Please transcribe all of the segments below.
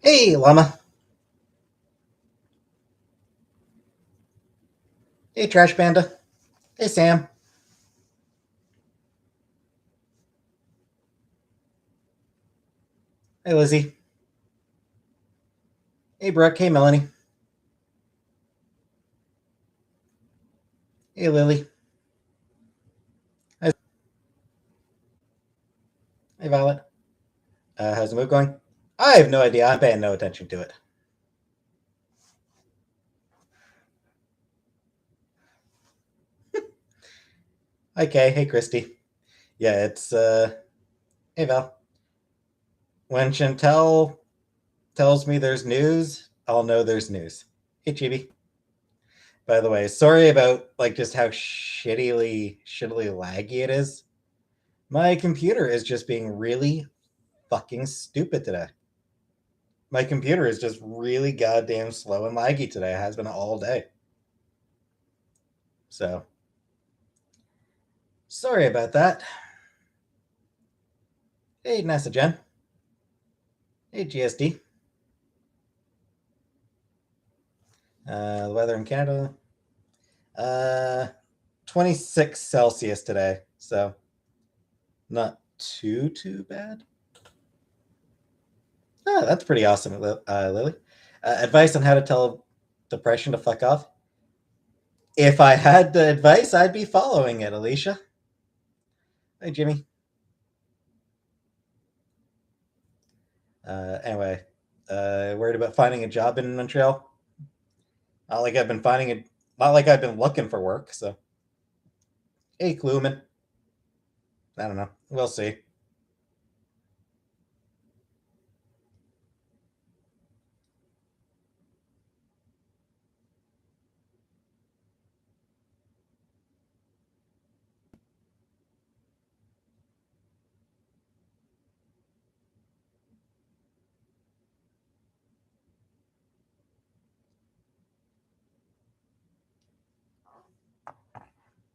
Hey, Llama. Hey, Trash Panda. Hey, Sam. Hey, Lizzie. Hey, Brooke. Hey, Melanie. Hey, Lily. Hey, Violet. How's the move going? I have no idea. I'm paying no attention to it. Okay. Hey, Christy. Yeah, it's Hey, Val. When Chantel tells me there's news, I'll know there's news. Hey, Chibi. By the way, sorry about just how shittily laggy it is. My computer is just being really fucking stupid today. My computer is just really goddamn slow and laggy today. It has been all day. So sorry about that. Hey, NASA Jen. Hey, GSD. The weather in Canada, uh, 26 Celsius today. So not too bad. Oh, that's pretty awesome, Lily. Advice on how to tell depression to fuck off. If I had the advice, I'd be following it, Alicia. Hey, Jimmy. Anyway, worried about finding a job in Montreal. Not like I've been finding it. Not like I've been looking for work. So, hey, Kluman. I don't know. We'll see.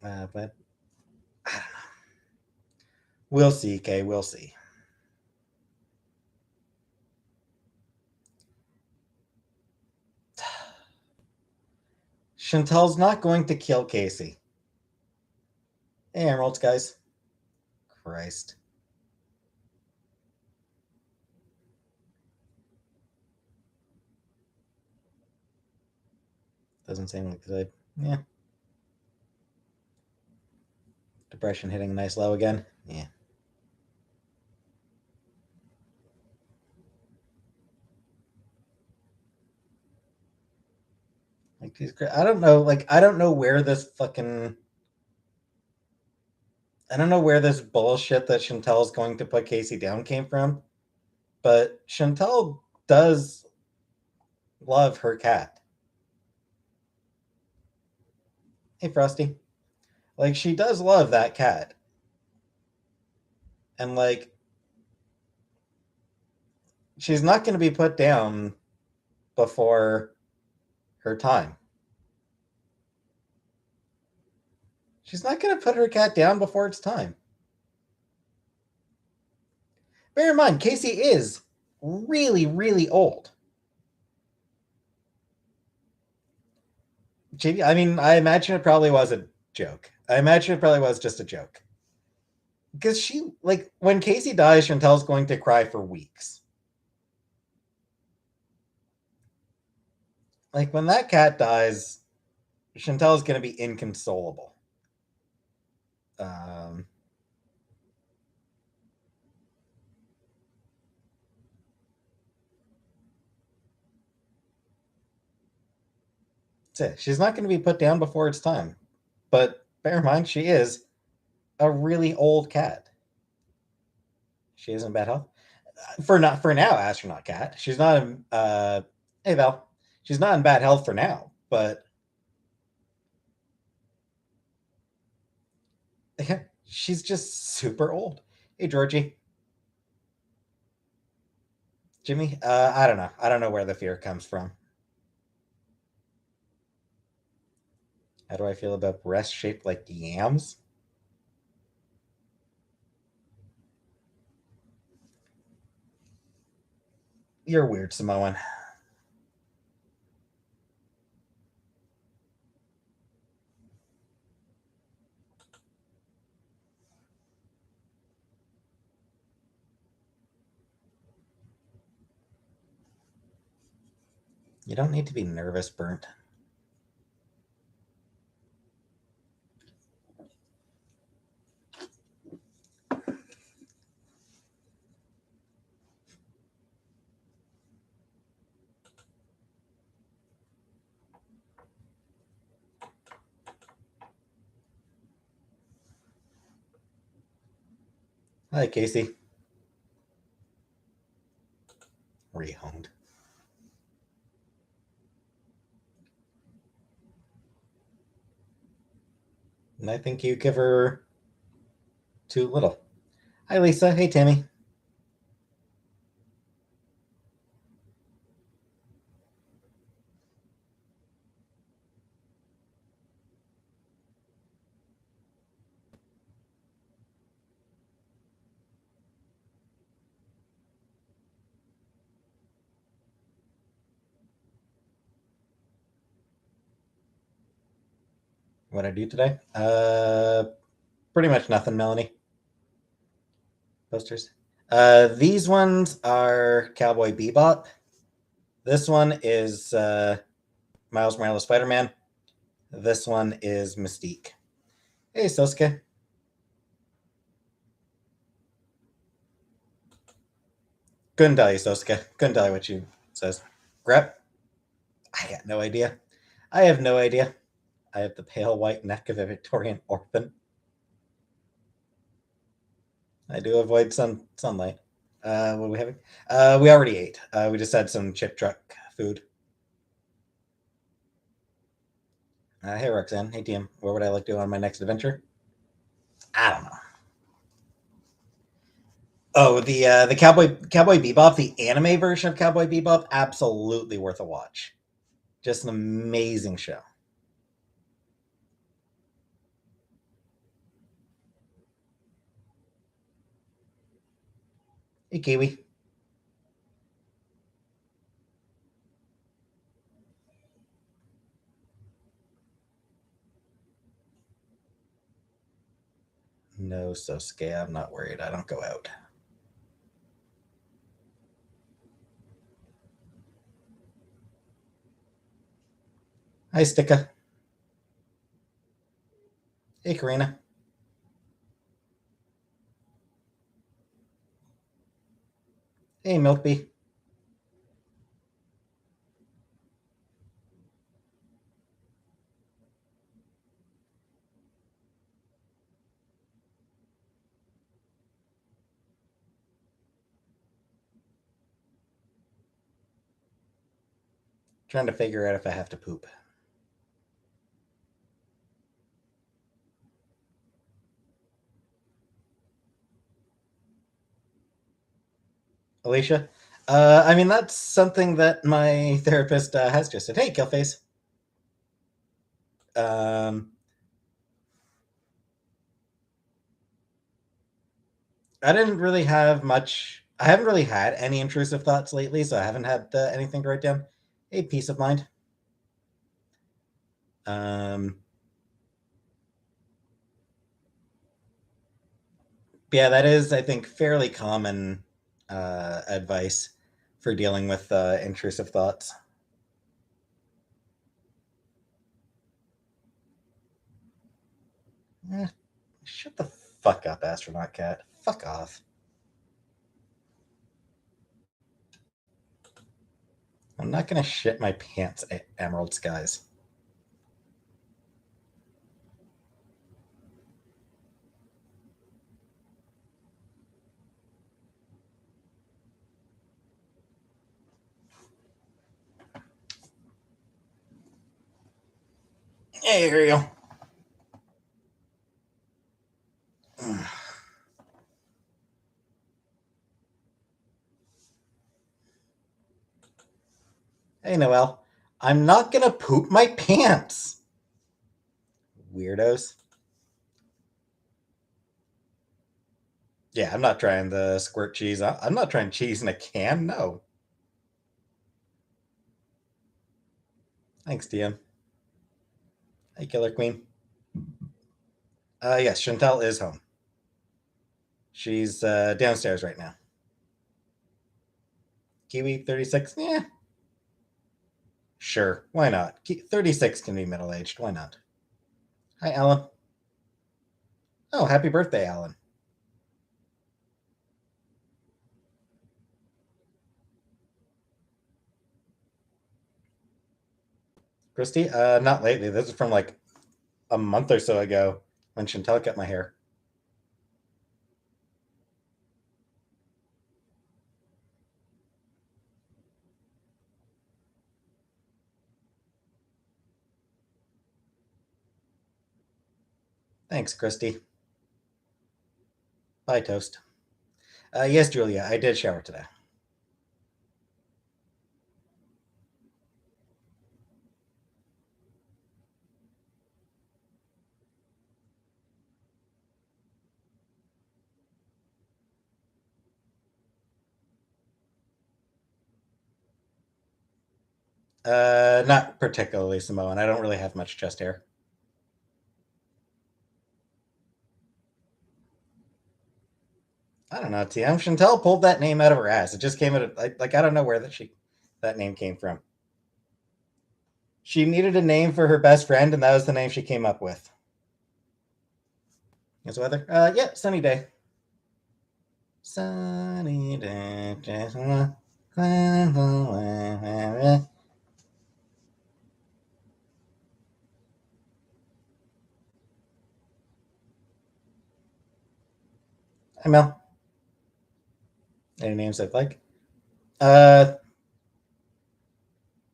But I don't know. We'll see, Kay. We'll see. Chantel's not going to kill Casey. Hey, Emeralds, guys. Christ. Doesn't seem like good. Yeah. Depression hitting a nice low again. Yeah. Like these. I don't know. I don't know where this fucking. I don't know where this bullshit that Chantel's going to put Casey down came from, but Chantel does love her cat. Hey, Frosty. Like, she does love that cat. And, she's not going to be put down before her time. She's not going to put her cat down before it's time. Bear in mind, Casey is really, really old. I mean, I imagine it probably was a joke. I imagine it probably was just a joke. Because when Casey dies, Chantel's going to cry for weeks. Like, when that cat dies, Chantel's going to be inconsolable. Um, that's it. She's not going to be put down before it's time. But bear in mind, she is a really old cat. She is in bad health. For now, astronaut cat. She's not in hey Val. She's not in bad health for now, but she's just super old. Hey Georgie. Jimmy, I don't know. I don't know where the fear comes from. How do I feel about breasts shaped like yams? You're weird, Samoan. You don't need to be nervous, Burnt. Hi, Casey. Rehoned. And I think you give her too little. Hi, Lisa. Hey, Tammy. What I do today? Pretty much nothing, Melanie. Posters. These ones are Cowboy Bebop. This one is Miles Morales Spider Man. This one is Mystique. Hey, Sosuke. Couldn't tell you, Sosuke. Couldn't tell you what you says. Grep? I got no idea. I have no idea. I have the pale white neck of a Victorian orphan. I do avoid sunlight. What are we having? We already ate. We just had some chip truck food. Hey, Roxanne. Hey, TM. What would I like to do on my next adventure? I don't know. Oh, the Cowboy Bebop, the anime version of Cowboy Bebop, absolutely worth a watch. Just an amazing show. Hey, Kiwi. No, Sosuke, I'm not worried. I don't go out. Hi, Sticka. Hey, Karina. Hey, Milkbee. Trying to figure out if I have to poop. Alicia? I mean, that's something that my therapist has just said. Hey, Killface. Um, I didn't really have much. I haven't really had any intrusive thoughts lately, so I haven't had anything to write down. Hey, peace of mind. Um, yeah, that is, I think, fairly common advice for dealing with intrusive thoughts. Eh, shut the fuck up, astronaut cat. Fuck off. I'm not gonna shit my pants at Emerald Skies. Hey, here you go. Hey, Noel. I'm not gonna poop my pants. Weirdos. Yeah, I'm not trying the squirt cheese. I'm not trying cheese in a can. No. Thanks, DM. Hey, Killer Queen. Yes, Chantel is home. She's downstairs right now. Kiwi 36? Yeah, sure. Why not? 36 can be middle aged. Why not? Hi, Alan. Oh, happy birthday, Alan. Christy? Not lately. This is from like a month or so ago when Chantel cut my hair. Thanks, Christy. Bye, Toast. Yes, Julia, I did shower today. Not particularly Samoan. I don't really have much chest hair. I don't know, TM. Chantel pulled that name out of her ass. It just came out of like I don't know where that name came from. She needed a name for her best friend, and that was the name she came up with. How's the weather? Yeah, sunny day. Sunny day. Hi, Mel. Any names I'd like? Uh,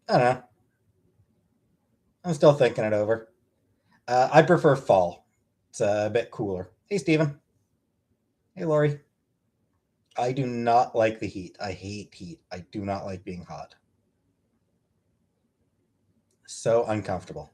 I don't know. I'm still thinking it over. I prefer fall. It's a bit cooler. Hey, Steven. Hey, Lori. I do not like the heat. I hate heat. I do not like being hot. So uncomfortable.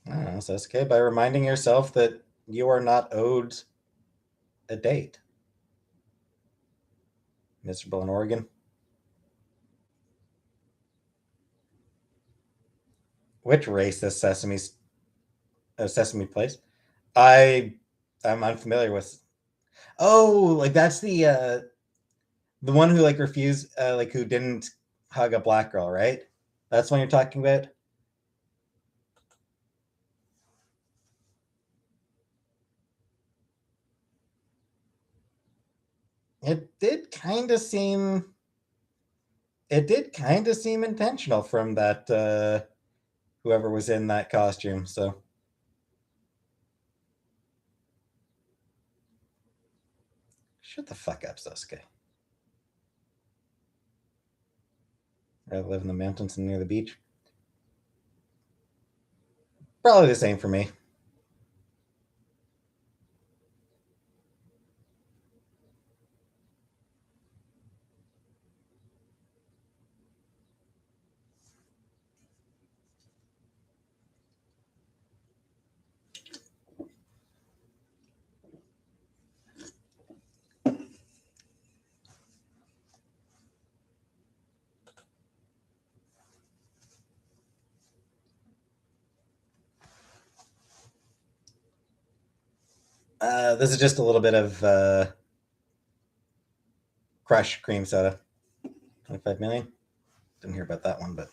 I don't know, Sasuke, by reminding yourself that you are not owed a date. Miserable in Oregon. Which race is Sesame Place? I I'm unfamiliar with. Oh, like that's the one who like refused like who didn't hug a black girl, right? That's what you're talking about. It did kind of seem it did kind of seem intentional from that whoever was in that costume. So shut the fuck up, Sasuke. I live in the mountains and near the beach. Probably the same for me. This is just a little bit of Crush cream soda. 25 million. Didn't hear about that one, but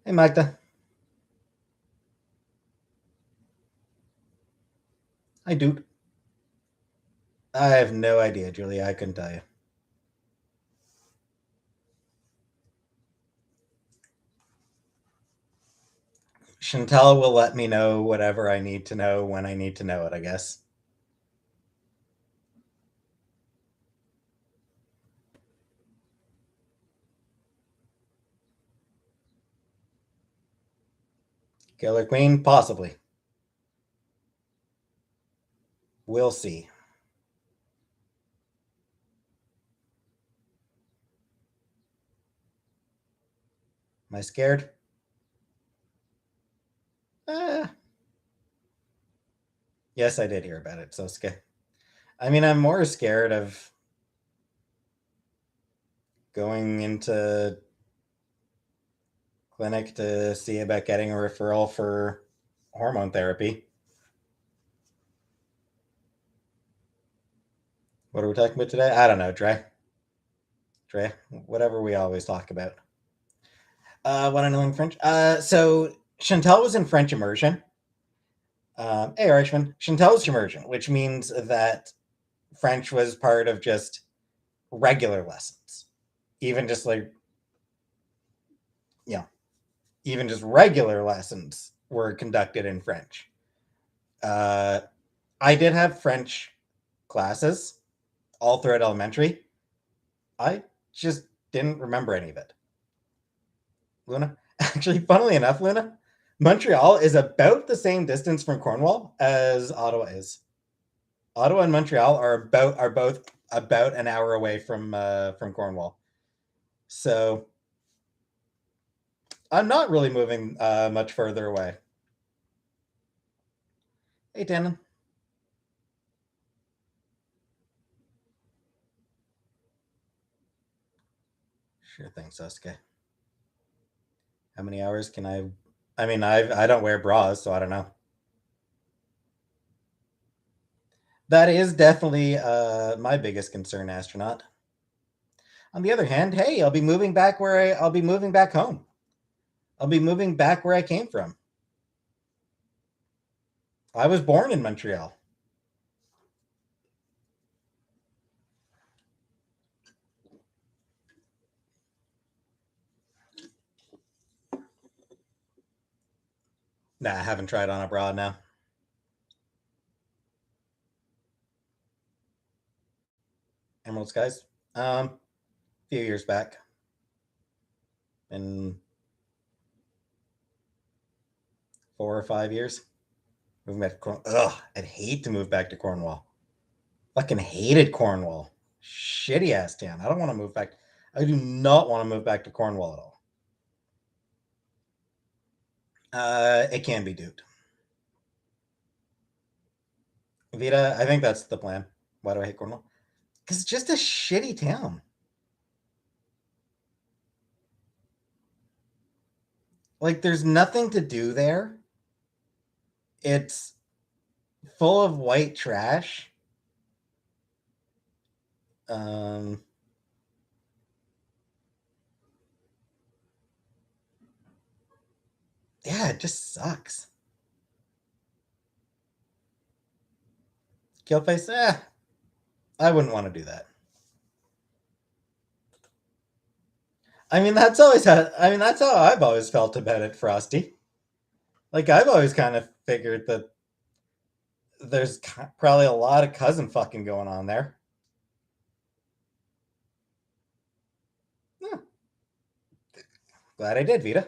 hey, Magda. Hi, dude. I have no idea, Julia. I couldn't tell you. Chantel will let me know whatever I need to know when I need to know it, I guess. Killer Queen, possibly. We'll see. Am I scared? Uh, yes, I did hear about it. So scared. I mean, I'm more scared of going into clinic to see about getting a referral for hormone therapy. What are we talking about today? I don't know, Dre. Dre, whatever we always talk about. Want to know in French? So Chantel was in French immersion. Hey, Irishman. Chantel was immersion, which means that French was part of just regular lessons. Even just like, you know, even just regular lessons were conducted in French. Uh, I did have French classes all throughout elementary. I just didn't remember any of it. Luna? Actually, funnily enough, Luna, Montreal is about the same distance from Cornwall as Ottawa is. Ottawa and Montreal are both about an hour away from Cornwall. So I'm not really moving much further away. Hey, Tannen. Sure thing, Sasuke. How many hours can I? I mean, I don't wear bras, so I don't know. That is definitely my biggest concern, astronaut. On the other hand, hey, I'll be moving back home. I'll be moving back where I came from. I was born in Montreal. Nah, I haven't tried on abroad now. Emerald Skies. A few years back. In 4 or 5 years. Moving back to Cornwall. Ugh, I'd hate to move back to Cornwall. Fucking hated Cornwall. Shitty ass town. I don't want to move back. I do not want to move back to Cornwall at all. It can be duped. Vita, I think that's the plan. Why do I hate Cornwall? Because it's just a shitty town. Like, there's nothing to do there. It's full of white trash. Um, yeah, it just sucks. Killface, I wouldn't want to do that. That's how I've always felt about it, Frosty. Like, I've always kind of figured that there's probably a lot of cousin fucking going on there. Yeah. Glad I did, Vita.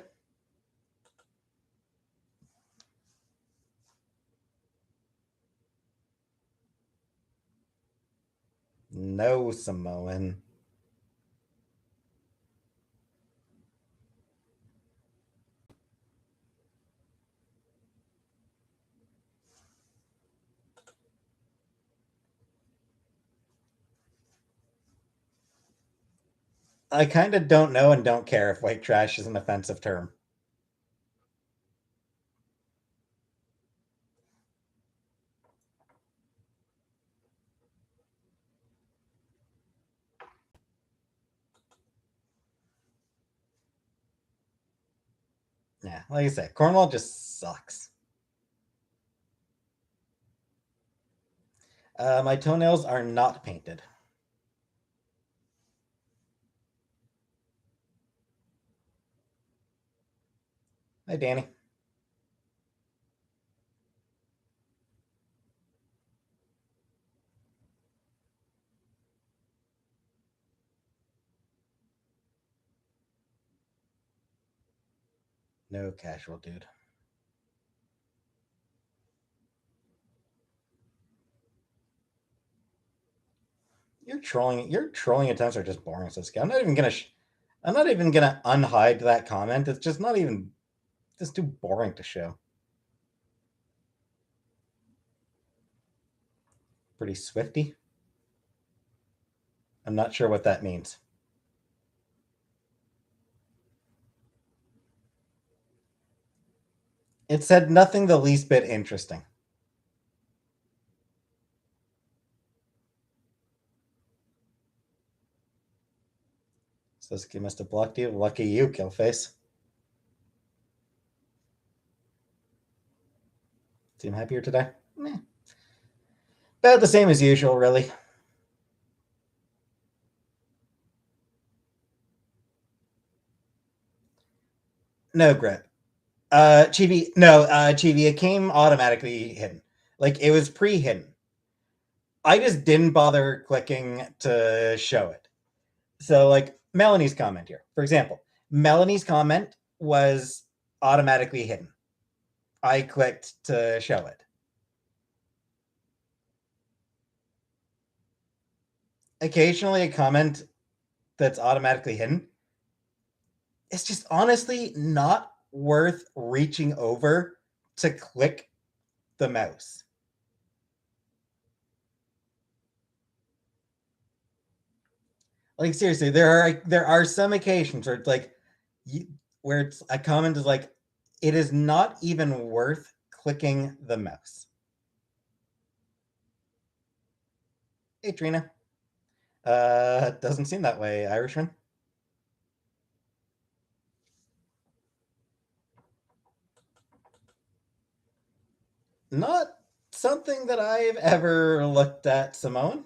No, Samoan. I kind of don't know and don't care if white trash is an offensive term. Yeah, like I said, Cornwall just sucks. My toenails are not painted. Hi, Danny. No casual, dude. Your trolling attempts are just boring, Sasuke. I'm not even gonna unhide that comment. It's just not even. It's too boring to show. Pretty swifty. I'm not sure what that means. It said nothing the least bit interesting. Sasuke must have blocked you. Lucky you, Killface. Seem happier today? Meh. About the same as usual, really. No grip. Chibi, no, Chibi, it came automatically hidden. Like, it was pre-hidden. I just didn't bother clicking to show it. So, like, Melanie's comment here, for example, Melanie's comment was automatically hidden. I clicked to show it. Occasionally, a comment that's automatically hidden, it's just honestly not worth reaching over to click the mouse. Like, seriously, there are some occasions where it's like where it's a comment is like, it is not even worth clicking the mouse. Hey, Trina. Doesn't seem that way, Irishman. Not something that I've ever looked at, Simone.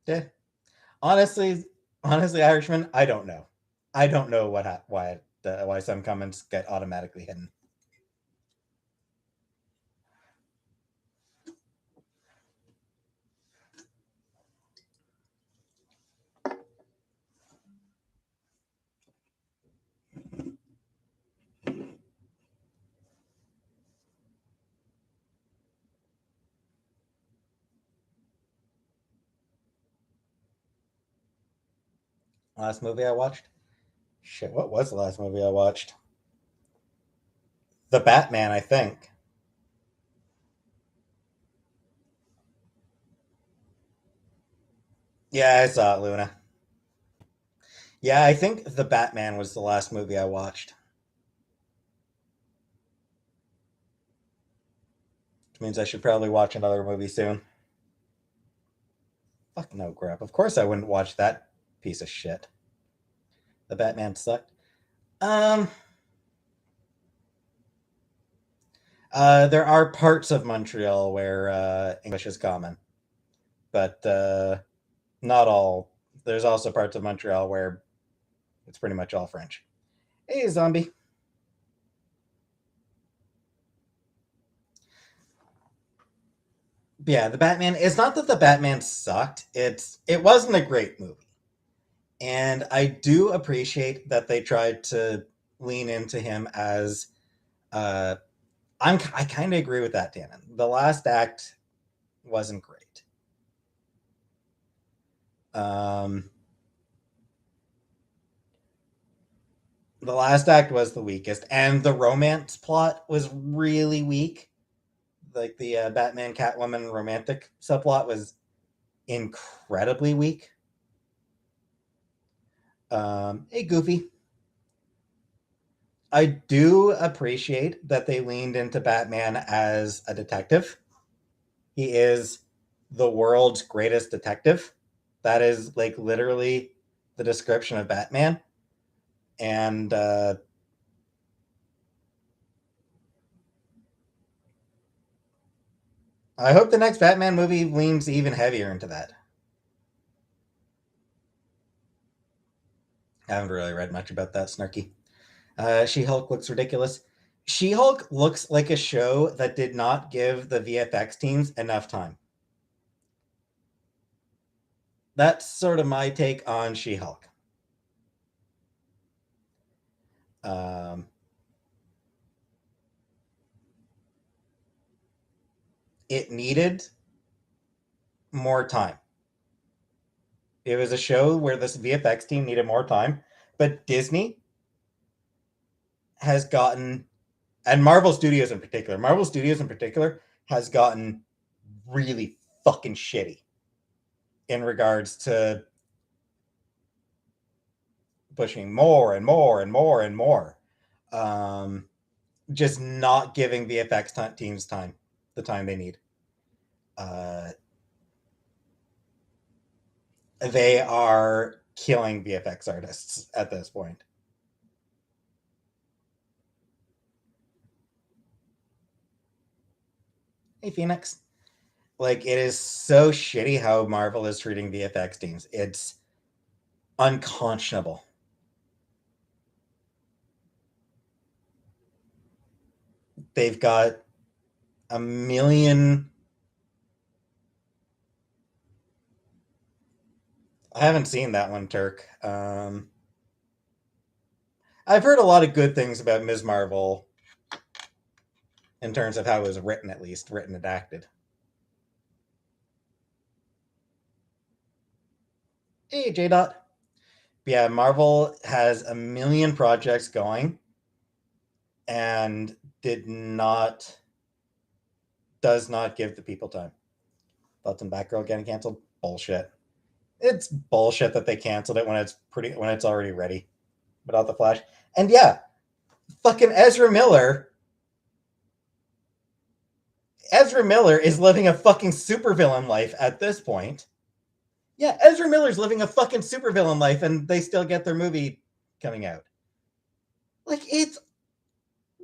Yeah. Honestly, honestly, Irishman, I don't know. I don't know why some comments get automatically hidden. Last movie I watched? Shit, what was the last movie I watched? The Batman, I think. Yeah, I saw it, Luna. Yeah, I think The Batman was the last movie I watched. Which means I should probably watch another movie soon. Fuck no, crap. Of course I wouldn't watch that piece of shit. The Batman sucked. Um, there are parts of Montreal where English is common, but not all. There's also parts of Montreal where it's pretty much all French. Hey, zombie. Yeah, the Batman. It's not that the Batman sucked. It wasn't a great movie, and I do appreciate that they tried to lean into him as. Uh, I kind of agree with that, Dannon. The last act wasn't great. Um, the last act was the weakest, and the romance plot was really weak. Like the Batman Catwoman romantic subplot was incredibly weak. Hey, Goofy. I do appreciate that they leaned into Batman as a detective. He is the world's greatest detective. That is like literally the description of Batman. And I hope the next Batman movie leans even heavier into that. I haven't really read much about that, Snarky. She Hulk looks ridiculous. She Hulk looks like a show that did not give the VFX teams enough time. That's sort of my take on She Hulk. Um, it needed more time. It was a show where this VFX team needed more time. But Disney has gotten, and Marvel Studios in particular, has gotten really fucking shitty in regards to pushing more and more and more and more. Um, just not giving VFX teams the time they need. Uh, they are killing VFX artists at this point. Hey, Phoenix. Like, it is so shitty how Marvel is treating VFX teams. It's unconscionable. They've got a million. I haven't seen that one, Turk. I've heard a lot of good things about Ms. Marvel in terms of how it was written, at least written and acted. Hey, J Dot. Yeah, Marvel has a million projects going, and did not does not give the people time. Thoughts on Batgirl getting canceled? Bullshit. It's bullshit that they canceled it when it's already ready without the Flash. And yeah, fucking Ezra Miller. Ezra Miller is living a fucking supervillain life at this point. Yeah, Ezra Miller's living a fucking supervillain life, and they still get their movie coming out. Like, it's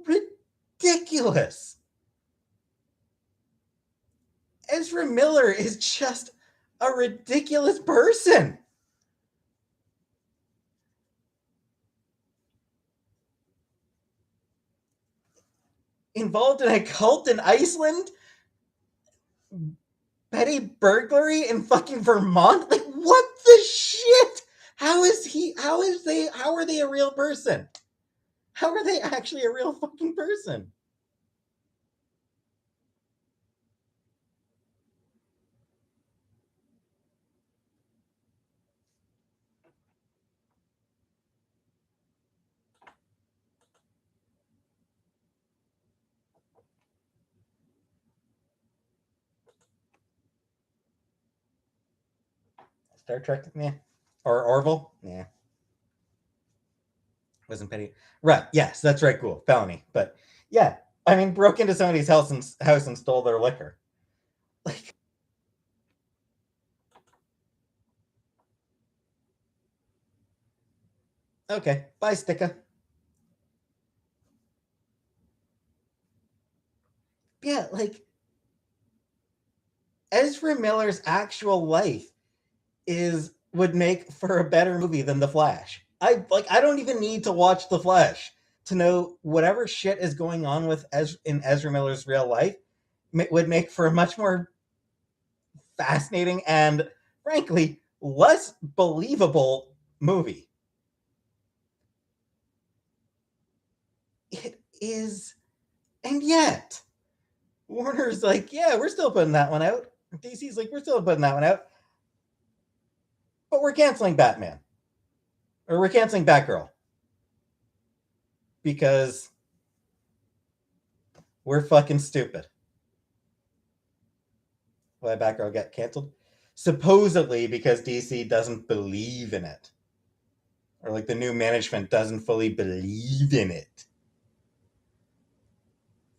ridiculous. Ezra Miller is just a ridiculous person. Involved in a cult in Iceland, petty burglary in fucking Vermont. Like, what the shit? How are they a real person? How are they actually a real fucking person? Star Trek? Yeah. Or Orville? Yeah. Wasn't petty. Right. Yes, that's right. Cool. Felony. But yeah, I mean, broke into somebody's house and stole their liquor. Like, okay, bye, Sticka. Yeah, like Ezra Miller's actual life is would make for a better movie than The Flash. I don't even need to watch The Flash to know whatever shit is going on in Ezra Miller's real life would make for a much more fascinating and frankly less believable movie. It is, and yet Warner's like, yeah, we're still putting that one out. DC's like, we're still putting that one out, but we're canceling Batman or we're canceling Batgirl because we're fucking stupid. Why Batgirl got canceled? Supposedly because DC doesn't believe in it, or like the new management doesn't fully believe in it.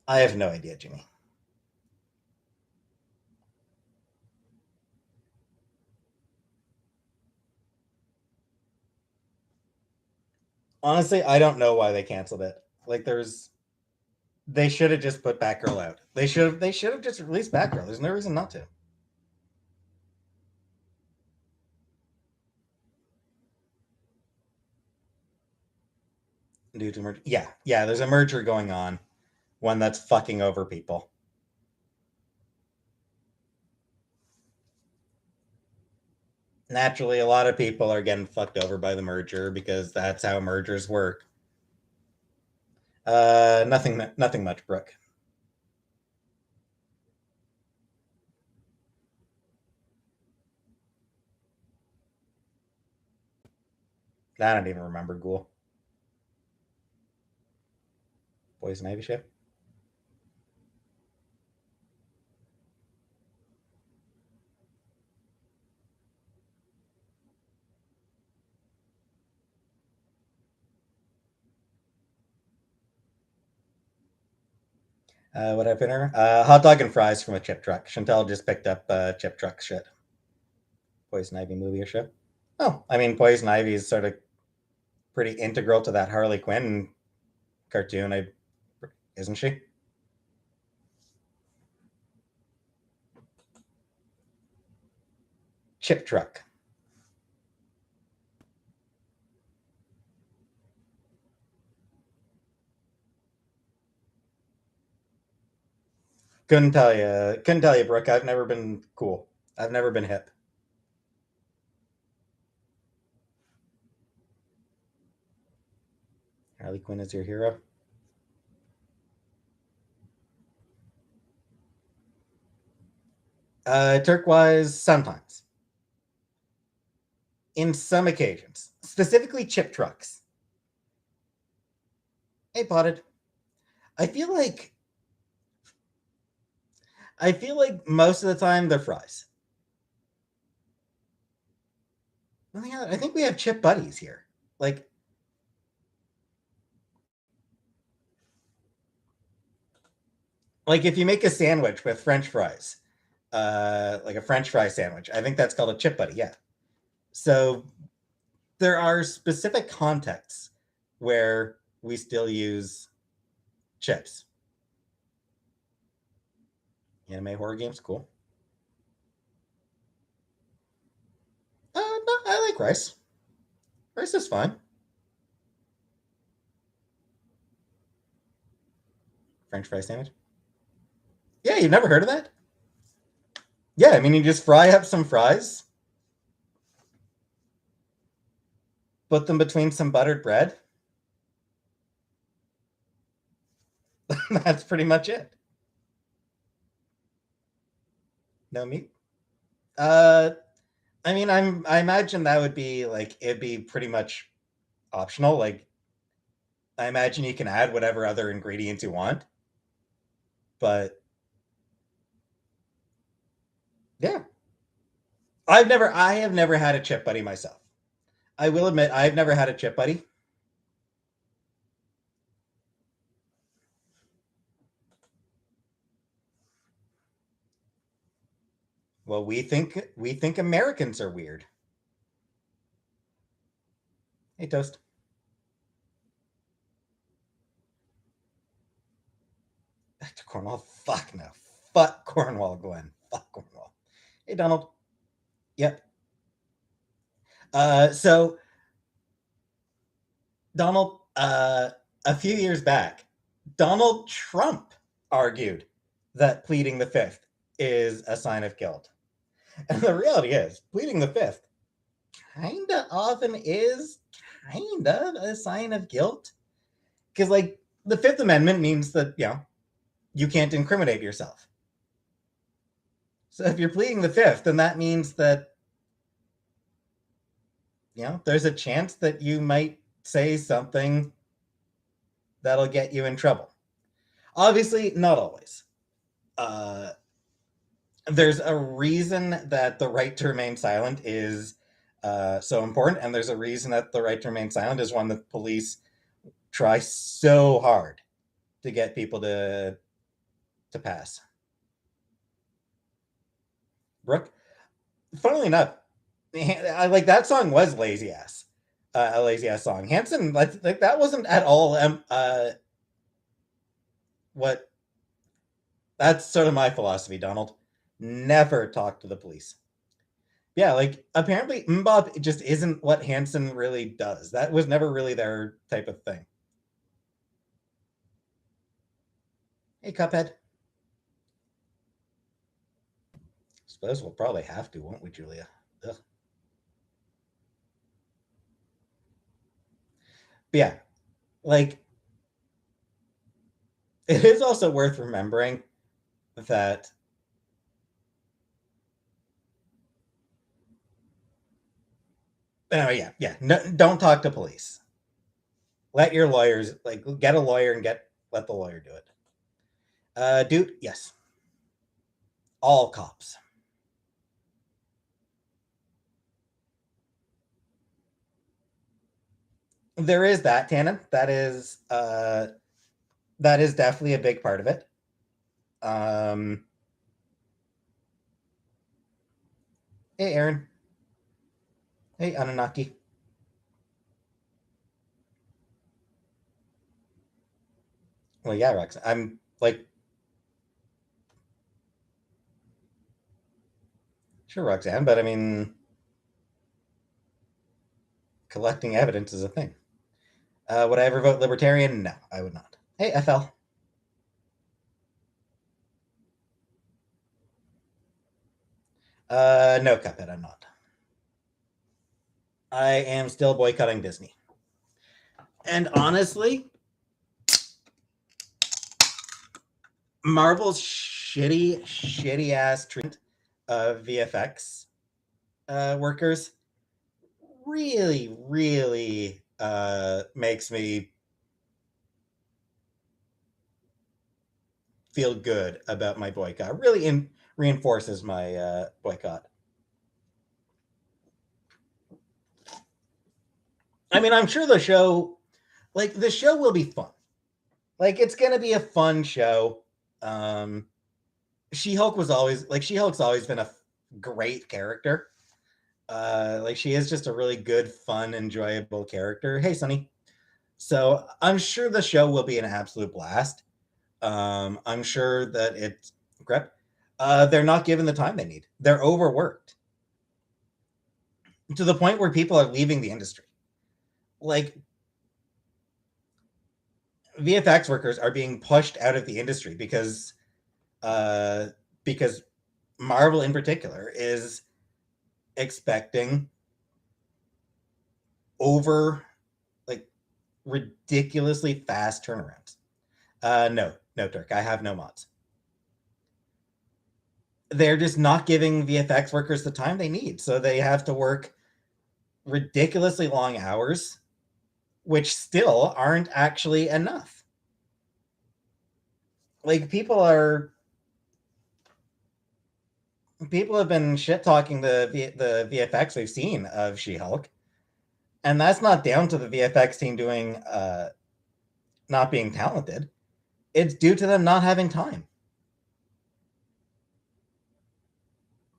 I have no idea, Jimmy. Honestly, I don't know why they canceled it. Like, they should have just put Batgirl out. They should have just released Batgirl. There's no reason not to. Due to merger, yeah, yeah. There's a merger going on, one that's fucking over people. Naturally, a lot of people are getting fucked over by the merger because that's how mergers work. Nothing much, Brooke. I don't even remember Ghoul. Poison Ivy ship. What I dinner? Hot dog and fries from a chip truck. Chantel just picked up chip truck shit. Poison Ivy movie or show? Oh, I mean, Poison Ivy is sort of pretty integral to that Harley Quinn cartoon, isn't she? Chip truck. Couldn't tell you. Couldn't tell you, Brooke. I've never been cool. I've never been hip. Harley Quinn is your hero. Turquoise sometimes. In some occasions, specifically chip trucks. Hey, potted. I feel like I feel like most of the time they're fries. Well, yeah, I think we have chip buddies here. Like if you make a sandwich with French fries, like a French fry sandwich, I think that's called a chip buddy. Yeah. So there are specific contexts where we still use chips. Anime horror games, cool. No, I like rice. Rice is fine. French fry sandwich. Yeah, you've never heard of that? Yeah, I mean, you just fry up some fries, put them between some buttered bread. That's pretty much it. No meat. Uh, I mean, I imagine that would be like it'd be pretty much optional. Like I imagine you can add whatever other ingredients you want, but yeah, I have never had a chip buddy myself. I will admit I've never had a chip buddy. Well, we think Americans are weird. Hey, toast. Back to Cornwall. Fuck no. Fuck Cornwall, Glenn. Fuck Cornwall. Hey, Donald. Yep. So Donald, a few years back, Donald Trump argued that pleading the fifth is a sign of guilt. And the reality is, pleading the fifth kind of often is kind of a sign of guilt. Because, like, the Fifth Amendment means that, you can't incriminate yourself. So if you're pleading the fifth, then that means that, there's a chance that you might say something that'll get you in trouble. Obviously, not always. Uh, there's a reason that the right to remain silent is so important, and there's a reason that the right to remain silent is one that police try so hard to get people to pass. Brooke, funnily enough, I like that song was lazy ass, a lazy ass song. Hanson, like that wasn't at all what. That's sort of my philosophy, Donald. Never talk to the police. Yeah, like apparently Mbop just isn't what Hanson really does. That was never really their type of thing. Hey, Cuphead. Suppose we'll probably have to, won't we, Julia? Ugh. But yeah, like it is also worth remembering that Oh yeah. No, don't talk to police. Let your lawyers get a lawyer and let the lawyer do it. Dude, yes, all cops. There is that, Tannen. That is definitely a big part of it. Um, hey, Aaron. Hey, Anunnaki. Well, yeah, Rex. I'm like, sure, Roxanne, but I mean, collecting evidence is a thing. Would I ever vote Libertarian? No, I would not. Hey, FL. No, Cuphead, I'm not. I am still boycotting Disney. And honestly, Marvel's shitty ass treatment of VFX workers really makes me feel good about my boycott. Reinforces my boycott. I mean, I'm sure the show will be fun. Like, it's gonna be a fun show. Um, She Hulk's always been a great character. Like, she is just a really good, fun, enjoyable character. Hey, Sonny. So I'm sure the show will be an absolute blast. I'm sure that it's Grep. They're not given the time they need. They're overworked to the point where people are leaving the industry. Like, VFX workers are being pushed out of the industry uh, because Marvel in particular is expecting over like ridiculously fast turnarounds. No, Dirk, I have no mods. They're just not giving VFX workers the time they need, so they have to work ridiculously long hours, which still aren't actually enough. Like, people have been shit talking the VFX we've seen of She-Hulk, and that's not down to the VFX team doing not being talented. It's due to them not having time.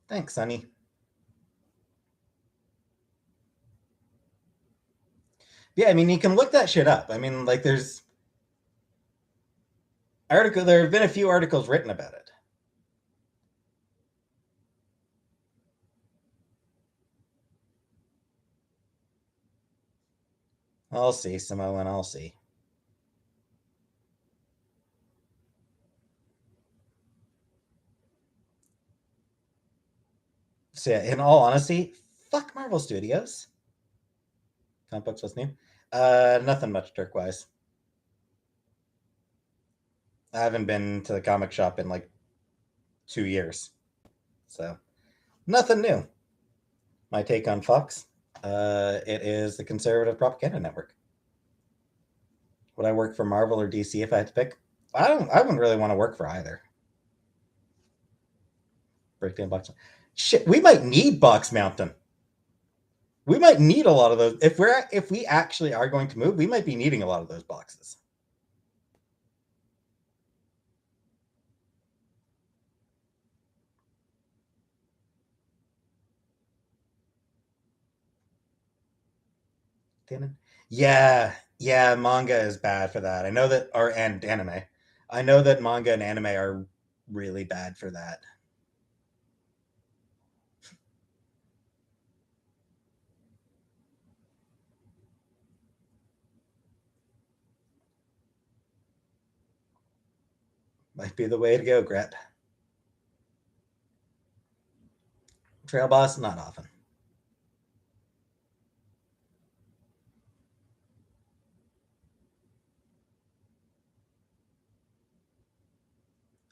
Thanks, Sonny. Yeah, I mean, you can look that shit up. I mean, like, there have been a few articles written about it. I'll see, Samoan, I'll see. So yeah, in all honesty, fuck Marvel Studios. Comic books, what's new? Nothing much turquoise. I haven't been to the comic shop in like 2 years, so nothing new. My take on Fox: it is the conservative propaganda network. Would I work for Marvel or DC if I had to pick? I don't. I wouldn't really want to work for either. Breakdown box. Shit, we might need Box Mountain. We might need a lot of those if we actually are going to move. We might be needing a lot of those boxes. Yeah, manga is bad for that. I know that, or and anime. I know that manga and anime are really bad for that. Might be the way to go, Grep. Trail boss, not often.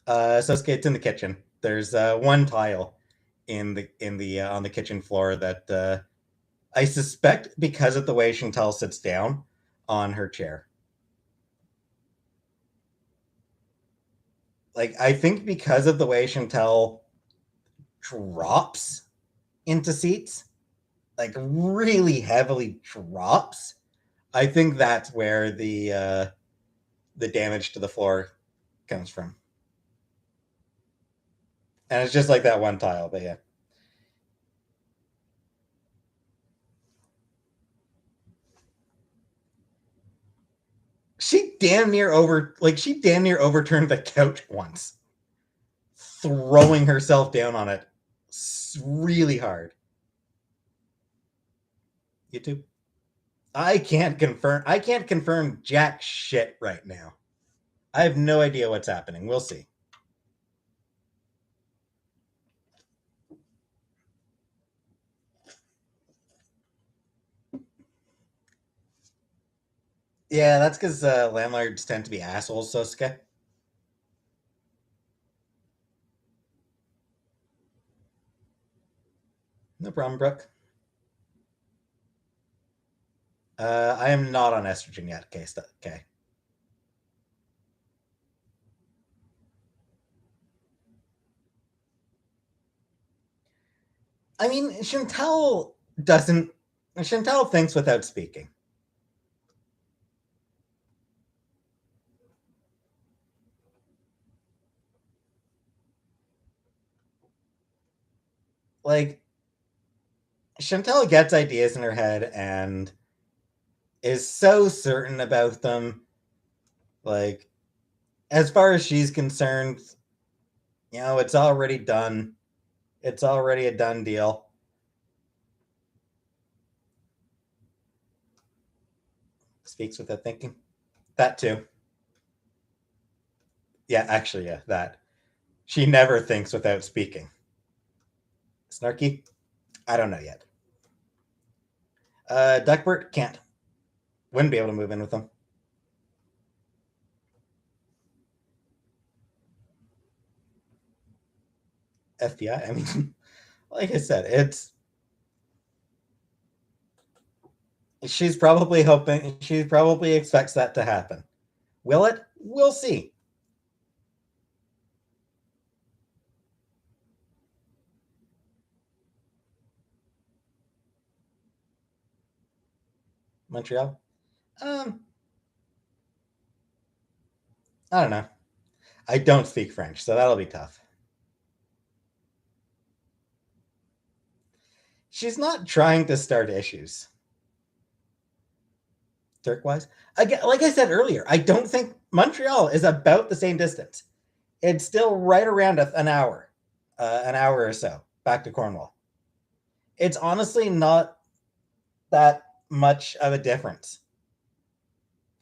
So it's in the kitchen. There's one tile in the on the kitchen floor that I suspect because of the way Chantal sits down on her chair. Like, I think because of the way Chantal drops into seats, like really heavily drops, I think that's where the damage to the floor comes from. And it's just like that one tile, but yeah. She damn near overturned the couch once, throwing herself down on it really hard. YouTube. I can't confirm jack shit right now. I have no idea what's happening. We'll see. Yeah, that's because landlords tend to be assholes, Sosuke. No problem, Brooke. I am not on estrogen yet. Okay, okay. I mean, doesn't. Chantal thinks without speaking. Like, Chantal gets ideas in her head and is so certain about them. Like, as far as she's concerned, it's already done. It's already a done deal. Speaks without thinking. That too. Yeah, actually, yeah, that. She never thinks without speaking. Snarky? I don't know yet. Duckbert can't. Wouldn't be able to move in with them. FBI. I mean, like I said, it's. She's probably hoping. She probably expects that to happen. Will it? We'll see. Montreal. Um, I don't know. I don't speak French, so that'll be tough. She's not trying to start issues. Turquoise. Again, like I said earlier, I don't think Montreal is about the same distance. It's still right around an hour or so back to Cornwall. It's honestly not that much of a difference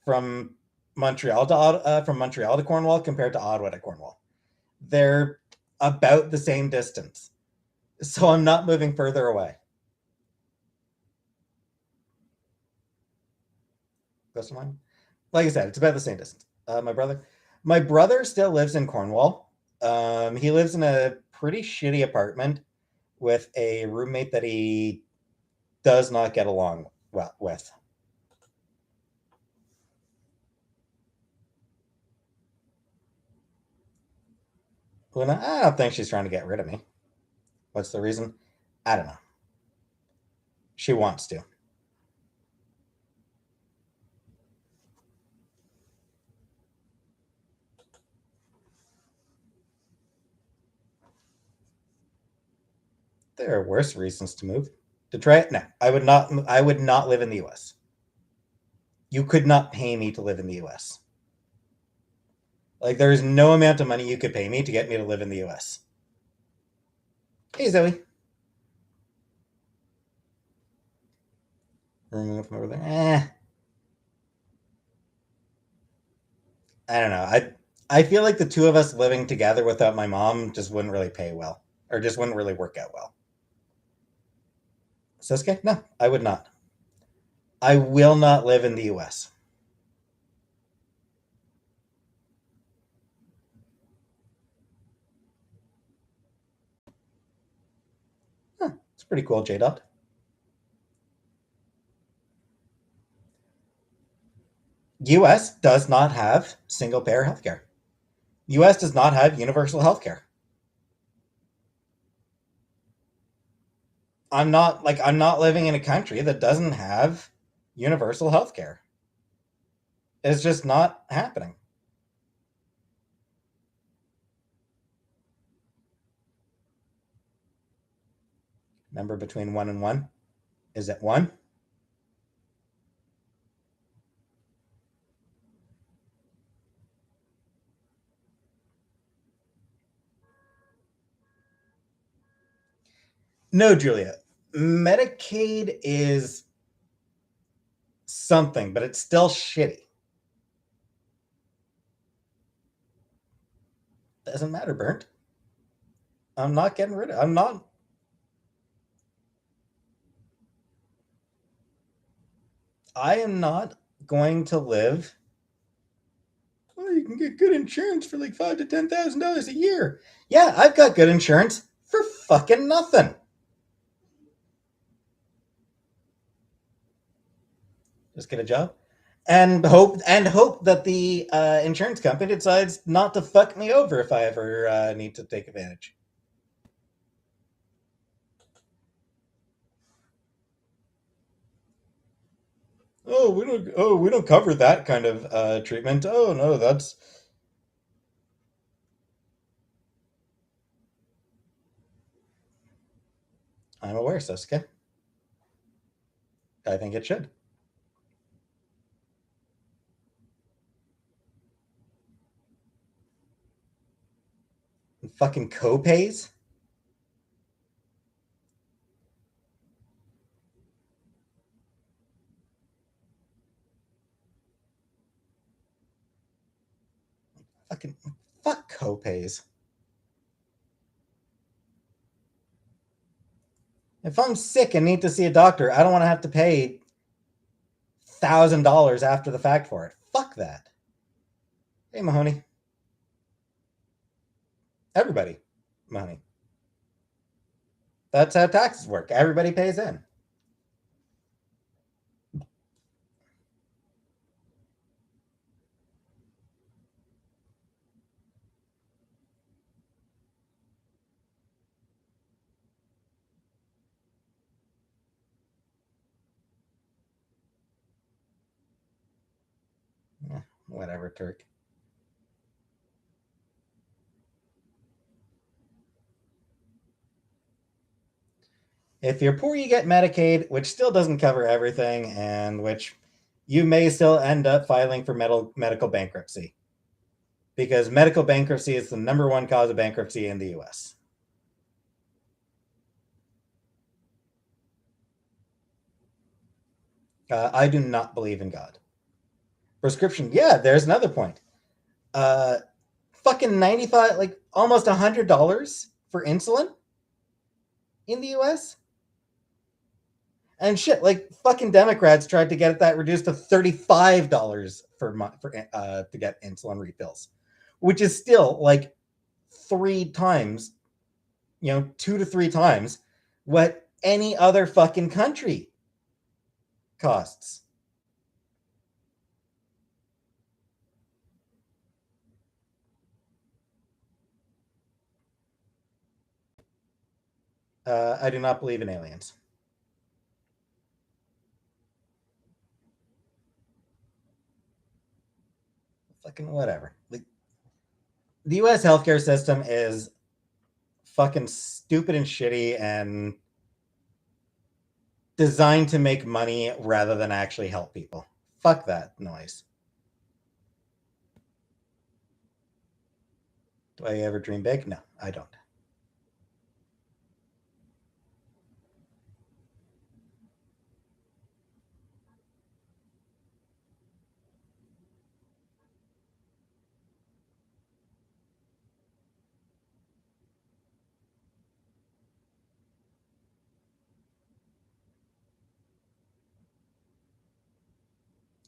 from Montreal to Cornwall compared to Ottawa to Cornwall. They're about the same distance, so I'm not moving further away. Question line. Like I said, it's about the same distance. My brother still lives in Cornwall. He lives in a pretty shitty apartment with a roommate that he does not get along well with. Luna, I don't think she's trying to get rid of me. What's the reason? I don't know. She wants to. There are worse reasons to move. Detroit? No, I would not. I would not live in the U.S. You could not pay me to live in the U.S. Like, there is no amount of money you could pay me to get me to live in the U.S. Hey, Zoe. Remove from over there. I don't know. I feel like the two of us living together without my mom just wouldn't really pay well, or just wouldn't really work out well. Sasuke? No, I would not. I will not live in the U.S. Huh, it's pretty cool, J Dot. US does not have single payer healthcare. US does not have universal healthcare. I'm not living in a country that doesn't have universal healthcare. It's just not happening. Number between 1 and 1 is it 1? No, Julia. Medicaid is something, but it's still shitty. Doesn't matter, Burnt. I'm not getting rid of. I'm not. I am not going to live. Oh, you can get good insurance for like $5,000 to $10,000 a year. Yeah, I've got good insurance for fucking nothing. Just get a job, and hope that the insurance company decides not to fuck me over if I ever need to take advantage. Oh, we don't cover that kind of treatment. Oh no, that's I'm aware, Sasuke. I think it should. Fucking co-pays. Fucking fuck co-pays. If I'm sick and need to see a doctor, I don't want to have to pay $1,000 after the fact for it. Fuck that. Hey, Mahoney. Everybody, Mahoney. That's how taxes work. Everybody pays in. Whatever, Turk. If you're poor, you get Medicaid, which still doesn't cover everything, and which you may still end up filing for medical bankruptcy because medical bankruptcy is the number one cause of bankruptcy in the US. I do not believe in God. Prescription, yeah, there's another point. Uh, Fucking 95, like almost $100 for insulin in the US. And shit, like fucking Democrats tried to get that reduced to $35 for to get insulin refills, which is still like 3 times, 2 to 3 times what any other fucking country costs. I do not believe in aliens. Fucking whatever. Like, the U.S. healthcare system is fucking stupid and shitty and designed to make money rather than actually help people. Fuck that noise. Do I ever dream big? No, I don't.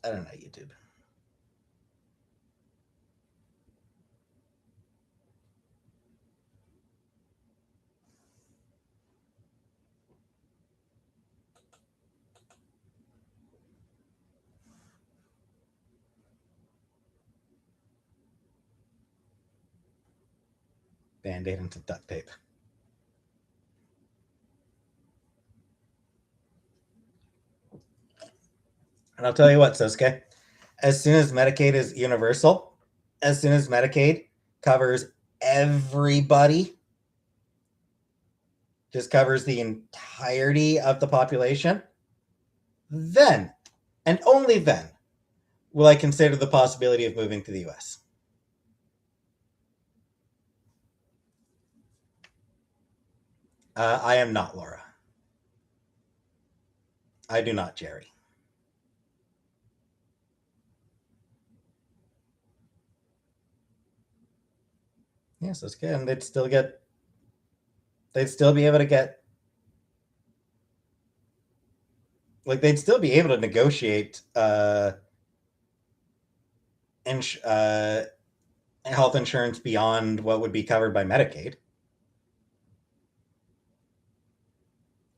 I don't know YouTube. Band-Aid and some duct tape. And I'll tell you what, Sosuke, as soon as Medicaid is universal, as soon as Medicaid covers everybody, just covers the entirety of the population, then, and only then, will I consider the possibility of moving to the US. I am not Laura. I do not, Jerry. Yes, that's good. And they'd still be able to get, like, they'd still be able to negotiate ins- uh, health insurance beyond what would be covered by Medicaid.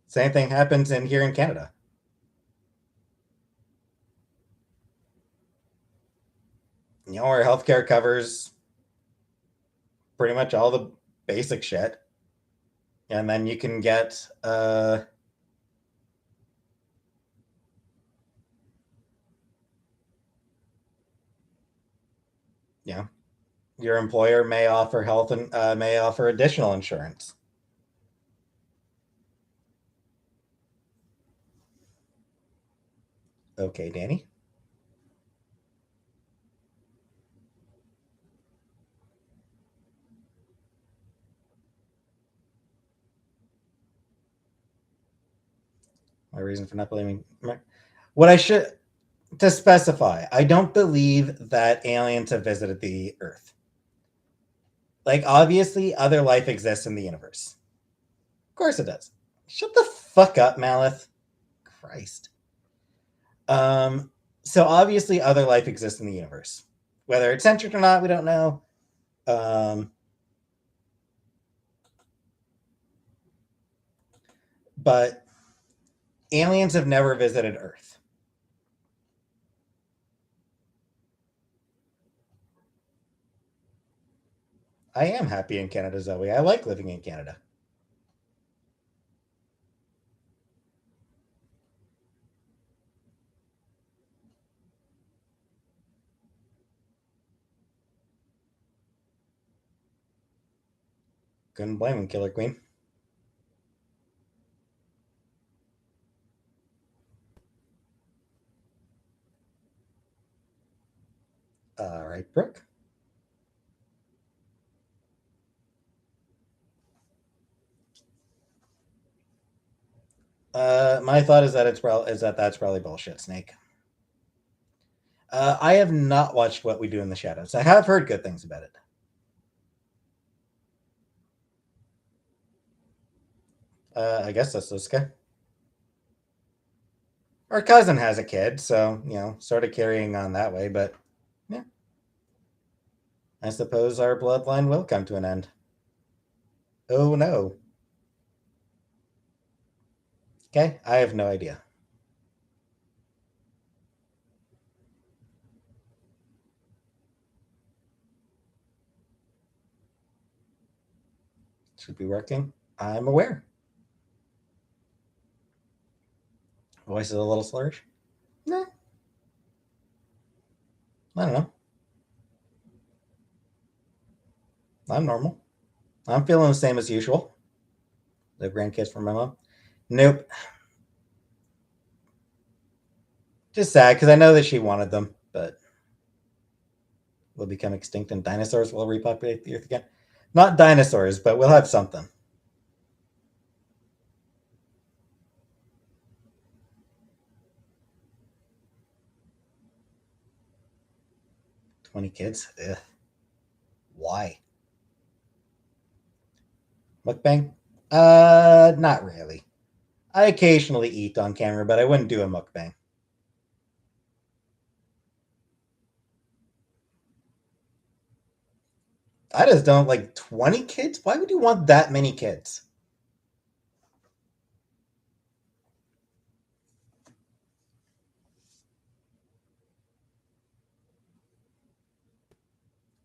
Same thing happens in here in Canada. You know, our healthcare covers pretty much all the basic shit, and then you can get you know, your employer may offer health and may offer additional insurance. Okay, Danny. My reason for not believing what I should to specify, I don't believe that aliens have visited the Earth. Like, obviously, other life exists in the universe. Of course it does. Shut the fuck up, Malith. Christ. Um, so obviously, other life exists in the universe. Whether it's sentient or not, we don't know. Um, but aliens have never visited Earth. I am happy in Canada, Zoe. I like living in Canada. Couldn't blame him, Killer Queen. All right, Brooke. My thought is that that's probably bullshit, Snake. I have not watched What We Do in the Shadows. I have heard good things about it. I guess that's Suska. Our cousin has a kid, so sort of carrying on that way. But yeah, I suppose our bloodline will come to an end. Oh no. Okay, I have no idea. Should be working. I'm aware. Voice is a little slurred. Nah, I don't know. I'm normal. I'm feeling the same as usual. The grandkids from my mom. Nope. Just sad because I know that she wanted them, but will become extinct and dinosaurs will repopulate the earth again. Not dinosaurs, but we'll have something. 20 kids? Ugh. Why? Mukbang? Not really. I occasionally eat on camera, but I wouldn't do a mukbang. I just don't like 20 kids. Why would you want that many kids?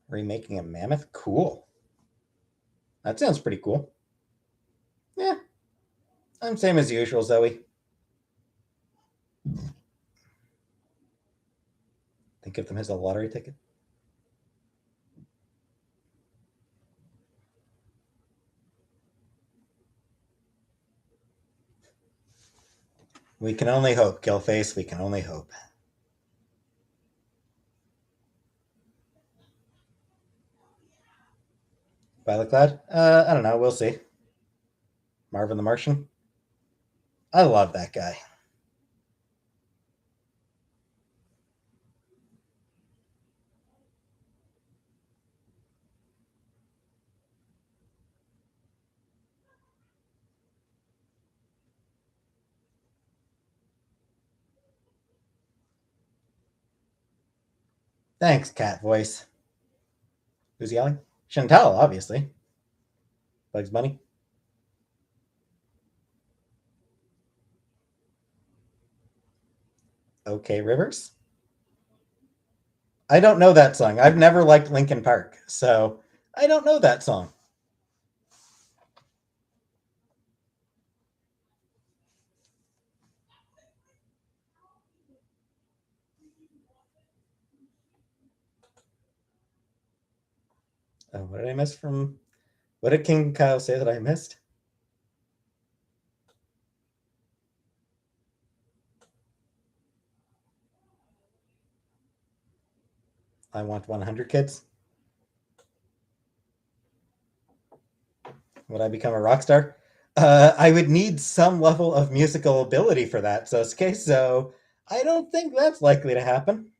Remaking a mammoth? Cool. That sounds pretty cool. Yeah, I'm same as usual, Zoe. Think of them as a lottery ticket. We can only hope, Killface. We can only hope. Violet Cloud? I don't know. We'll see. Marvin the Martian? I love that guy. Thanks, cat voice. Who's yelling? Chantal, obviously. Bugs Bunny. Okay, Rivers. I don't know that song. I've never liked Linkin Park, so I don't know that song. Oh, what did I miss from? What did King Kyle say that I missed? I want 100 kids. Would I become a rock star? I would need some level of musical ability for that, Sosuke, so I don't think that's likely to happen.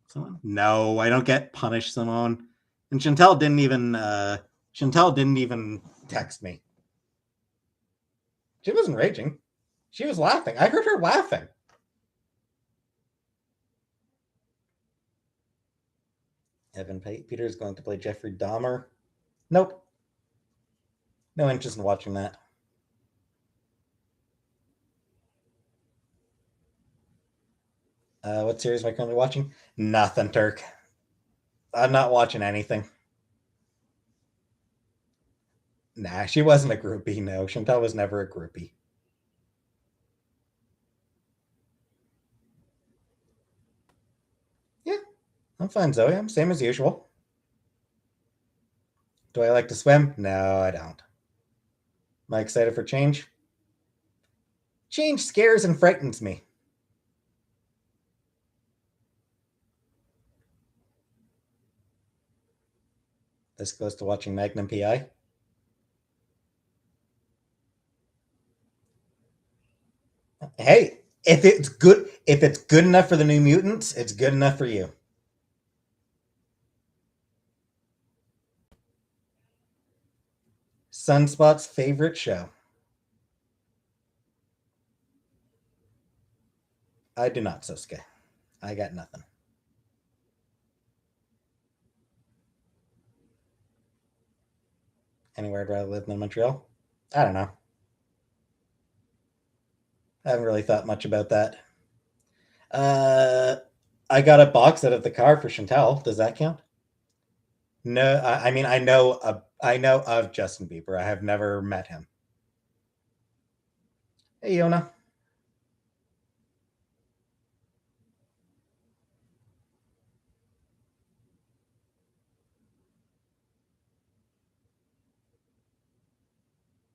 Someone? No, I don't get punished, Simone. And Chantel didn't even text me. She wasn't raging. She was laughing. I heard her laughing. Evan Peter is going to play Jeffrey Dahmer. Nope. No interest in watching that. What series am I currently watching? Nothing, Turk. I'm not watching anything. Nah, she wasn't a groupie. No, Chantel was never a groupie. Yeah, I'm fine, Zoe. I'm same as usual. Do I like to swim? No, I don't. Am I excited for change? Change scares and frightens me. This goes to watching Magnum PI. Hey, if it's good enough for the New Mutants, it's good enough for you. Sunspot's favorite show. I do not, Sosuke. I got nothing. Anywhere I'd rather live than Montreal? I don't know. I haven't really thought much about that. Uh, I got a box out of the car for Chantel. Does that count? No, I mean I know of Justin Bieber. I have never met him. Hey, Yona.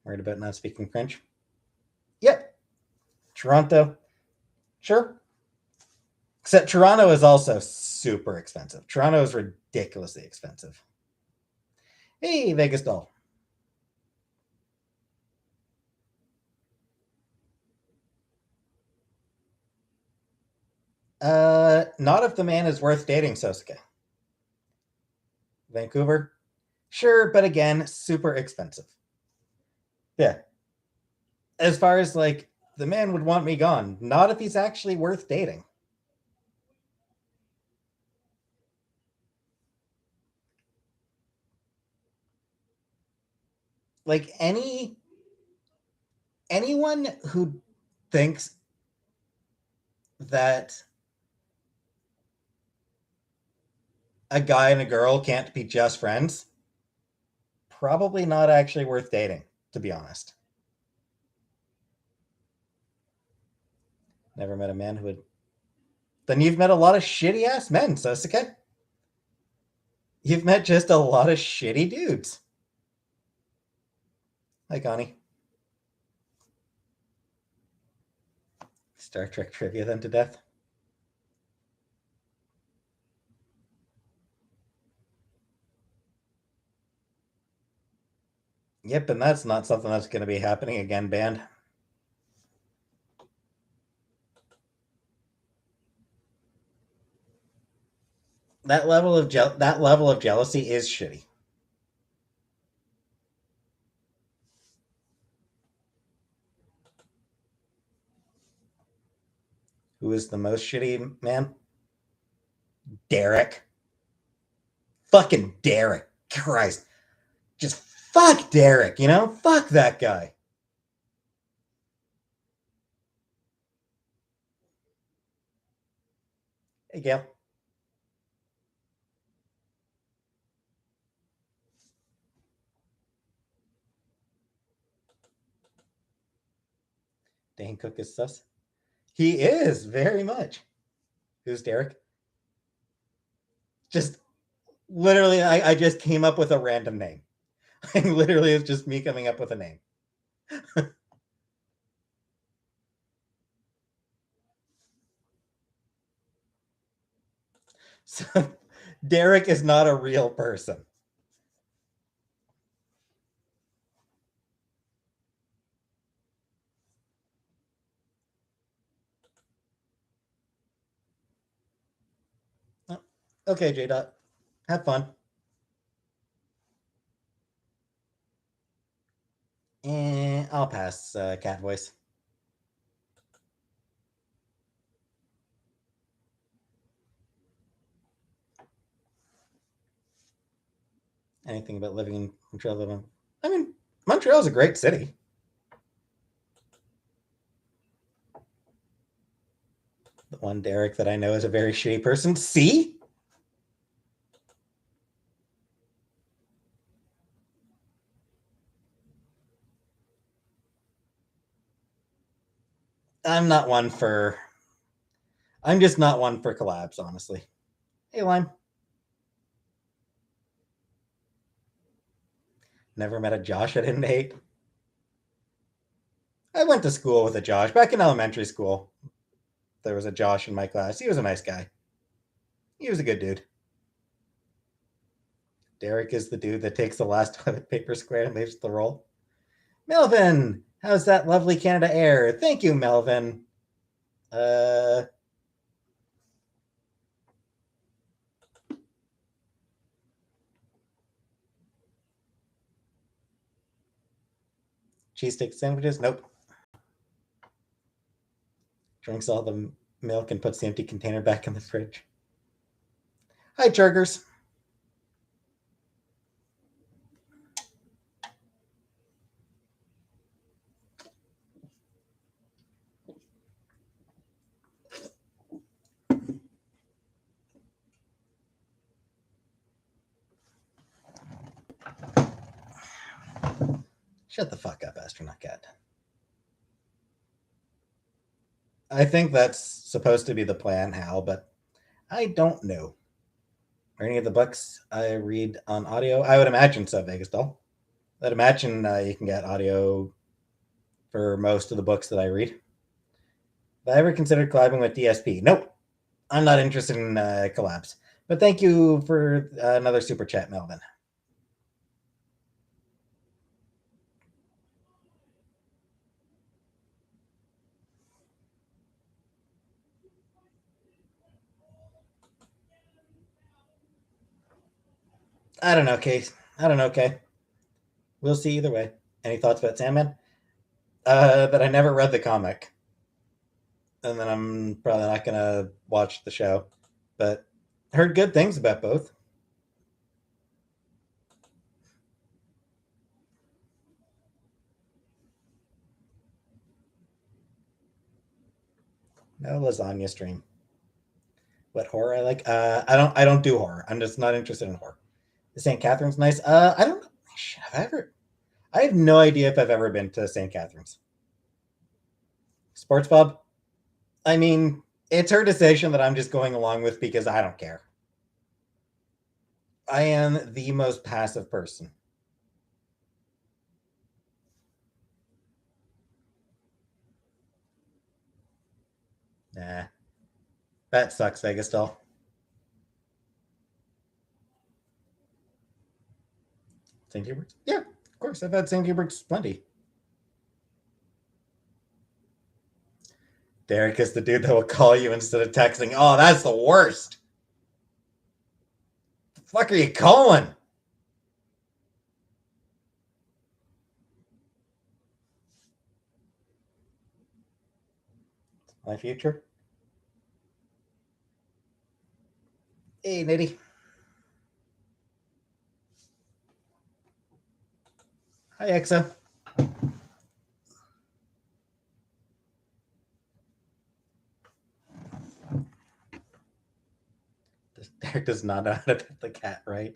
Worried about not speaking French? Yep. Toronto. Sure. Except Toronto is also super expensive. Toronto is ridiculously expensive. Hey, Vegas doll. Not if the man is worth dating, Sosuke. Vancouver? Sure, but again, super expensive. Yeah. As far as like the man would want me gone, not if he's actually worth dating. Like anyone who thinks that a guy and a girl can't be just friends, probably not actually worth dating, to be honest. Never met a man who would. Then you've met a lot of shitty ass men, Sasuke. You've met just a lot of shitty dudes. Hi, Connie. Star Trek trivia then to death. Yep, and that's not something that's going to be happening again, band. That level of jealousy is shitty. Who is the most shitty man? Derek. Fucking Derek. Christ. Just fuck Derek, you know? Fuck that guy. Hey, Gail. Dane Cook is sus. He is, very much. Who's Derek? Just literally, I just came up with a random name. Literally, it's just me coming up with a name. So, Derek is not a real person. Oh, okay, J. Dot. Have fun. And I'll pass cat voice. Anything about living in Montreal? I mean, Montreal's a great city. The one Derek that I know is a very shitty person. See? I'm not one for. I'm just not one for collabs, honestly. Hey, Lime. Never met a Josh I didn't hate. I went to school with a Josh back in elementary school. There was a Josh in my class. He was a nice guy. He was a good dude. Derek is the dude that takes the last toilet paper square and leaves the roll. Melvin, how's that lovely Canada Air? Thank you, Melvin. Uh, cheesesteak sandwiches? Nope. Drinks all the milk and puts the empty container back in the fridge. Hi, Chargers. Shut the fuck up, Astronaut Cat. I think that's supposed to be the plan, Hal, but I don't know. Are any of the books I read on audio? I would imagine so, Vegas Doll. I'd imagine you can get audio for most of the books that I read. Have I ever considered collabing with DSP? Nope. I'm not interested in collabs. But thank you for another super chat, Melvin. I don't know, Case. I don't know, Kay. We'll see either way. Any thoughts about Sandman? That I never read the comic. And then I'm probably not going to watch the show. But heard good things about both. No lasagna stream. What horror I like? I don't do horror. I'm just not interested in horror. The St. Catherine's nice. I don't. Shit, have I ever? I have no idea if I've ever been to St. Catherine's. Sports pub. I mean, it's her decision that I'm just going along with because I don't care. I am the most passive person. Nah, that sucks, Vegas doll. St. Hubert's? Yeah, of course. I've had St. Hubert's plenty. Derek is the dude that will call you instead of texting. Oh, that's the worst. The fuck are you calling? My future? Hey, Nitty. Hi, Exa. Derek does not know how to pet the cat, right?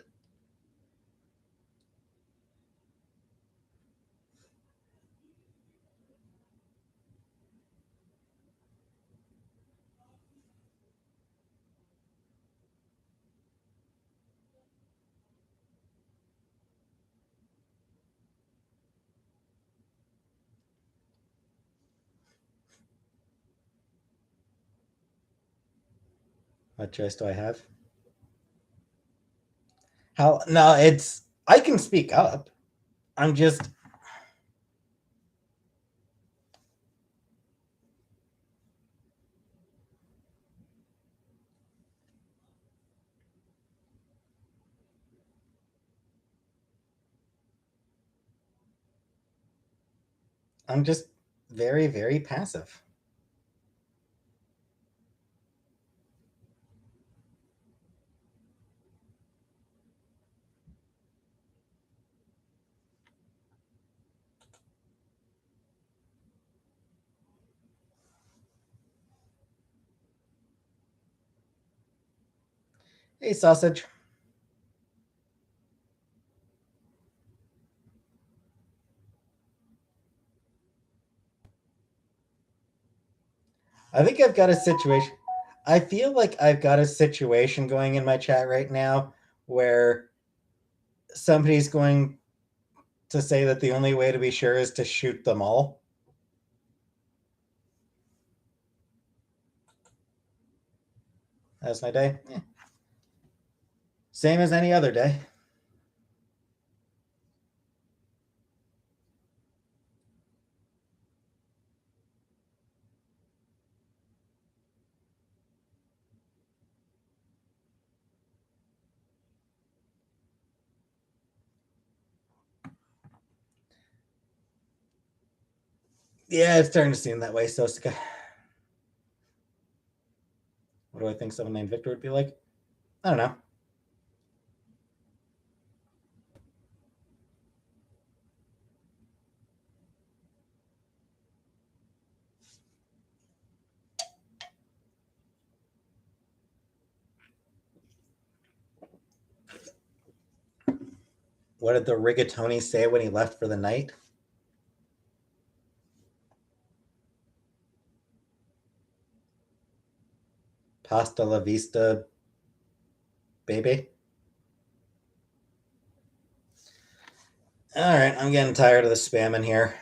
What choice do I have? How? No, it's. I can speak up. I'm just. I'm just very, very passive. Hey, sausage. I think I've got a situation. I feel like I've got a situation going in my chat right now where somebody's going to say that the only way to be sure is to shoot them all. That's my day. Yeah. Same as any other day. Yeah, it's starting to seem that way, Sosika. What do I think someone named Victor would be like? I don't know. What did the rigatoni say when he left for the night? Pasta la vista, baby. All right, I'm getting tired of the spam in here.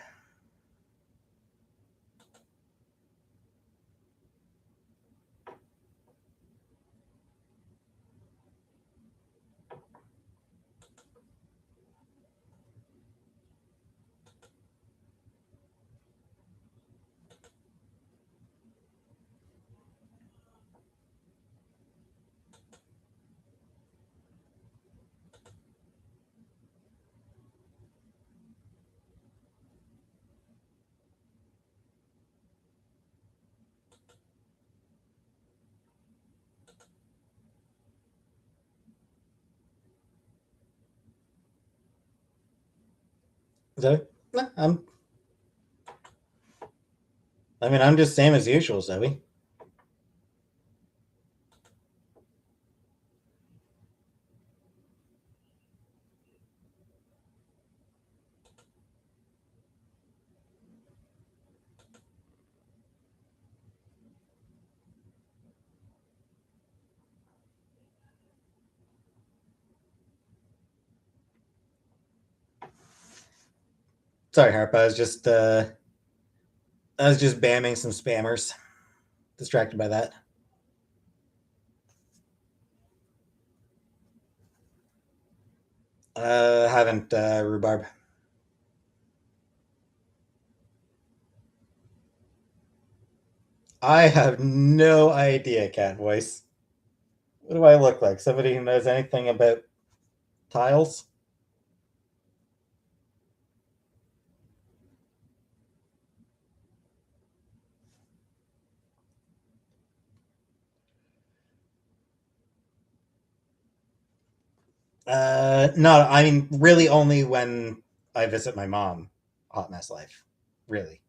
Zoe? No, I'm just same as usual, Zoe. Sorry, Harp. I was just bamming some spammers. Distracted by that. Haven't rhubarb. I have no idea, cat voice. What do I look like? Somebody who knows anything about tiles? No, I mean really only when I visit my mom. Hot mess life, really.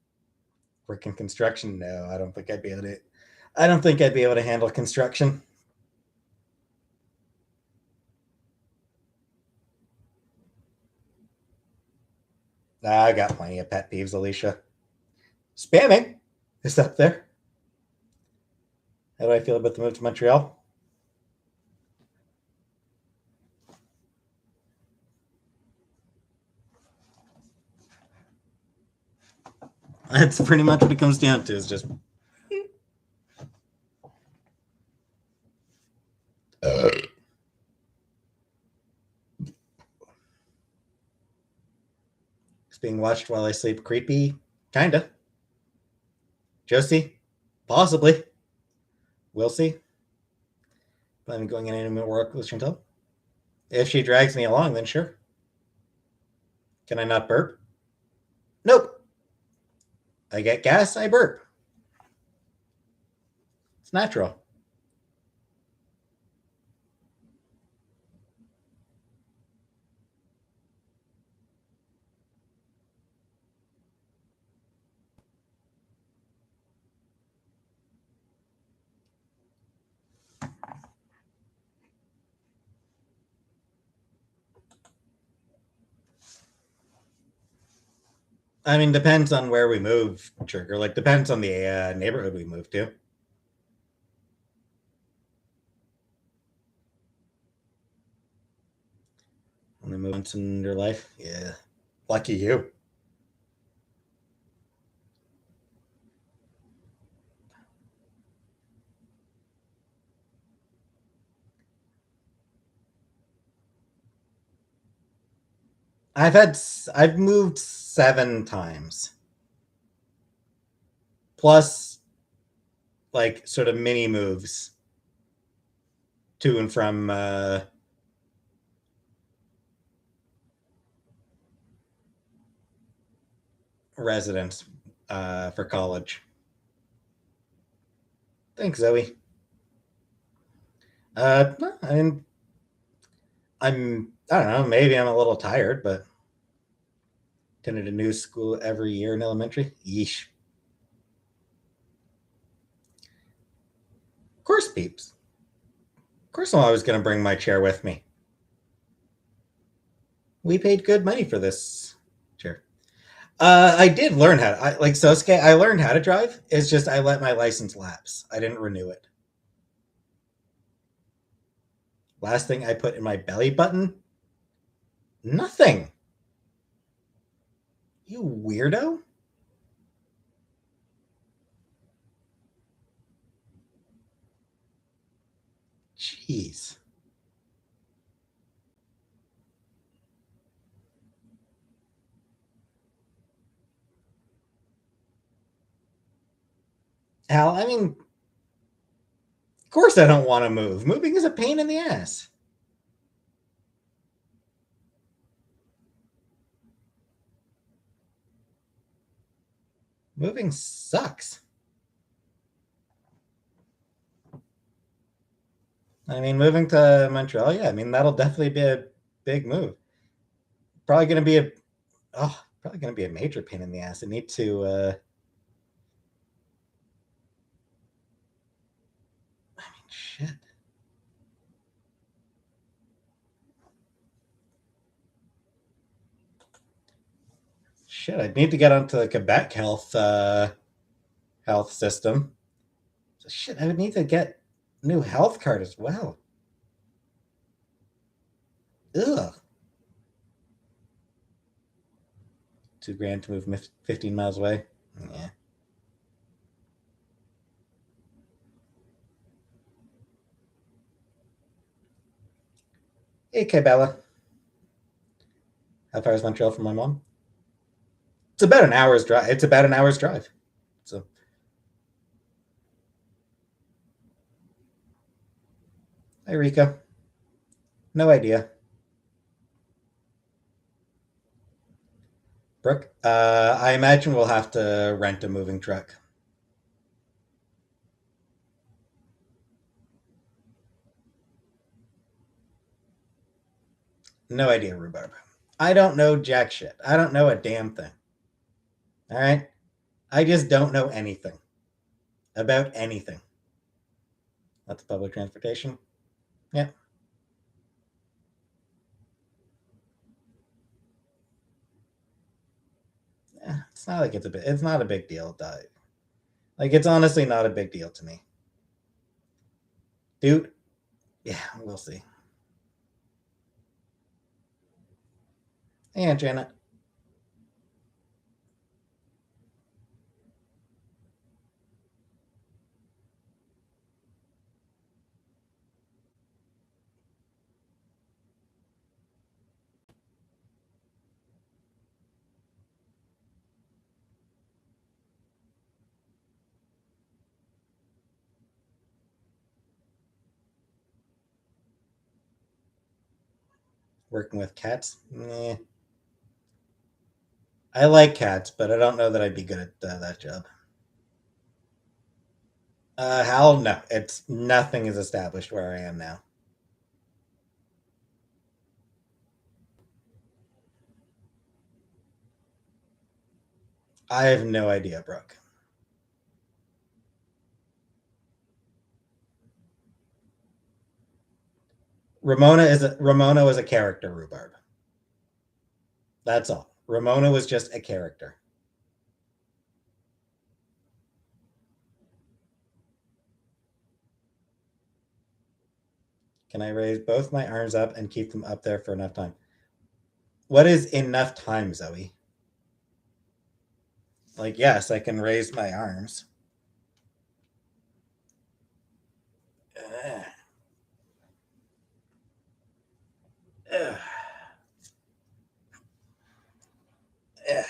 Work in construction? No, I don't think I'd be able to. I don't think I'd be able to handle construction. I got plenty of pet peeves, Alicia. Spamming is up there. How do I feel about the move to Montreal? That's pretty much what it comes down to. Is just it's being watched while I sleep. Creepy, kinda. Josie, possibly. We'll see. But I'm going in any work with Chantel. If she drags me along, then sure. Can I not burp? Nope. I get gas, I burp. It's natural. I mean, depends on where we move, Trigger. Like, depends on the neighborhood we move to. Only move once in your life? Yeah. Lucky you. I've moved 7 times. Plus, like, sort of mini moves to and from residence for college. Thanks, Zoe. I mean, I don't know, maybe I'm a little tired, but attended a new school every year in elementary. Yeesh. Of course, peeps. Of course, I'm always going to bring my chair with me. We paid good money for this chair. I did learn how to, like Sosuke, I learned how to drive. It's just I let my license lapse. I didn't renew it. Last thing I put in my belly button? Nothing. You weirdo. Jeez. Al, I mean, of course I don't want to move. Moving is a pain in the ass. Moving sucks. I mean, moving to Montreal, yeah, I mean, that'll definitely be a big move. Probably going to be probably going to be a major pain in the ass. I need to, I mean, shit. Shit, I need to get onto the Quebec health system. So shit, I would need to get a new health card as well. Ugh. $2,000 to move 15 miles away. Yeah. Hey, Bella. How far is Montreal from my mom? It's about an hour's drive. It's about an hour's drive. So, hi, Rika. No idea. Brooke, I imagine we'll have to rent a moving truck. No idea, Rhubarb. I don't know jack shit. I don't know a damn thing. All right? I just don't know anything about anything. That's public transportation. Yeah. It's not like it's not a big deal. Like it's honestly not a big deal to me. Dude, yeah, we'll see. Hey, Aunt Janet. Working with cats? Nah. I like cats, but I don't know that I'd be good at that job. Hell no. It's nothing is established where I am now. I have no idea, Brooke. Ramona was a character, Rhubarb. That's all. Ramona was just a character. Can I raise both my arms up and keep them up there for enough time? What is enough time, Zoe? Like, yes, I can raise my arms. Ugh. Ugh. Ugh.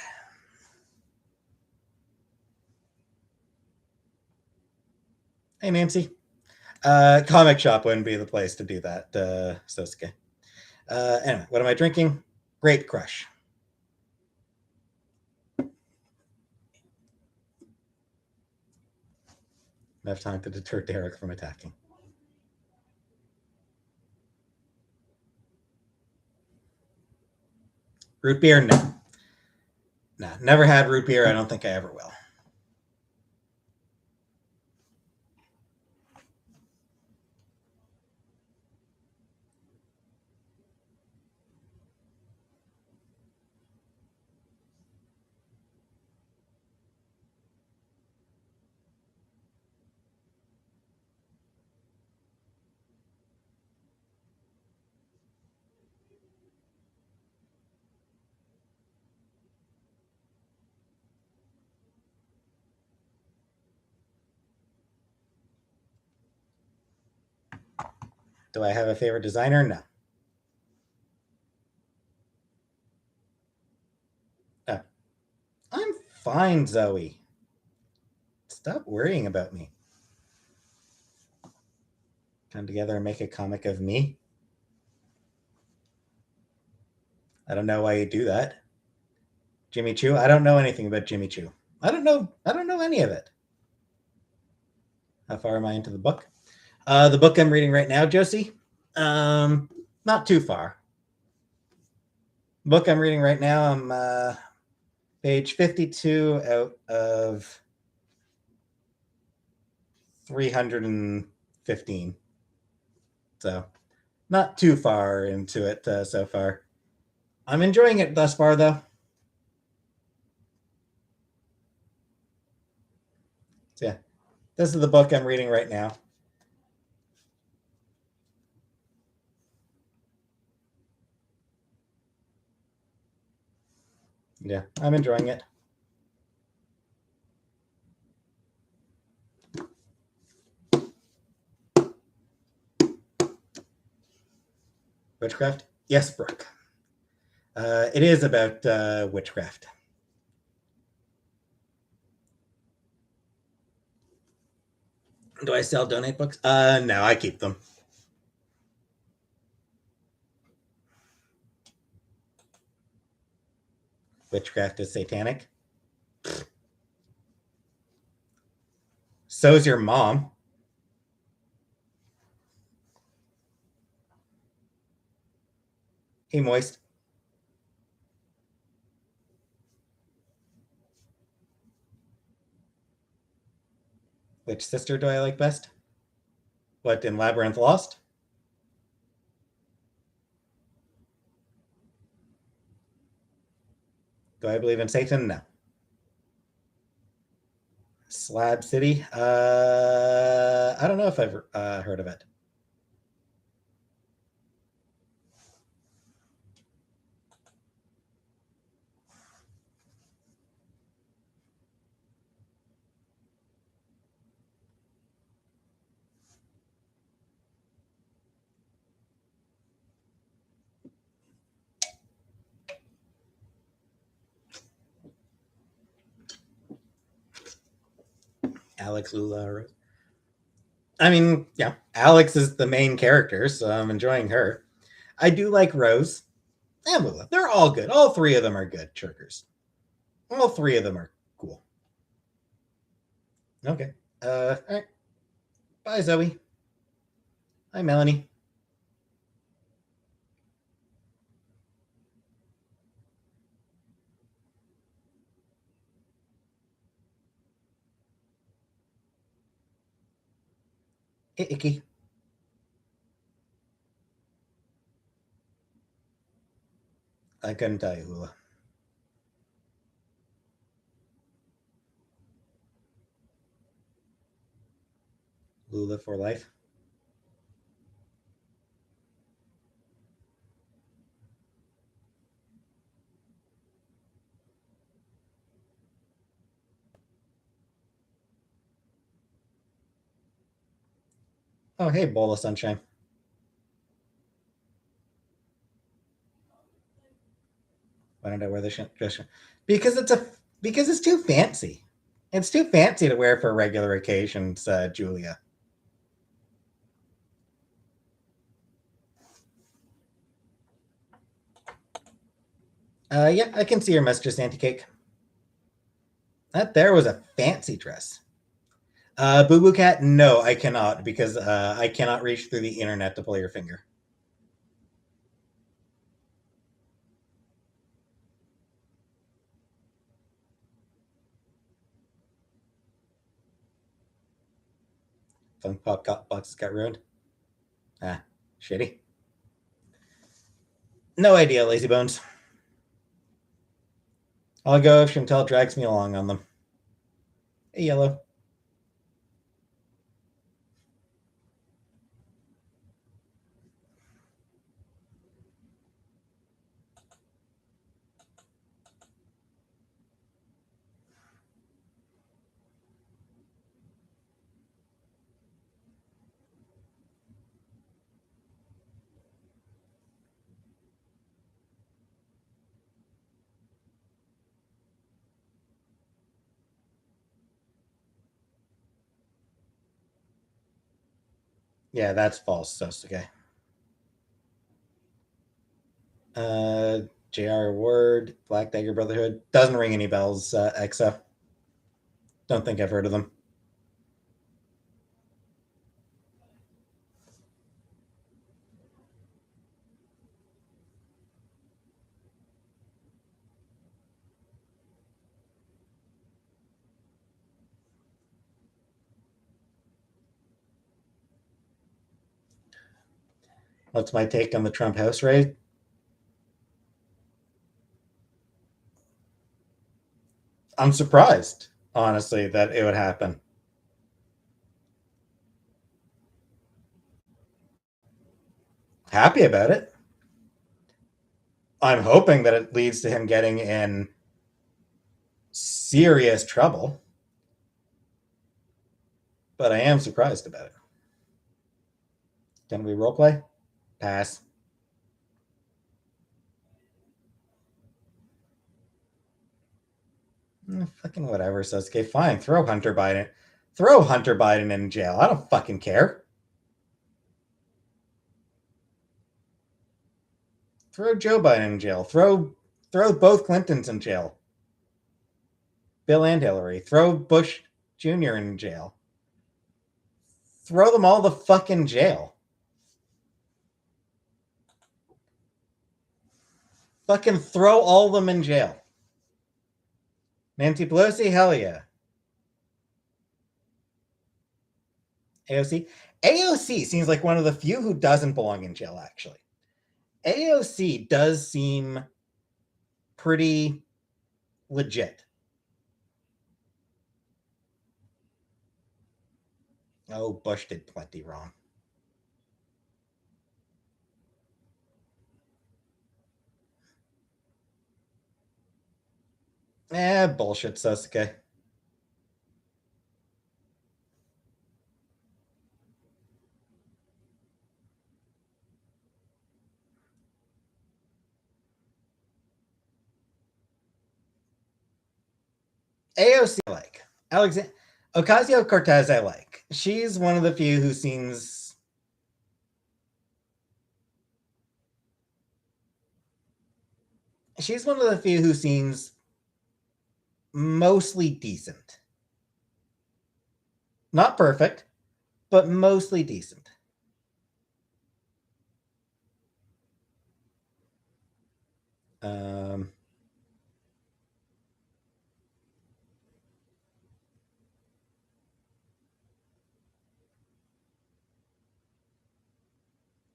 Hey, Nancy. Comic shop wouldn't be the place to do that, Sosuke. Anyway, what am I drinking? Grape Crush. Enough time to deter Derek from attacking. Root beer? No. Nah, never had root beer. I don't think I ever will. Do I have a favorite designer? No. No. I'm fine, Zoe. Stop worrying about me. Come together and make a comic of me? I don't know why you do that. Jimmy Choo? I don't know anything about Jimmy Choo. I don't know any of it. How far am I into the book? The book I'm reading right now, Josie. Not too far. Book I'm reading right now, I'm page 52 out of 315. So, not too far into it so far. I'm enjoying it thus far, though. So, yeah, this is the book I'm reading right now. Yeah, I'm enjoying it. Witchcraft? Yes, Brooke. It is about witchcraft. Do I sell donate books? No, I keep them. Witchcraft is satanic. So's your mom. Hey, Moist. Which sister do I like best? What, in Labyrinth Lost? Do I believe in Satan? No. Slab City? I don't know if I've heard of it. Alex Lula. I mean, yeah, Alex is the main character, so I'm enjoying her. I do like Rose and Lula. They're all good. All three of them are good triggers. All three of them are cool. Okay. All right. Bye, Zoe. Hi, Melanie. Hey, Icky. I couldn't tell you, Lula. Lula for life. Oh, hey, bowl of sunshine. Why don't I wear this dress? Because it's too fancy. It's too fancy to wear for regular occasions, Julia. Yeah, I can see your messages, Auntie Cake. That there was a fancy dress. Boo Boo Cat, no, I cannot because I cannot reach through the internet to pull your finger. Funk Pop box got ruined. Ah, shitty. No idea, Lazy Bones. I'll go if Chantel drags me along on them. Hey, Yellow. Yeah, that's false, Sosuke. Uh, J.R. Word, Black Dagger Brotherhood. Doesn't ring any bells, Exa. Don't think I've heard of them. What's my take on the Trump House raid? I'm surprised, honestly, that it would happen. Happy about it. I'm hoping that it leads to him getting in serious trouble, but I am surprised about it. Can we roleplay? Pass. Fucking whatever, Sasuke. Fine, throw Hunter Biden. Throw Hunter Biden in jail. I don't fucking care. Throw Joe Biden in jail. Throw both Clintons in jail. Bill and Hillary. Throw Bush Jr. in jail. Throw them all the fuck in jail. Fucking throw all of them in jail. Nancy Pelosi, hell yeah. AOC? AOC seems like one of the few who doesn't belong in jail, actually. AOC does seem pretty legit. Oh, Bush did plenty wrong. Bullshit, Sasuke. AOC I like. Alexander Ocasio-Cortez I like. She's one of the few who seems mostly decent. Not perfect, but mostly decent.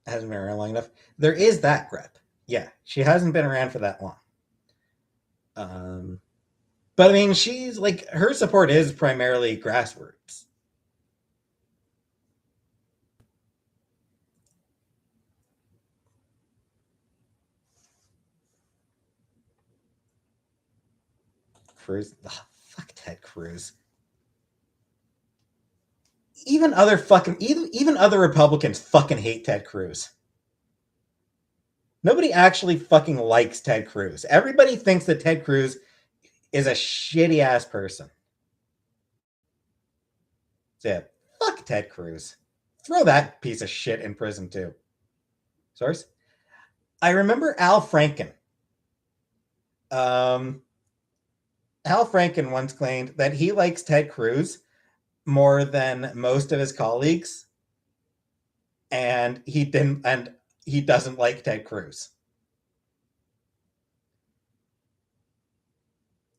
Hasn't been around long enough. There is that grip. Yeah, she hasn't been around for that long. But I mean, she's like, her support is primarily grassroots. Cruz, fuck Ted Cruz. Even other Republicans fucking hate Ted Cruz. Nobody actually fucking likes Ted Cruz. Everybody thinks that Ted Cruz is a shitty ass person. So yeah, fuck Ted Cruz. Throw that piece of shit in prison too. Source? I remember Al Franken. Al Franken once claimed that he likes Ted Cruz more than most of his colleagues, and he doesn't like Ted Cruz.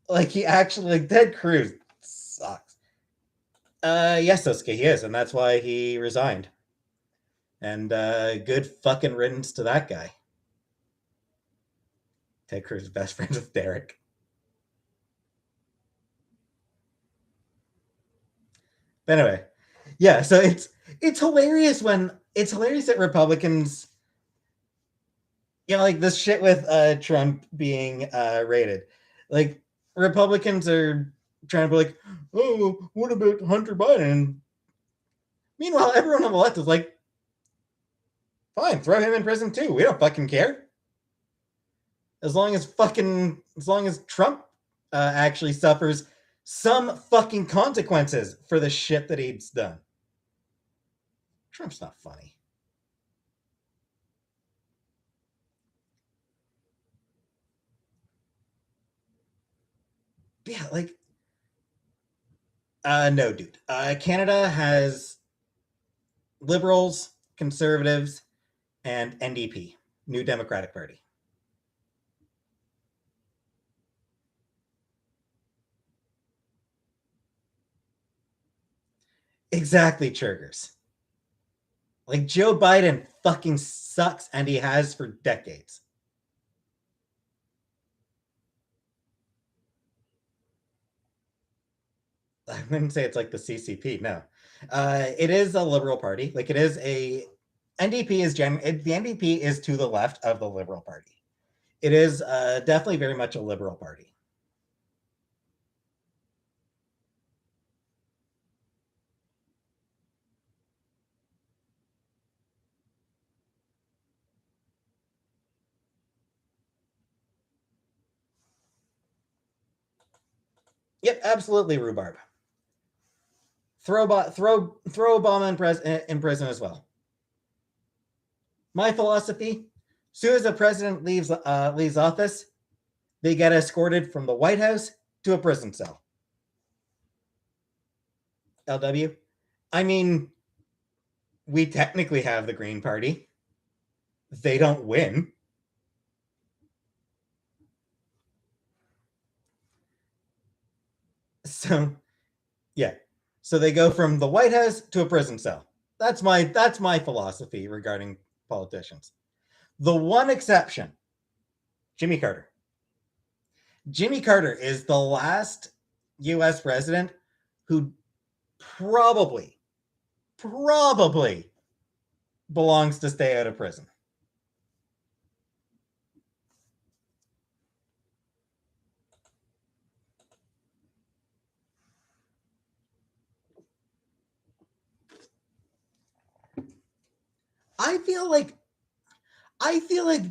Like, he actually, like, Ted Cruz sucks. Yes, Sasuke, he is, and that's why he resigned. And good fucking riddance to that guy. Ted Cruz is best friends with Derek. But anyway, yeah, so it's hilarious that Republicans, like this shit with Trump being raided. Like, Republicans are trying to be like, oh, what about Hunter Biden? Meanwhile, everyone on the left is like, fine, throw him in prison too. We don't fucking care. As long as Trump actually suffers some fucking consequences for the shit that he's done. Trump's not funny. Yeah, like, no, dude. Canada has Liberals, Conservatives, and NDP, New Democratic Party. Exactly, Churgers. Like, Joe Biden fucking sucks, and he has for decades. I wouldn't say it's like the CCP. No, it is a liberal party. Like, it is a NDP is the NDP is to the left of the Liberal Party. It is definitely very much a liberal party. Yep, absolutely rhubarb. Throw Obama in prison as well. My philosophy: as soon as a president leaves office, they get escorted from the White House to a prison cell. LW. I mean, we technically have the Green Party. They don't win. So yeah. So they go from the White House to a prison cell. That's my philosophy regarding politicians. The one exception, Jimmy Carter. Jimmy Carter is the last US president who probably belongs to stay out of prison. I feel like I feel like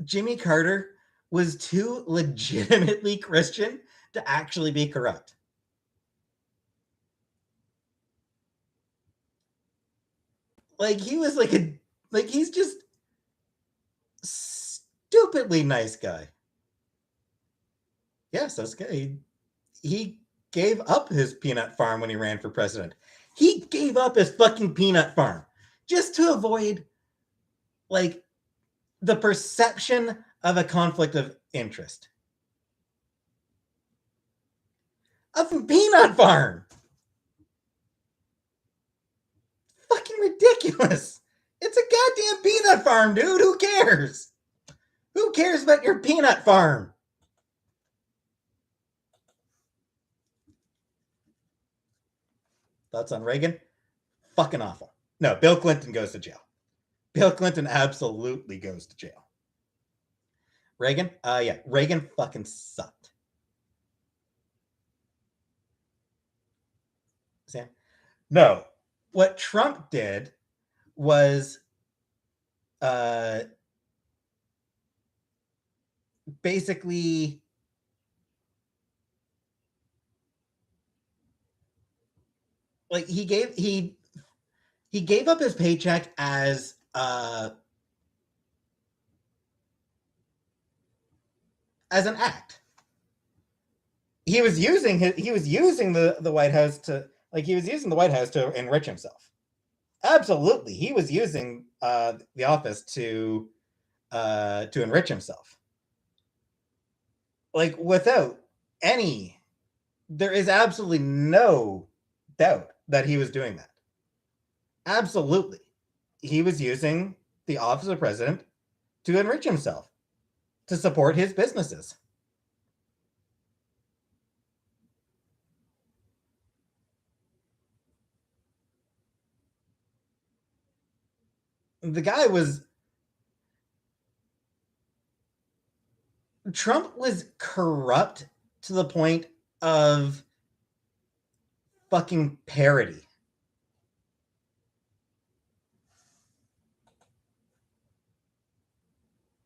Jimmy Carter was too legitimately Christian to actually be corrupt. Like he was like he's just stupidly nice guy. Yes, that's good. He gave up his peanut farm when he ran for president. He gave up his fucking peanut farm just to avoid like the perception of a conflict of interest. A peanut farm. Fucking ridiculous. It's a goddamn peanut farm, dude. Who cares? Who cares about your peanut farm? Thoughts on Reagan? Fucking awful. No, Bill Clinton goes to jail. Bill Clinton absolutely goes to jail. Reagan? Yeah, Reagan fucking sucked. Sam? No. What Trump did was basically like he gave up his paycheck as an act. He was using the White House to he was using the White House to enrich himself. Absolutely, he was using the office to enrich himself. Like without any, there is absolutely no doubt that he was doing that. Absolutely, he was using the office of president to enrich himself, to support his businesses. The guy was Trump was corrupt to the point of fucking parody.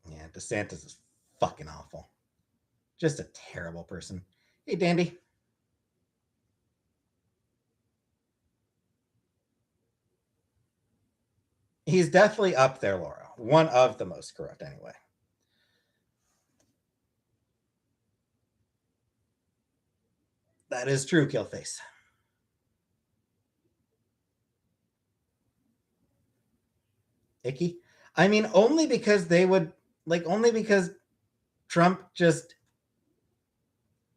Yeah, DeSantis is fucking awful. Just a terrible person. Hey, Dandy. He's definitely up there, Laura. One of the most corrupt, anyway. That is true, Killface. Icky. I mean, only because they would only because Trump just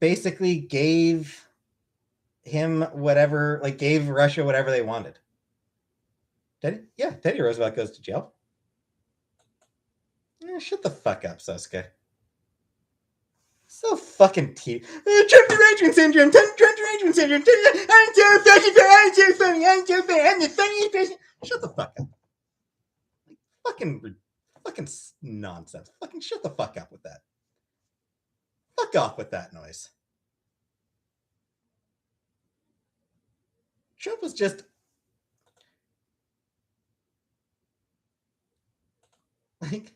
basically gave him whatever, gave Russia whatever they wanted. Teddy Roosevelt goes to jail. Shut the fuck up, Sasuke. So fucking Trump derangement syndrome. Trump derangement syndrome. I'm so fucking funny. I'm so funny. I'm so funny. I'm the funniest person. Shut the fuck up. Fucking, fucking nonsense. Fucking shut the fuck up with that. Fuck off with that noise. Trump was just like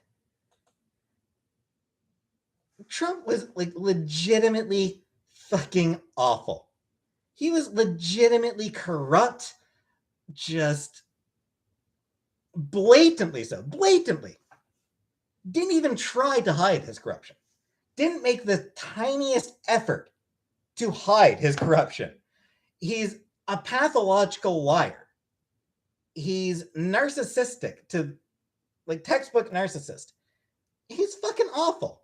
Trump was legitimately fucking awful. He was legitimately corrupt, just blatantly so. Blatantly. Didn't even try to hide his corruption. Didn't make the tiniest effort to hide his corruption. He's a pathological liar. He's narcissistic to like textbook narcissist. He's fucking awful.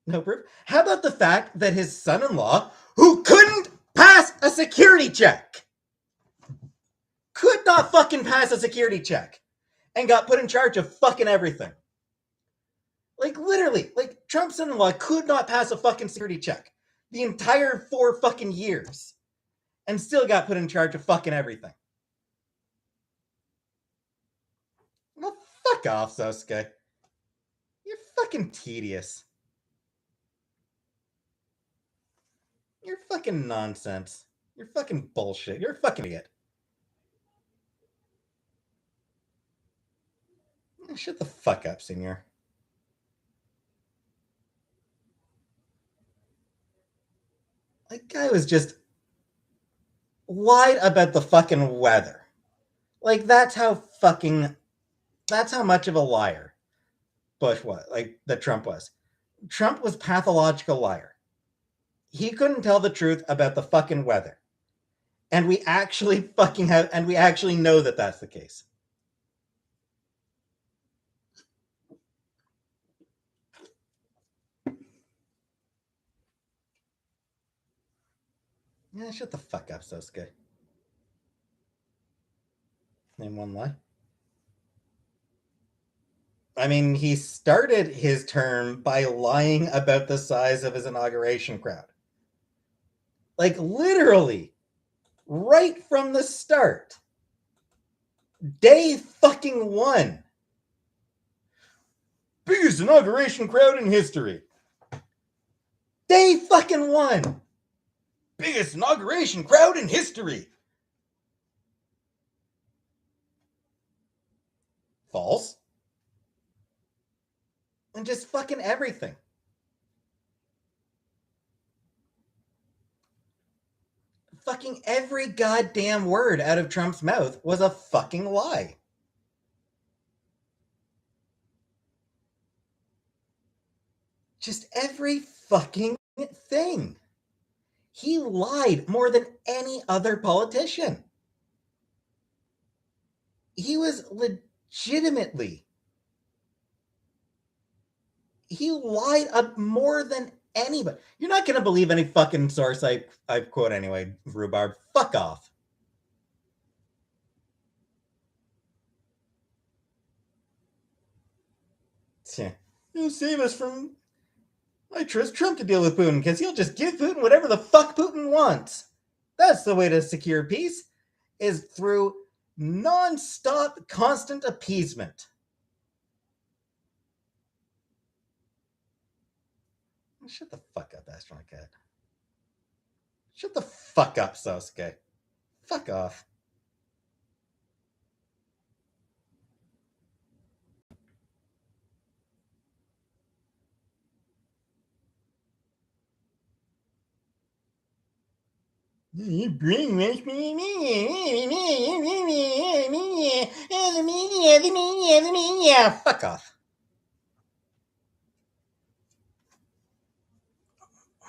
No proof. How about the fact that his son-in-law, who couldn't pass a security check, could not fucking pass a security check, and got put in charge of fucking everything. Like, literally, like, Trump's son-in-law could not pass a fucking security check the entire 4 fucking years, and still got put in charge of fucking everything. Well, fuck off, Sosuke. You're fucking tedious. You're fucking nonsense. You're fucking bullshit. You're a fucking idiot. Shut the fuck up, senor. That guy was just lied about the fucking weather. Like, that's how much of a liar Bush was, like, that Trump was. Trump was pathological liar. He couldn't tell the truth about the fucking weather. And we actually know that that's the case. Yeah, shut the fuck up, Sosuke. Name one lie. I mean, he started his term by lying about the size of his inauguration crowd. Like, literally, right from the start. Day fucking 1. Biggest inauguration crowd in history. Day fucking 1. Biggest inauguration crowd in history. False. And just fucking everything. Fucking every goddamn word out of Trump's mouth was a fucking lie. Just every fucking thing. He lied more than any other politician. He was legitimately. He lied up more than anybody. You're not going to believe any fucking source I quote anyway, Rhubarb. Fuck off. He'll save us from. I trust Trump to deal with Putin because he'll just give Putin whatever the fuck Putin wants. That's the way to secure peace, is through non-stop, constant appeasement. Shut the fuck up, Astronaut Cat. Shut the fuck up, Sasuke. Fuck off. You brainwash me. The media. Fuck off.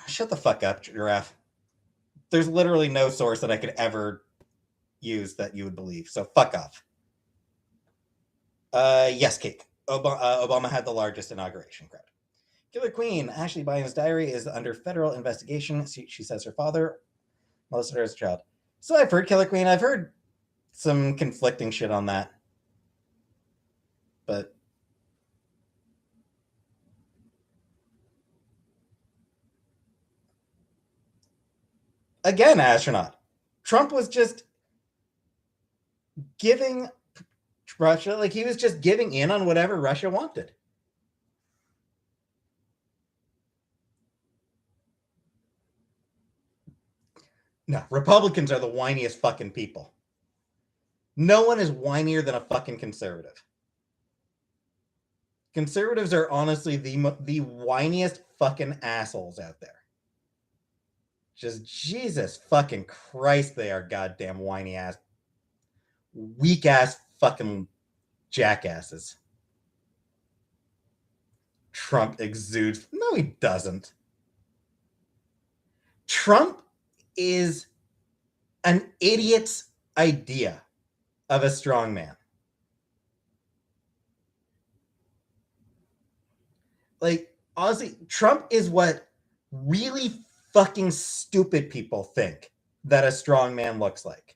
Shut the fuck up, Giraffe. There's literally no source that I could ever use that you would believe, so fuck off. Yes, Kate. Obama had the largest inauguration crowd. Killer Queen, Ashley Biden's diary is under federal investigation. She says her father molested her as a child. So I've heard, Killer Queen. I've heard some conflicting shit on that. But again, Astronaut, Trump was just giving Russia, like he was just giving in on whatever Russia wanted. No, Republicans are the whiniest fucking people. No one is whinier than a fucking conservative. Conservatives are honestly the whiniest fucking assholes out there. Just Jesus fucking Christ, they are goddamn whiny ass, weak ass fucking jackasses. Trump exudes. No, he doesn't. Trump is an idiot's idea of a strong man. Like, honestly, Trump is what really fucking stupid people think that a strong man looks like.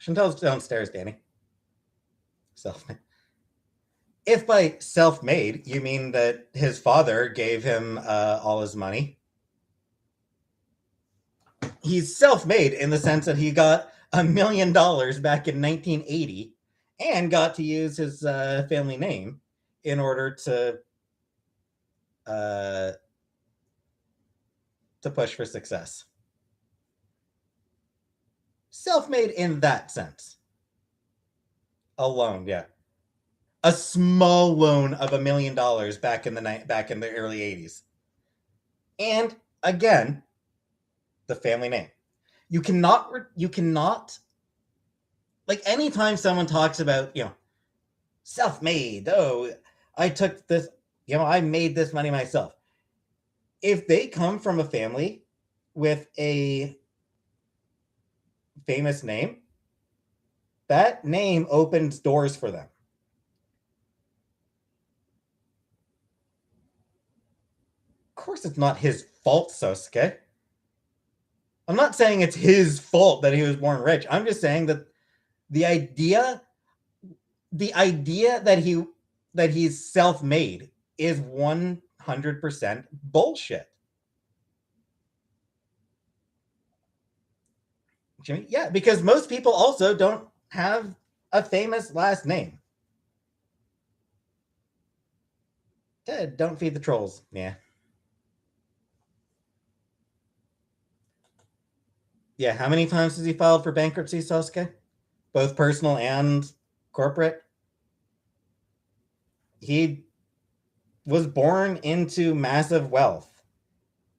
Chantel's downstairs, Danny. Self-made. If by self-made you mean that his father gave him all his money, he's self-made in the sense that he got $1 million back in 1980 and got to use his family name in order uh, to push for success. Self-made in that sense. A loan, yeah. A small loan of $1 million back in the early 80s. And again, the family name. You cannot like anytime someone talks about, self-made, oh, I took this, I made this money myself. If they come from a family with a famous name, that name opens doors for them. Of course, it's not his fault, Sosuke. I'm not saying it's his fault that he was born rich. I'm just saying that the idea that he's self-made is 100% bullshit. Jimmy, yeah, because most people also don't have a famous last name. Ted, don't feed the trolls. Yeah. Yeah, how many times has he filed for bankruptcy, Sasuke? Both personal and corporate? He was born into massive wealth,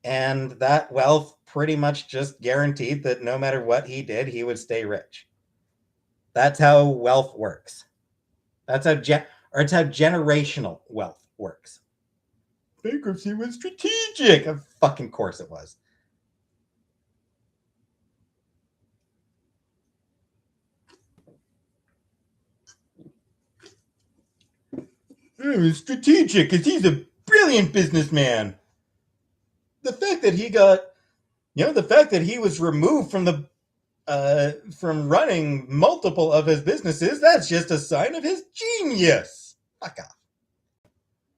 and that wealth pretty much just guaranteed that no matter what he did, he would stay rich. That's how wealth works. That's how it's how generational wealth works. Bankruptcy was strategic. Of fucking course it was. It was strategic because he's a brilliant businessman. The fact that he got, the fact that he was removed from running multiple of his businesses, that's just a sign of his genius. Fuck off.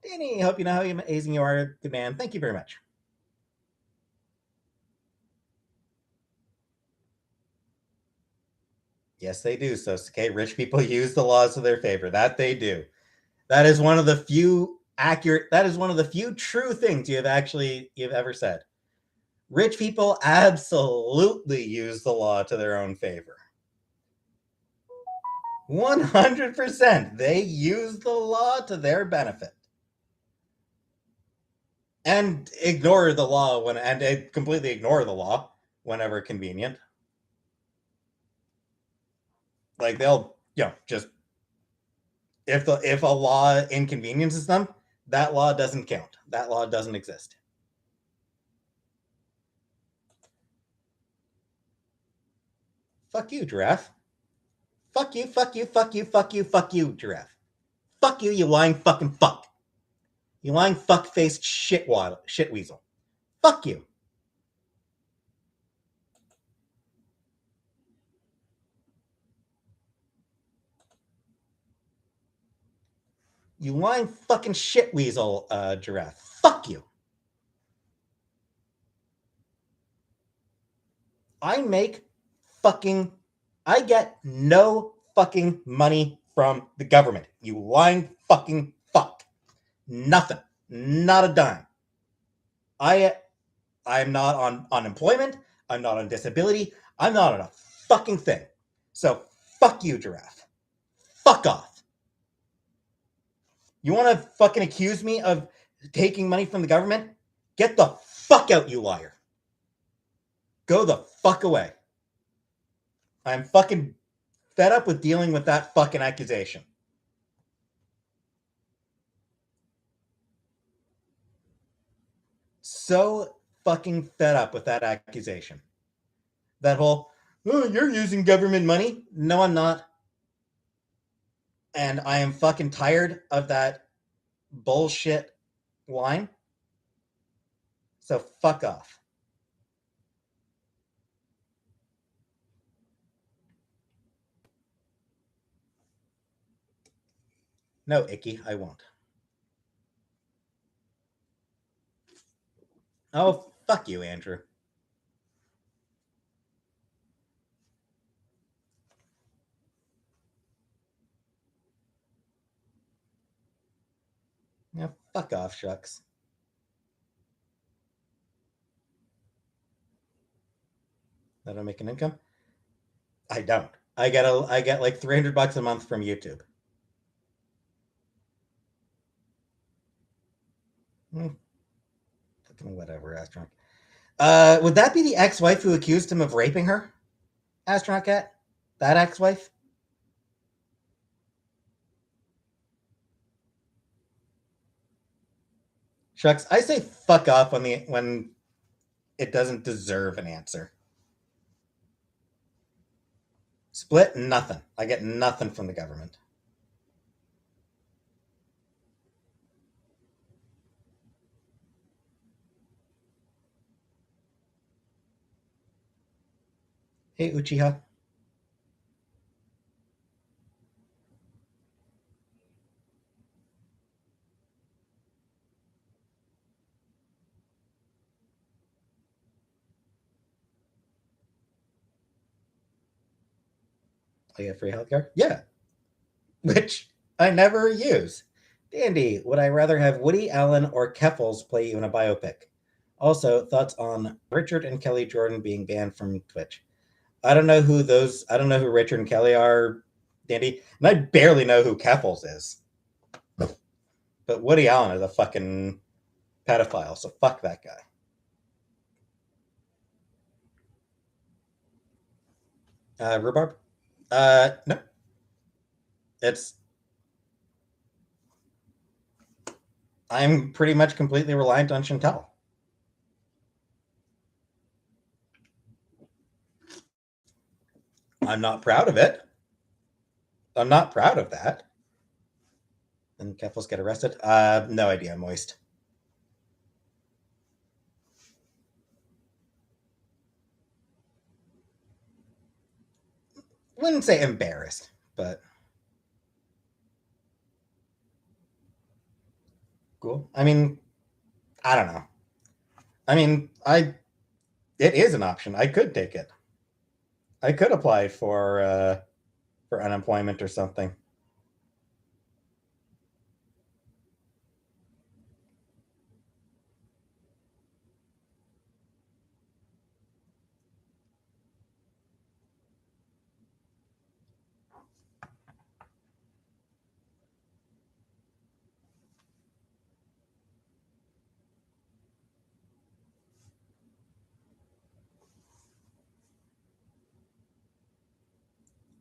Danny, hope you know how amazing you are. Good man. Thank you very much. Yes, they do, Sosuke. Rich people use the laws to their favor. That they do. That is one of the few true things you've ever said. Rich people absolutely use the law to their own favor. 100%. They use the law to their benefit. And completely ignore the law whenever convenient. Like they'll, just if a law inconveniences them, that law doesn't count. That law doesn't exist. Fuck you, giraffe. Fuck you, fuck you, fuck you, fuck you, fuck you, giraffe. Fuck you, you lying fucking fuck. You lying fuck-faced shit weasel. Fuck you. You lying fucking shit weasel, giraffe. Fuck you. I make fucking, I get no fucking money from the government. You lying fucking fuck. Nothing. Not a dime. I I'm not on unemployment. I'm not on disability. I'm not on a fucking thing. So fuck you, Giraffe. Fuck off. You want to fucking accuse me of taking money from the government? Get the fuck out, you liar. Go the fuck away. I'm fucking fed up with dealing with that fucking accusation. So fucking fed up with that accusation. That whole, oh, you're using government money. No, I'm not. And I am fucking tired of that bullshit line. So fuck off. No, Icky, I won't. Oh, fuck you, Andrew. Yeah, fuck off, shucks. That I make an income? I don't. I get like $300 a month from YouTube. Hmm, fucking whatever, astronaut. Would that be the ex-wife who accused him of raping her? Astronaut Cat? That ex-wife? Shucks, I say fuck off when it doesn't deserve an answer. Split nothing. I get nothing from the government. Hey Uchiha. I get free healthcare? Yeah. Which I never use. Dandy, would I rather have Woody Allen or Keffels play you in a biopic? Also, thoughts on Richard and Kelly Jordan being banned from Twitch. I don't know who Richard and Kelly are, Dandy, and I barely know who Keffels is. But Woody Allen is a fucking pedophile, so fuck that guy. Rhubarb? No. It's I'm pretty much completely reliant on Chantel. I'm not proud of it. I'm not proud of that. And Keffels get arrested? No idea, Moist. Wouldn't say embarrassed, but cool. I mean, I don't know. I mean, I it is an option. I could take it. I could apply for unemployment or something.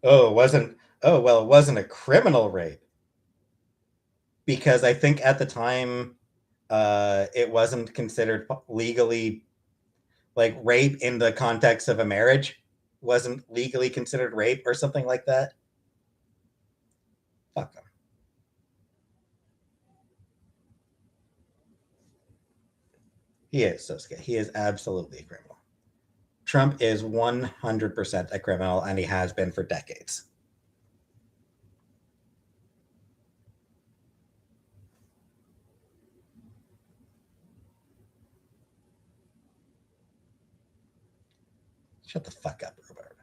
Oh, it wasn't. Oh well, it wasn't a criminal rape because I think at the time, it wasn't considered legally like rape in the context of a marriage wasn't legally considered rape or something like that. Fuck him. He is so scared. He is absolutely a criminal. Trump is 100% a criminal, and he has been for decades. Shut the fuck up, Robert.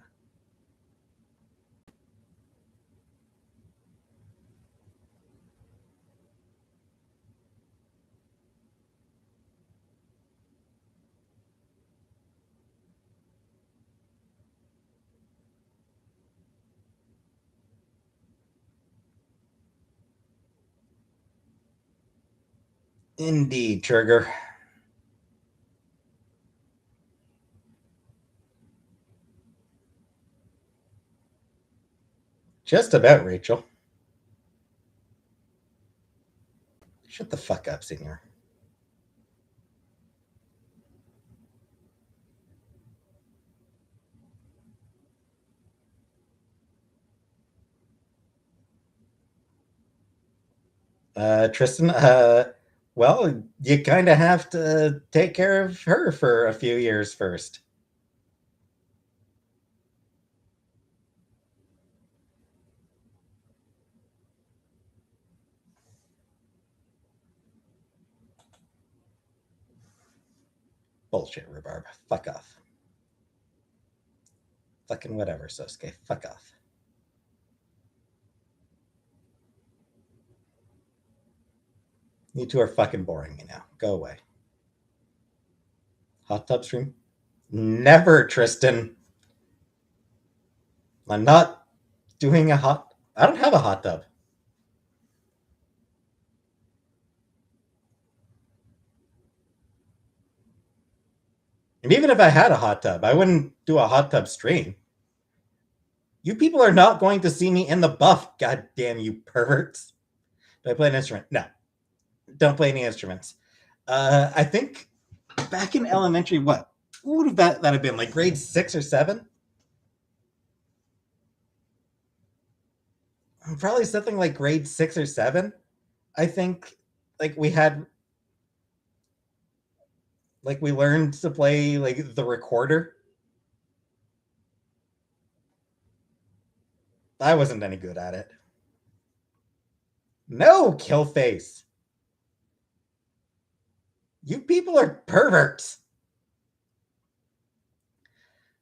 Indeed, Trigger. Just about, Rachel. Shut the fuck up, Senior. Tristan, well, you kind of have to take care of her for a few years first. Bullshit, Rhubarb. Fuck off. Fucking whatever, Sosuke. Fuck off. You two are fucking boring me now. Go away. Hot tub stream? Never, Tristan. I'm not doing a hot. I don't have a hot tub. And even if I had a hot tub, I wouldn't do a hot tub stream. You people are not going to see me in the buff. God damn you perverts. Do I play an instrument? No. Don't play any instruments. I think back in elementary, what would that have been? Like grade 6 or 7? Probably something like grade 6 or 7. I think like we learned to play like the recorder. I wasn't any good at it. No, Killface. You people are perverts.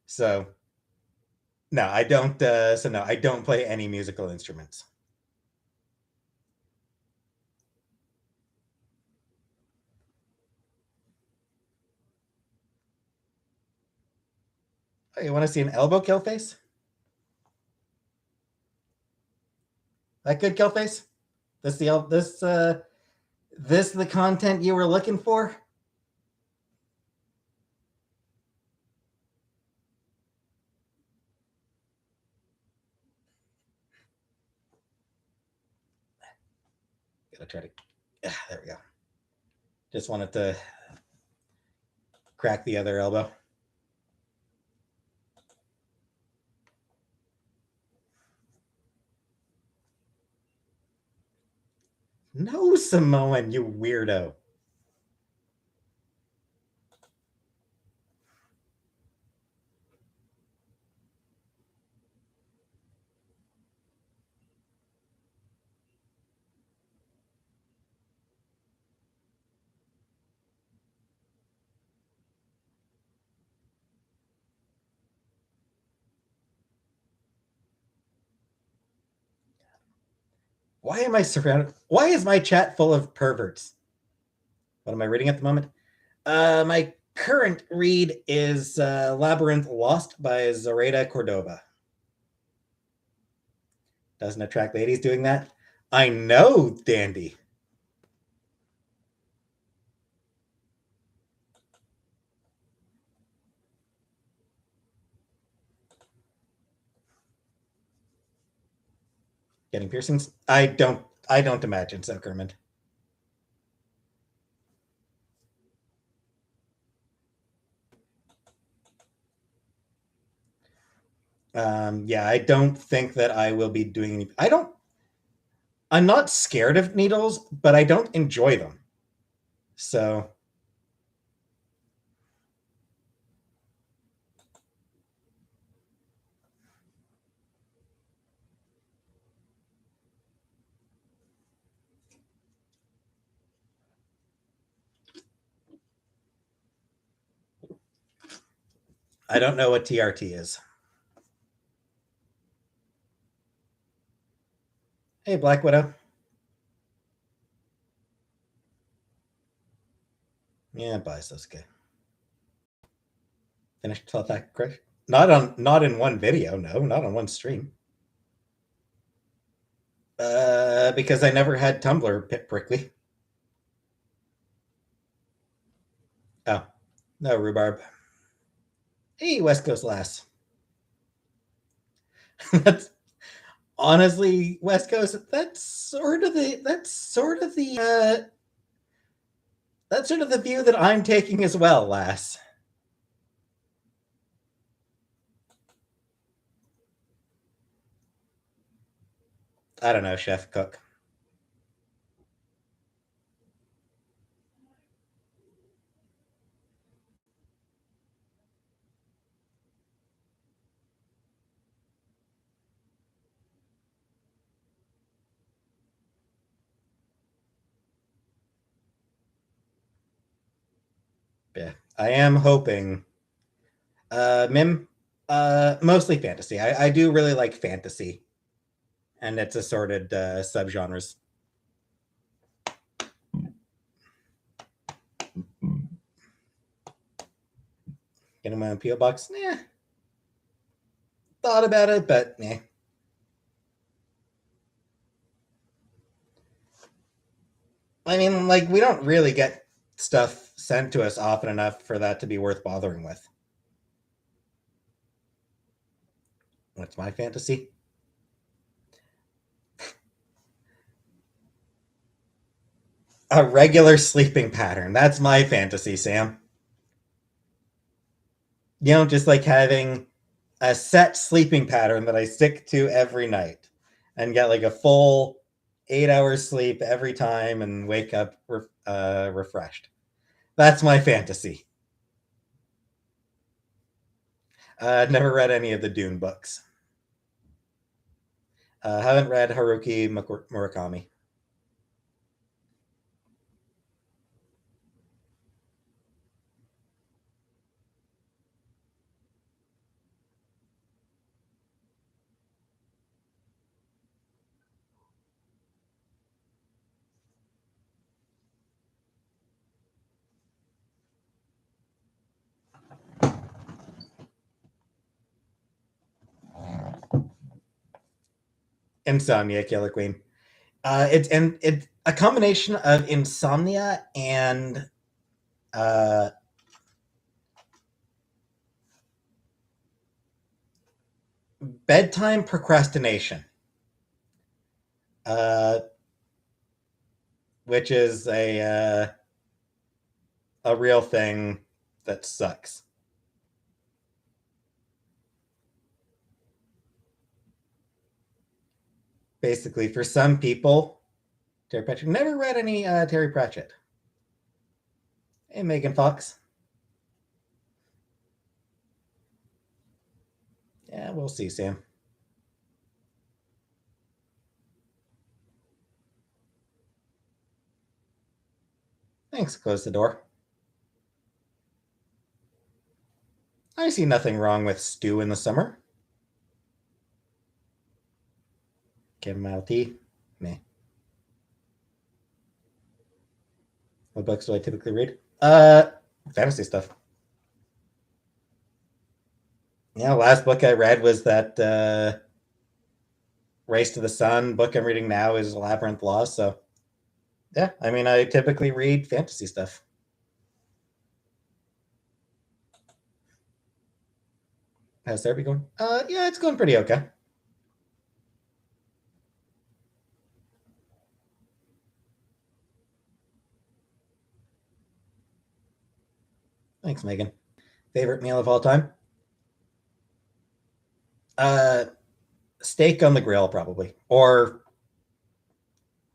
So no, I don't. No, I don't play any musical instruments. Oh, you want to see an elbow, Killface? That good, Killface? This the content you were looking for? Gotta try to. There we go. Just wanted to crack the other elbow. No, Samoan, you weirdo. Why am I surrounded? Why is my chat full of perverts? What am I reading at the moment? My current read is Labyrinth Lost by Zoraida Cordova. Doesn't attract ladies doing that? I know, Dandy. Getting piercings? I don't imagine so, Kermit. Yeah, I don't think that I will be doing any. I'm not scared of needles, but I don't enjoy them. So I don't know what TRT is. Hey, Black Widow. Yeah, bye, Sasuke. Finished that correct? Not in one video, no, not on one stream. Because I never had Tumblr prickly. Oh, no rhubarb. Hey, West Coast lass. That's honestly West Coast. That's sort of the view that I'm taking as well, lass. I don't know, chef cook. Yeah, I am hoping. Mim, mostly fantasy. I do really like fantasy, and its assorted subgenres. Getting my own PO box. Nah, thought about it, but nah. I mean, like, we don't really get stuff sent to us often enough for that to be worth bothering with. What's my fantasy? A regular sleeping pattern. That's my fantasy, Sam. You know, just like having a set sleeping pattern that I stick to every night and get like a full 8 hours sleep every time and wake up refreshed. That's my fantasy. Never read any of the Dune books. Haven't read Haruki Murakami. Insomnia, Killer Queen. It's a combination of insomnia and uh, bedtime procrastination, uh, which is a real thing that sucks. Basically, for some people, Terry Pratchett never read any Terry Pratchett. Hey, Megan Fox. Yeah, we'll see, Sam. Thanks. Close the door. I see nothing wrong with stew in the summer. Chamomile tea. Meh. What books do I typically read? Fantasy stuff. Yeah, last book I read was that Race to the Sun book I'm reading now is Labyrinth Law. So yeah, I mean, I typically read fantasy stuff. How's therapy going? Yeah, it's going pretty okay. Thanks, Megan. Favorite meal of all time? Uh, Steak on the grill, probably, or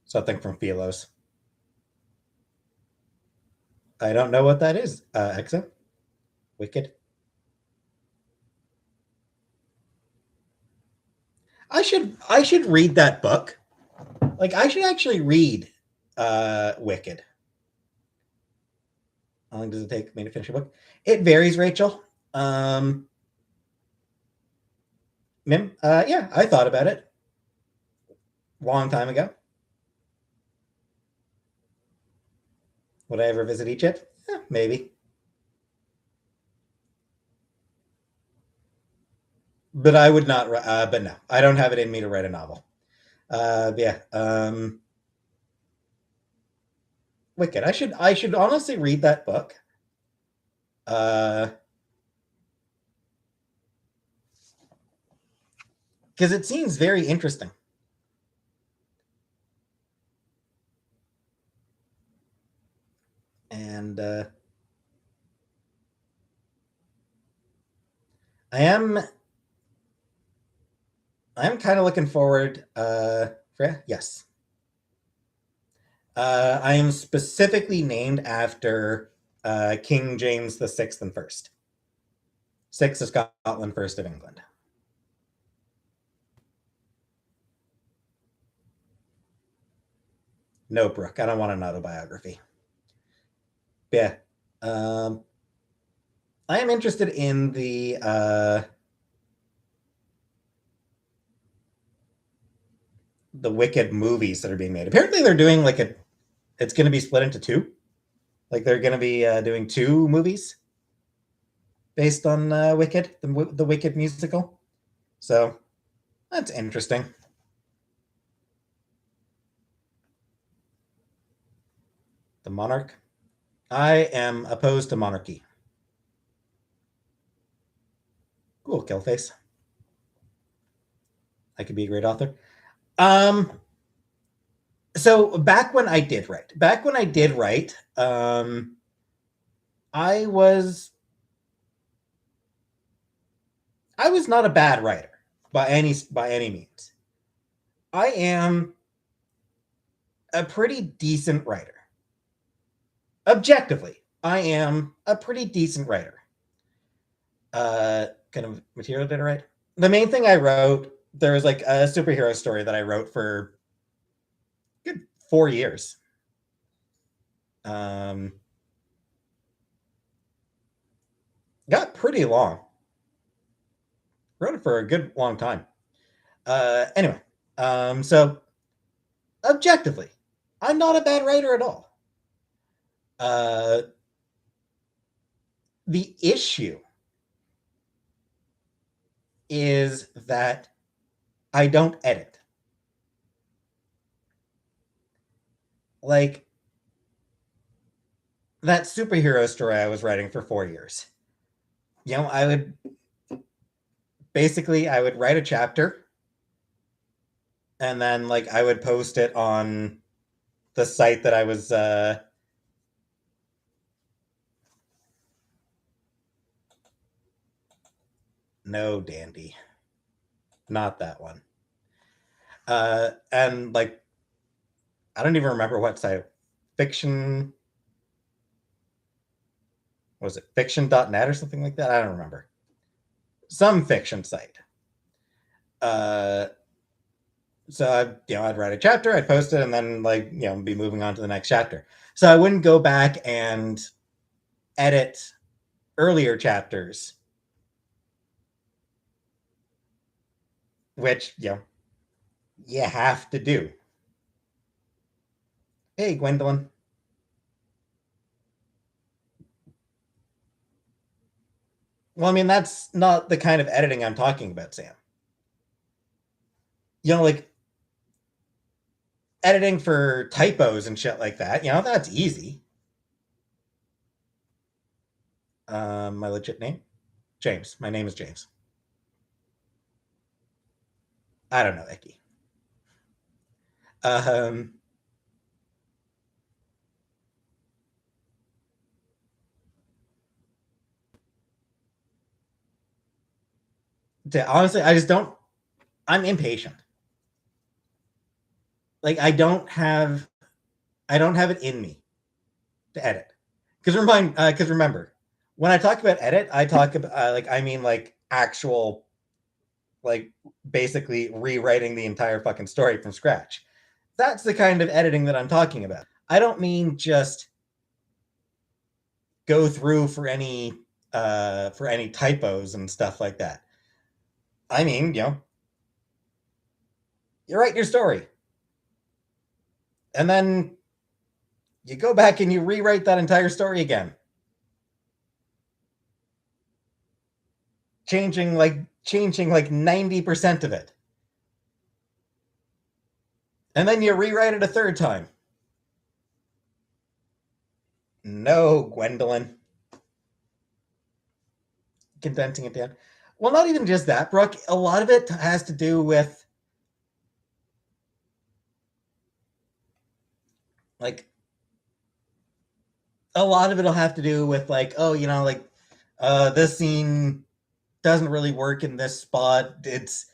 something from Philo's. I don't know what that is. Exa? Wicked. I should read that book. Like, I should actually read Wicked. How long does it take me to finish a book? It varies, Rachel. Um, Mim, yeah, I thought about it long time ago. Would I ever visit Egypt? Maybe. But I would not. But no, I don't have it in me to write a novel. Yeah. Wicked. I should honestly read that book. Uh, because it seems very interesting. And I am I'm kind of looking forward. For, yes, I am specifically named after King James the Sixth and First. Sixth of Scotland, first of England. No, Brooke, I don't want an autobiography. Yeah, um, I am interested in the Wicked movies that are being made. Apparently, they're doing like a. It's going to be split into two. Like they're going to be doing two movies based on Wicked, the Wicked musical. So that's interesting. The Monarch. I am opposed to monarchy. Cool, Killface. I could be a great author. Um, so back when I did write, I was I was not a bad writer by any means. I am a pretty decent writer. Objectively, I am a pretty decent writer. Kind of material did I write? The main thing I wrote, there was like a superhero story that I wrote for good 4 years. Um, got pretty long. Wrote it for a good long time. Anyway, so objectively, I'm not a bad writer at all. Uh, the issue is that I don't edit. Like that superhero story I was writing for 4 years. I would basically I would write a chapter and then like I would post it on the site that I was no dandy. Not that one. And like I don't even remember what site. Fiction was it fiction.net or something like that? I don't remember. Some fiction site. Uh so I'd write a chapter, I'd post it, and then like be moving on to the next chapter. So I wouldn't go back and edit earlier chapters, which you have to do. Hey, Gwendolyn. Well, I mean that's not the kind of editing I'm talking about, Sam. Like editing for typos and shit like that. That's easy. My legit name, James. My name is James. I don't know, Icky. Um, Honestly, I just don't. I'm impatient. Like I don't have it in me to edit. Because remember, when I talk about edit, I talk about like I mean like actual like basically rewriting the entire fucking story from scratch. That's the kind of editing that I'm talking about. I don't mean just go through for any for any typos and stuff like that. I mean, you write your story, and then you go back and you rewrite that entire story again, changing like 90% of it, and then you rewrite it a third time. No, Gwendolyn, condensing it down. Well, not even just that, Brooke. A lot of it has to do with like a lot of it'll have to do with like, oh, like this scene doesn't really work in this spot. It's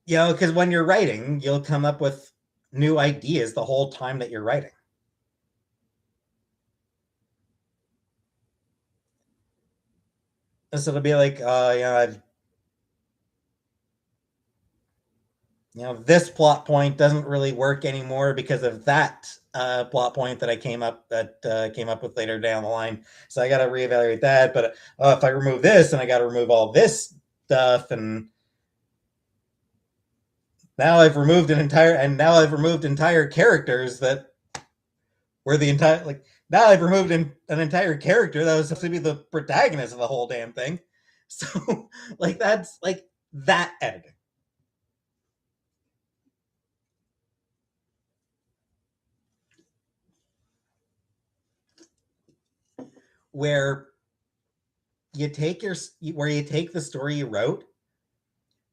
because when you're writing, you'll come up with new ideas the whole time that you're writing. So it'll be like, this plot point doesn't really work anymore because of that plot point that I came up with later down the line. So I got to reevaluate that. But if I remove this, and I got to remove all this stuff, and now I've removed entire characters that were the entire like now I've removed an entire character that was supposed to be the protagonist of the whole damn thing. So like that's like that editing where you take the story you wrote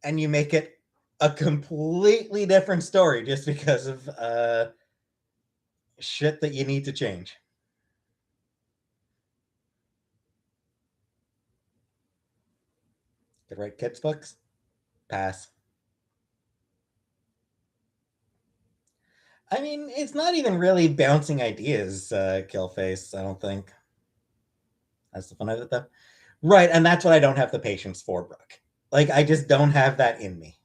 and you make it a completely different story just because of shit that you need to change. Could write kids books. Pass. I mean, it's not even really bouncing ideas, Killface. I don't think that's the fun of it, though. Right, and that's what I don't have the patience for, Brooke. Like, I just don't have that in me.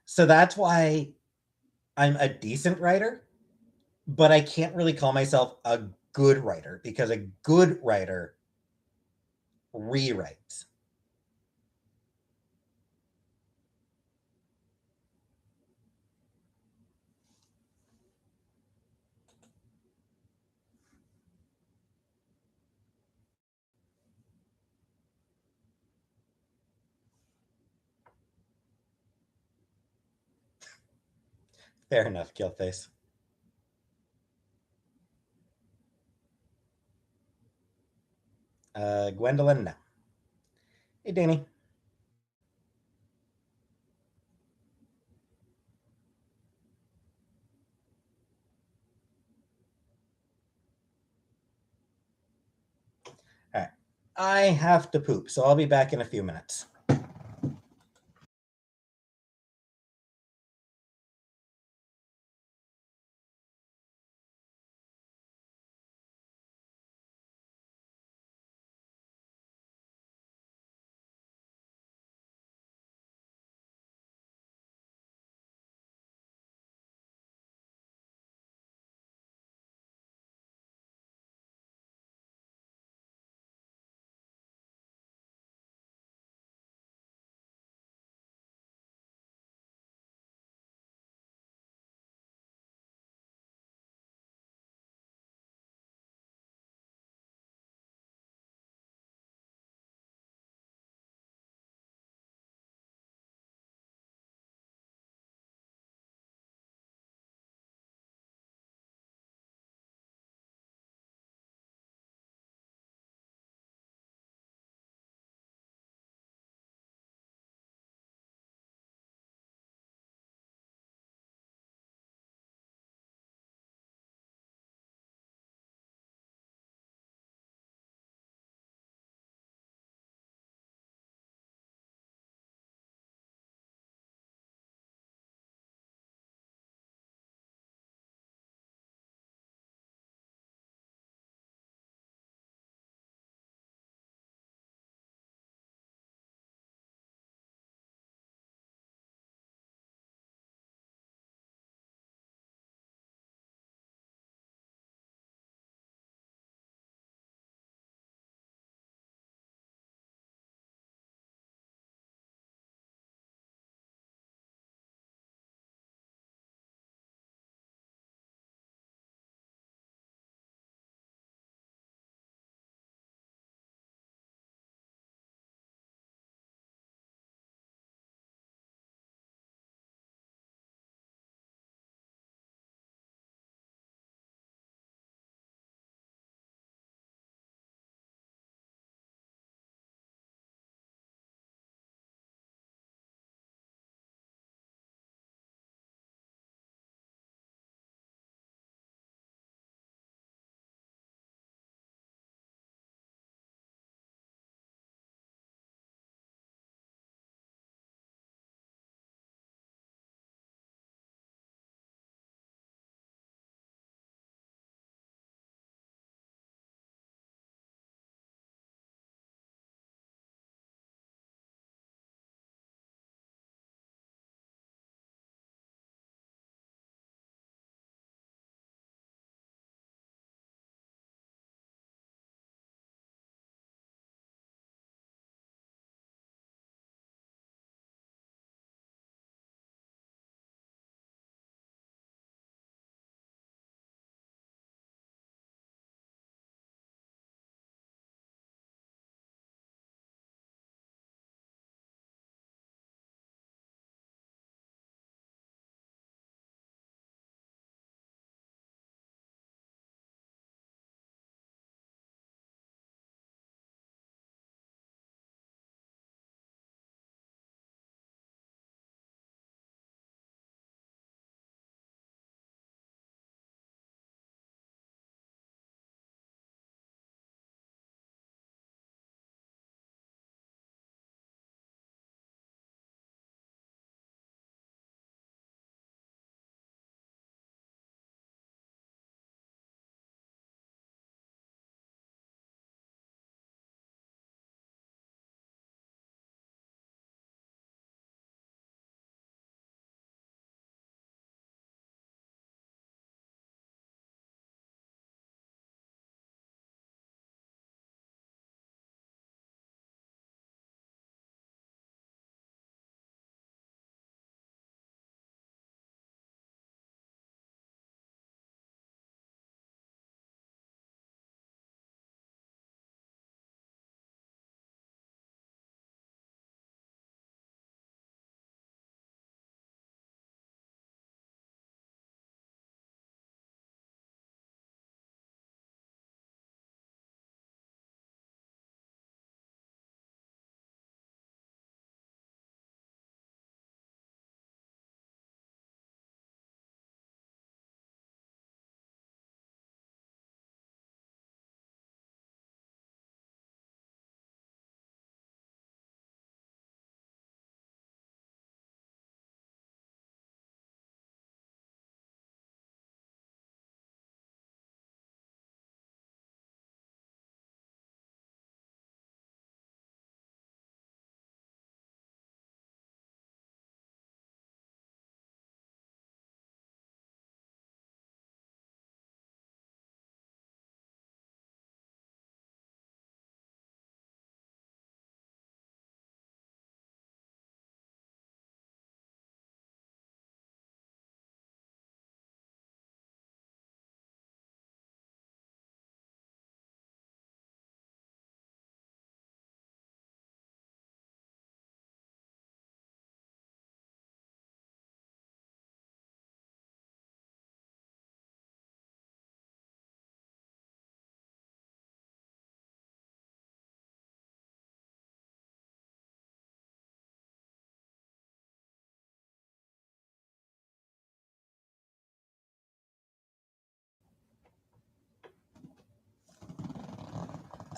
So that's why I'm a decent writer, but I can't really call myself a good writer because a good writer rewrites. Fair enough, Killface. Gwendolyn, no. Hey, Danny. All right. I have to poop, so I'll be back in a few minutes.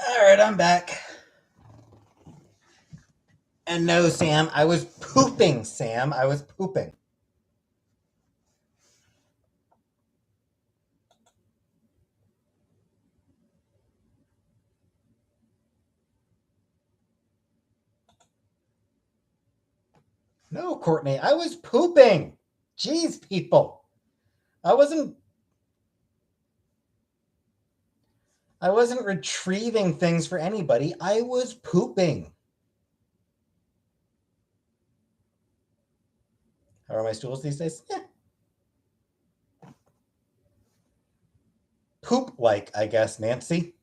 All right, I'm back. And no, Sam, I was pooping, Sam. I was pooping. No, Courtney, I was pooping. Jeez, people. I wasn't I wasn't retrieving things for anybody. I was pooping. How are my stools these days? Yeah. Poop like, I guess, Nancy.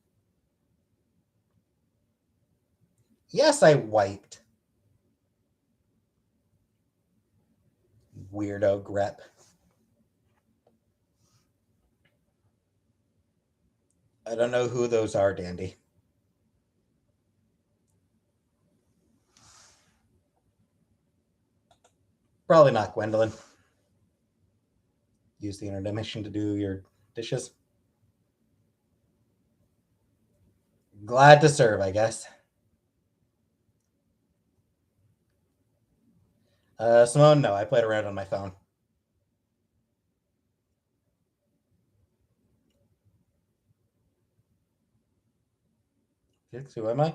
Yes, I wiped. Weirdo grep. I don't know who those are, Dandy. Probably not Gwendolyn. Use the intermission to do your dishes. Glad to serve, I guess. Simone, no, I played around on my phone. Felix, who am I?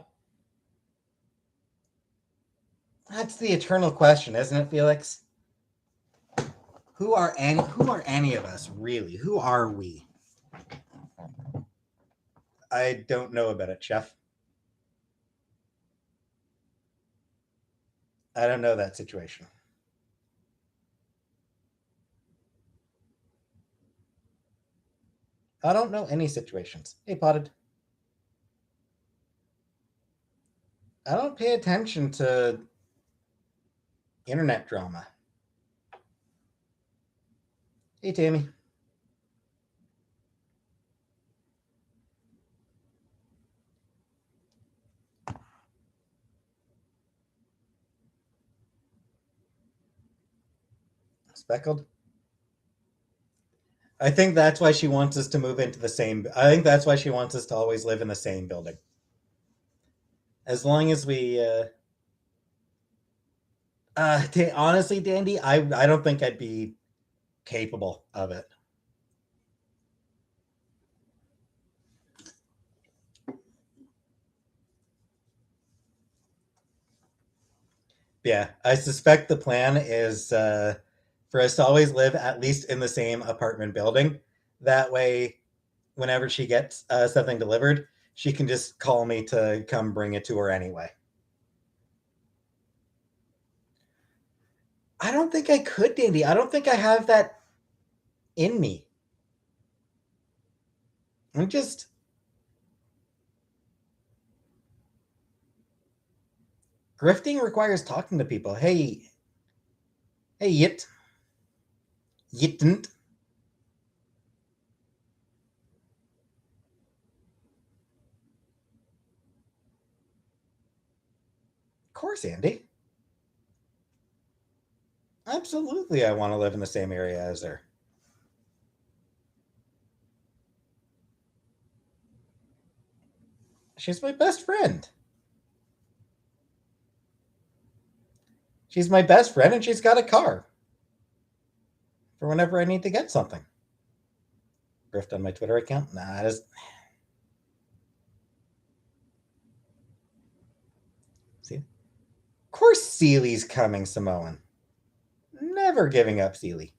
That's the eternal question, isn't it, Felix? Who are any of us, really? Who are we? I don't know about it, Chef. I don't know that situation. I don't know any situations. Hey, Potted. I don't pay attention to internet drama. Hey, Tammy. Speckled. I think that's why she wants us to move into the same. I think that's why she wants us to always live in the same building. As long as we. Honestly, Dandy, I don't think I'd be capable of it. Yeah, I suspect the plan is for us to always live at least in the same apartment building. That way, whenever she gets something delivered, she can just call me to come bring it to her anyway. I don't think I could, Dandy. I don't think I have that in me. I'm just grifting requires talking to people. Hey, yitn't. Of course, Andy. Absolutely, I want to live in the same area as her. She's my best friend. She's my best friend, and she's got a car for whenever I need to get something. Grift on my Twitter account? Nah, just see. Of course, Seely's coming, Samoan. Never giving up, Seely.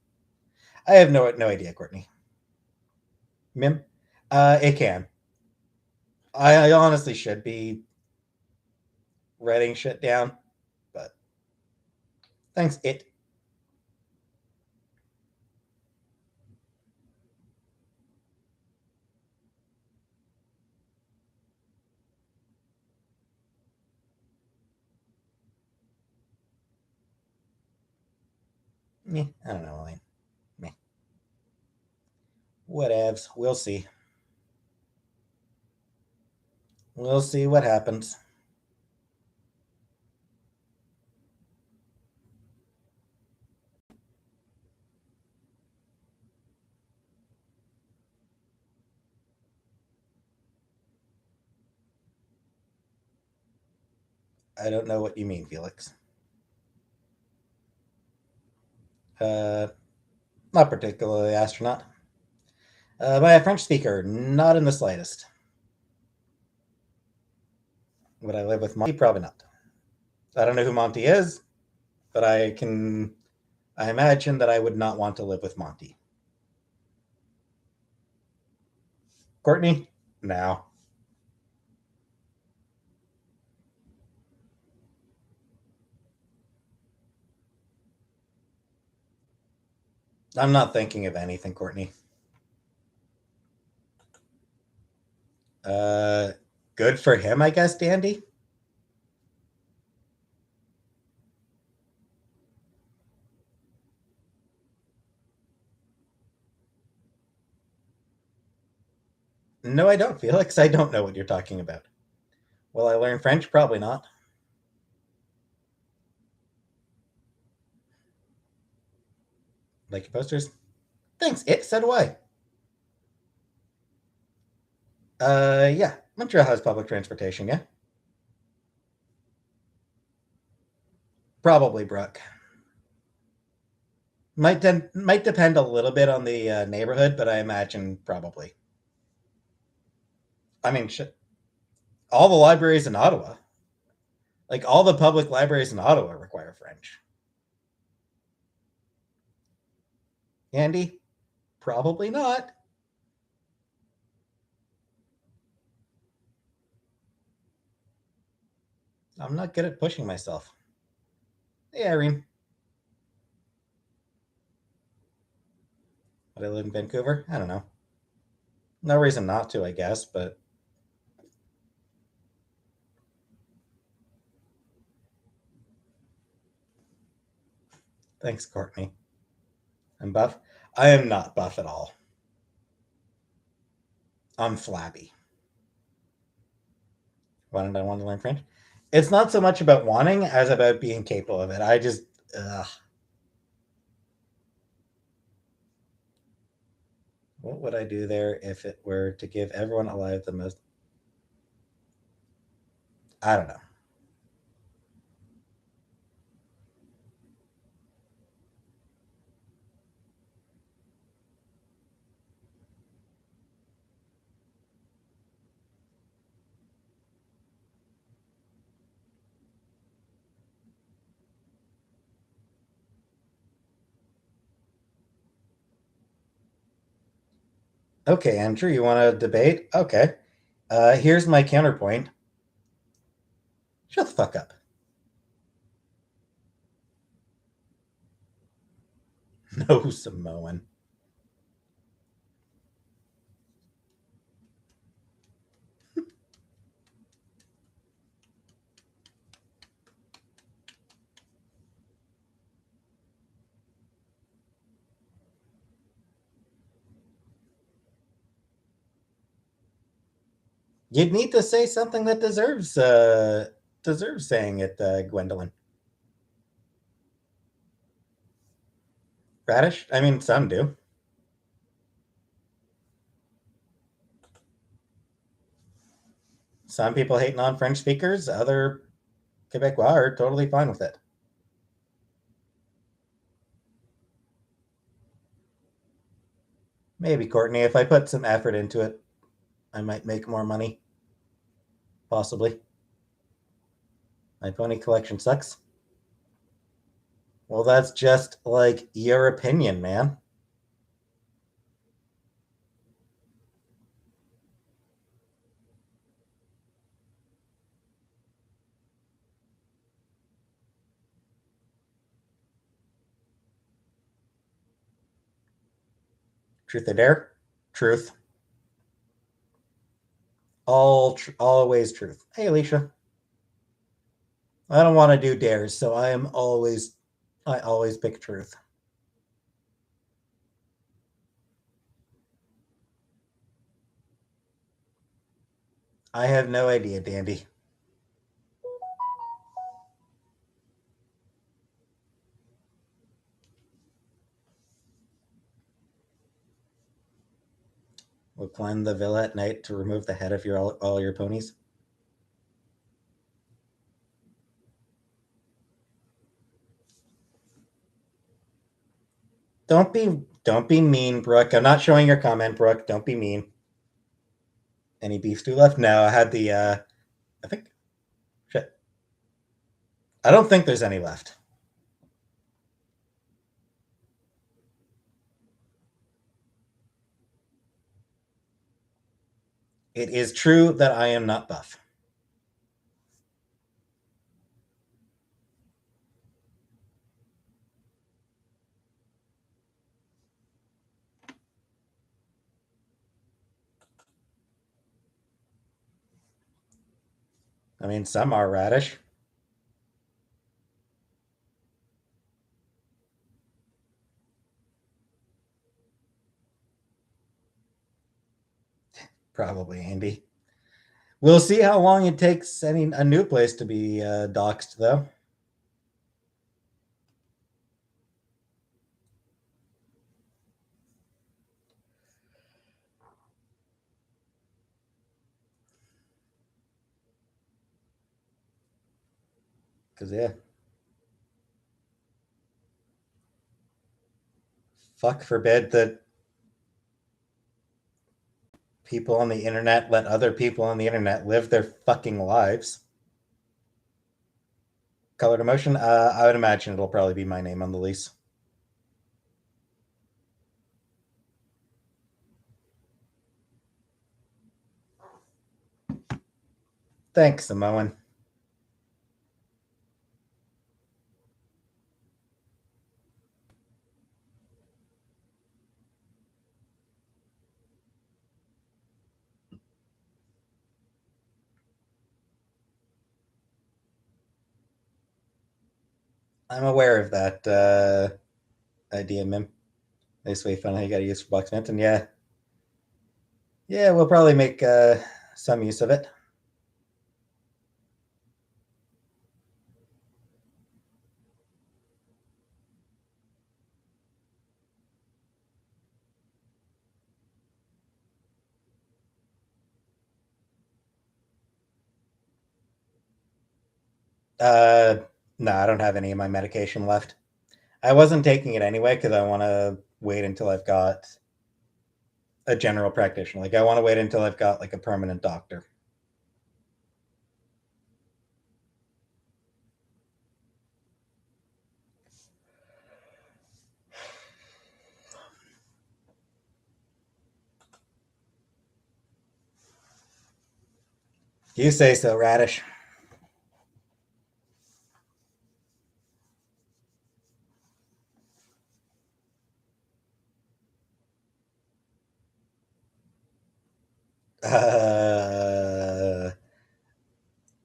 I have no idea, Courtney. Mim, it can. I honestly should be writing shit down, but thanks, it. I don't know, Elaine. Meh. Whatevs. We'll see. We'll see what happens. I don't know what you mean, Felix. Uh, Not particularly astronaut. By a French speaker, not in the slightest. Would I live with Monty? Probably not. I don't know who Monty is, but I imagine that I would not want to live with Monty. Courtney? No. I'm not thinking of anything, Courtney. Uh, Good for him, I guess, Dandy. No, I don't, Felix. I don't know what you're talking about. Will I learn French? Probably not. Like your posters? Thanks. So do I. Yeah. Montreal has public transportation, yeah? Probably Brooke. Might depend a little bit on the neighborhood, but I imagine probably. I mean, all the libraries in Ottawa, like all the public libraries in Ottawa, require French. Andy, probably not. I'm not good at pushing myself. Hey, Irene, would I live in Vancouver? I don't know. No reason not to, I guess, but thanks, Courtney. I'm buff. I am not buff at all. I'm flabby. Why did I want to learn French? It's not so much about wanting as about being capable of it. I just, what would I do there if it were to give everyone alive the most? I don't know. Okay, Andrew, you want to debate? Okay. Here's my counterpoint. Shut the fuck up. No, Samoan. You'd need to say something that deserves saying it, Gwendolyn. Radish? I mean, some do. Some people hate non-French speakers. Other Quebecois are totally fine with it. Maybe, Courtney, if I put some effort into it, I might make more money. Possibly. My pony collection sucks. Well, that's just like your opinion, man. Truth or dare? Truth. Always truth. Hey, Alicia. I don't want to do dares, so I always pick truth. I have no idea, Dandy. We'll climb the villa at night to remove the head of all your ponies. Don't be mean, Brooke. I'm not showing your comment, Brooke. Don't be mean. Any beef stew left? No, I had the I think shit. I don't think there's any left. It is true that I am not buff. I mean, some are radish. Probably, Andy. We'll see how long it takes a new place to be doxxed, though. Because, yeah, fuck forbid that people on the internet let other people on the internet live their fucking lives. Colored emotion? I would imagine it'll probably be my name on the lease. Thanks, Samoan. I'm aware of that idea, Mim. Nice way fun how you got to use for blacksmith, and yeah, we'll probably make some use of it. Uh, no, I don't have any of my medication left. I wasn't taking it anyway because I want to wait until I've got a general practitioner. Like I want to wait until I've got like a permanent doctor. You say so, Radish. Uh,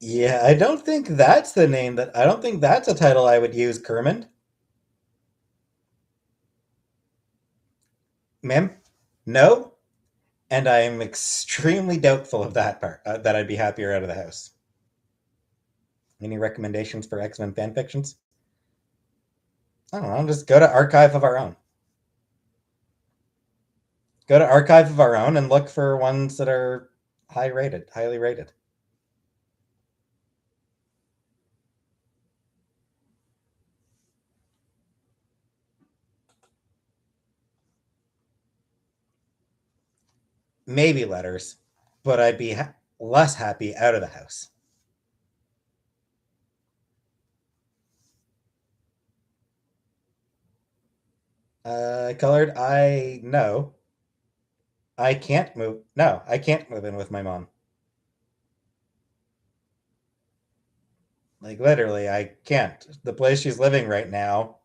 yeah, I don't think that's the name that. I don't think that's a title I would use, Kermit. Ma'am? No, and I am extremely doubtful of that part. That I'd be happier out of the house. Any recommendations for X-Men fan fictions? I don't know. Just go to Archive of Our Own. Go to Archive of Our Own and look for ones that are highly rated. Maybe letters, but I'd be less happy out of the house. Colored, I no. I can't move. No, I can't move in with my mom. Like literally, I can't. The place she's living right now,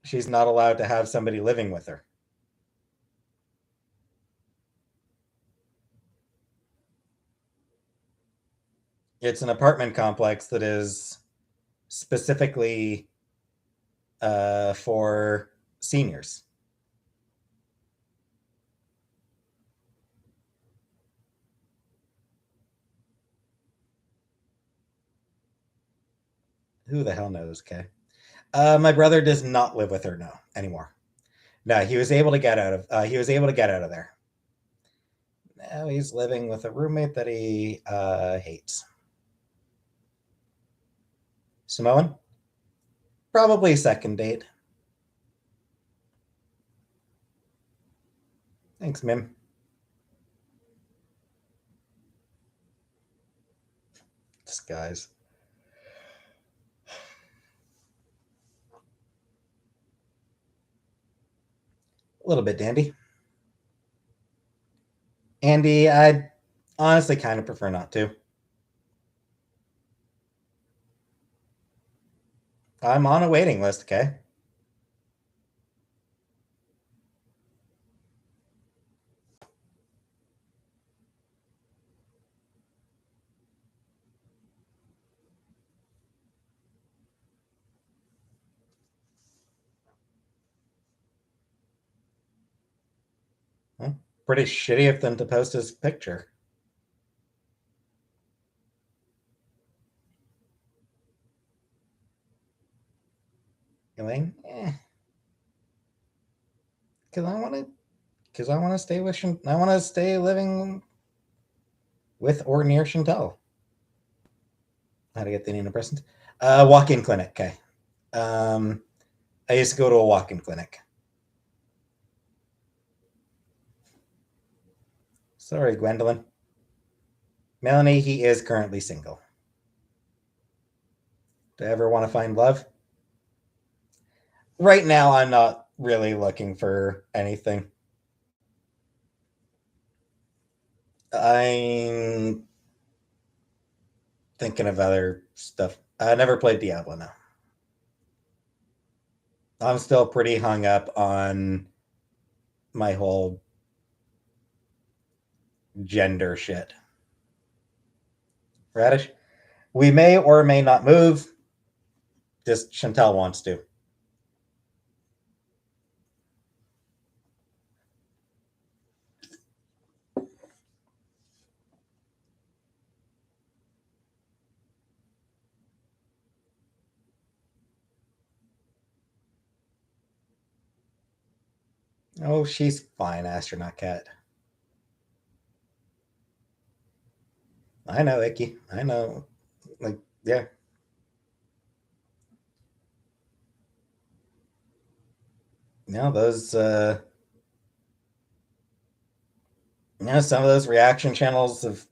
she's not allowed to have somebody living with her. It's an apartment complex that is specifically for seniors. Who the hell knows? Okay. My brother does not live with her now anymore. No, he was able to get out of. He was able to get out of there. Now he's living with a roommate that he hates. Samoan? Probably second date. Thanks, Mim. Disguise. A little bit, Dandy. Andy, I'd honestly kind of prefer not to. I'm on a waiting list, okay? Well, pretty shitty of them to post his picture. Elaine, because I want to stay with. I want to stay living with or near Chantel. How to get the antidepressant? Walk-in clinic. Okay. I used to go to a walk-in clinic. Sorry, Gwendolyn. Melanie, he is currently single. Do I ever want to find love? Right now, I'm not really looking for anything. I'm thinking of other stuff. I never played Diablo now. I'm still pretty hung up on my whole gender shit. Radish, we may or may not move. Just Chantel wants to. Oh, she's fine, astronaut cat. I know, Icky. I know. Like, yeah. No, those some of those reaction channels have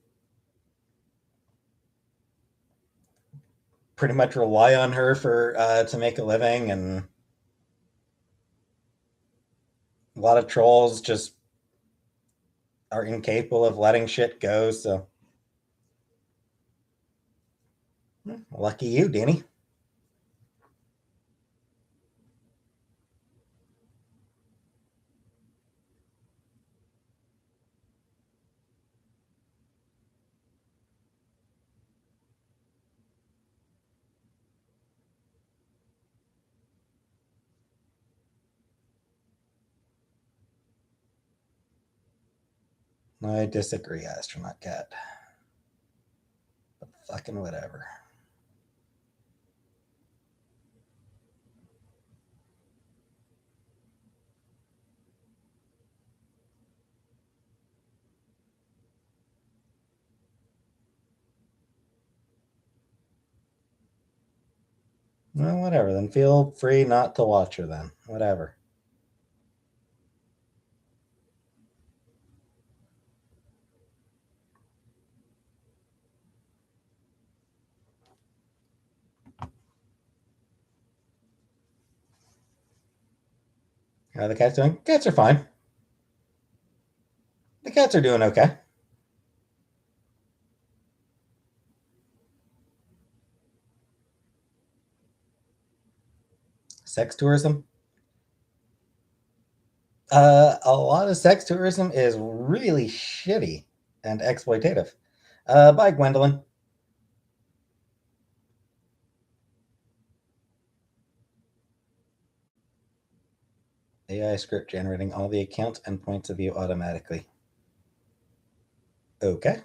pretty much rely on her for to make a living, and a lot of trolls just are incapable of letting shit go. So lucky you, Danny. I disagree, astronaut cat. But fucking whatever. Well, whatever. Then feel free not to watch her. Then whatever. How are the cats doing? Cats are fine. The cats are doing okay. Sex tourism. A lot of sex tourism is really shitty and exploitative. Bye, Gwendolyn. AI script generating all the accounts and points of view automatically. Okay.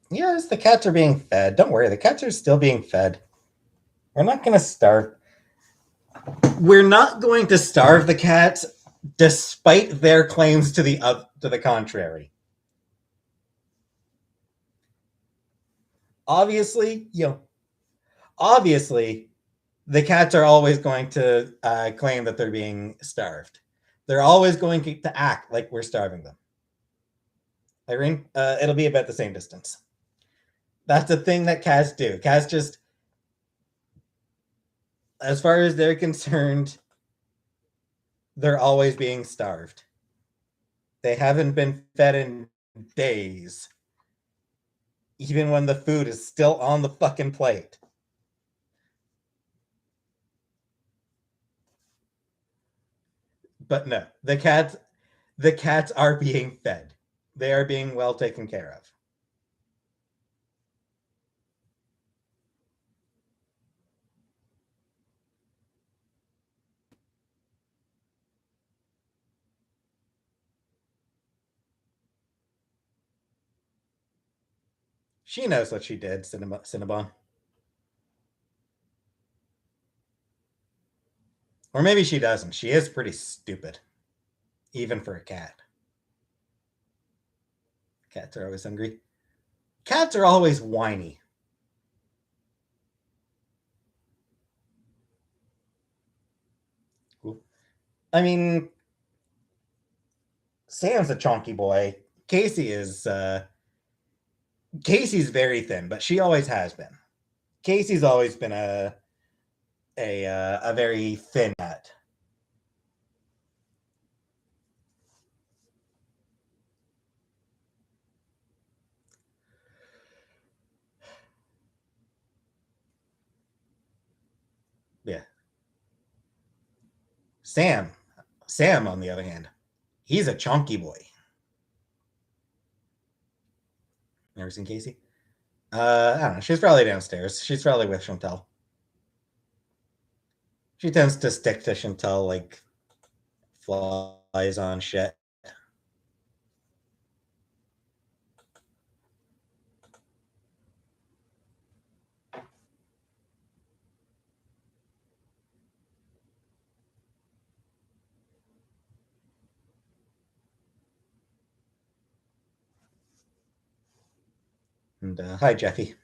Yes, the cats are being fed. Don't worry, the cats are still being fed. We're not going to starve. We're not going to starve the cats, despite their claims to the contrary. Obviously, obviously, the cats are always going to claim that they're being starved. They're always going to act like we're starving them. Irene, it'll be about the same distance. That's the thing that cats do. Cats just, as far as they're concerned, they're always being starved. They haven't been fed in days, even when the food is still on the fucking plate. But no, the cats are being fed. They are being well taken care of. She knows what she did, Cinnabon. Or maybe she doesn't. She is pretty stupid, even for a cat. Cats are always hungry. Cats are always whiny. I mean, Sam's a chonky boy. Casey's very thin, but she always has been. Casey's always been a very thin cat. Yeah. Sam, Sam, on the other hand, he's a chonky boy. Never seen Casey? I don't know. She's probably downstairs. She's probably with Chantel. She tends to stick to Chantel like flies on shit. And hi, Jeffy.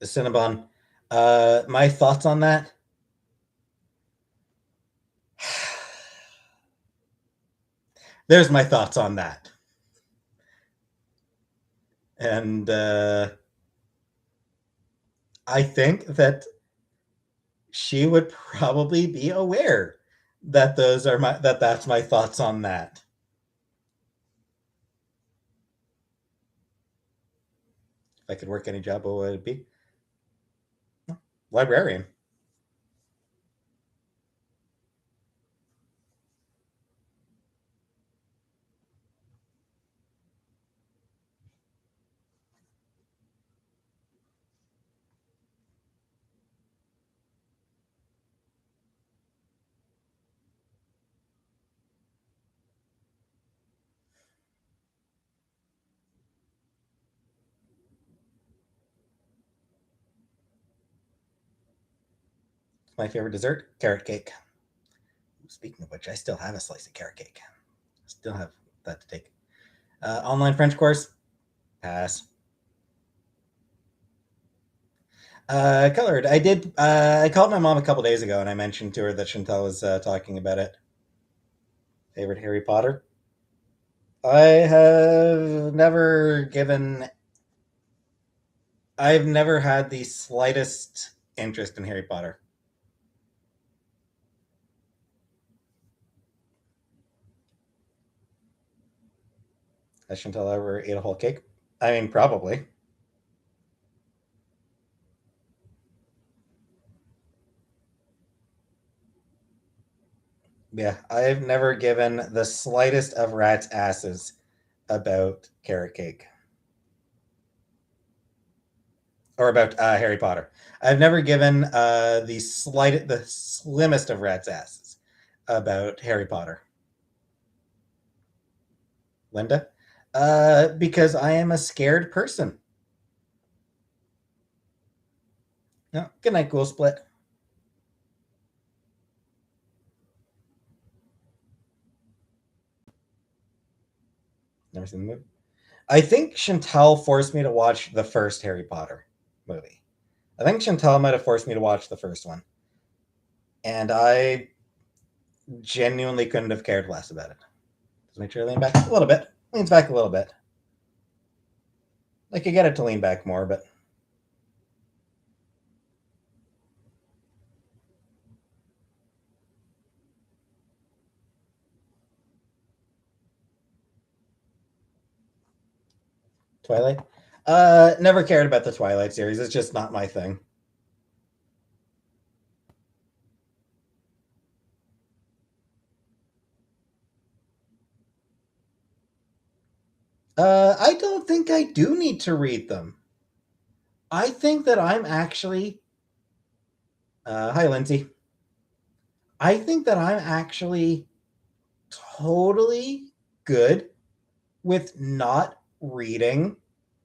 The Cinnabon. My thoughts on that? There's my thoughts on that. And I think that she would probably be aware that that's my thoughts on that. If I could work any job, what would it be? Librarian. My favorite dessert, carrot cake. Speaking of which, I still have a slice of carrot cake. Still have that to take. Online French course, pass. Colored. I did. I called my mom a couple days ago, and I mentioned to her that Chantel was talking about it. Favorite Harry Potter. I have never given. I've never had the slightest interest in Harry Potter. Has Chantel ever ate a whole cake? I mean, probably. Yeah, I've never given the slightest of rat's asses about carrot cake or about Harry Potter. I've never given the slimmest of rat's asses about Harry Potter. Linda, because I am a scared person. No, good night, Ghoul Split. Never seen the movie. I think Chantal forced me to watch the first Harry Potter movie. I think Chantal might have forced me to watch the first one. And I genuinely couldn't have cared less about it. Just make sure I lean back a little bit. Leans back a little bit. I could get it to lean back more, but Twilight. Never cared about the Twilight series. It's just not my thing. I don't think I do need to read them. I think that I'm actually. Hi, Lindsay. I think that I'm actually totally good with not reading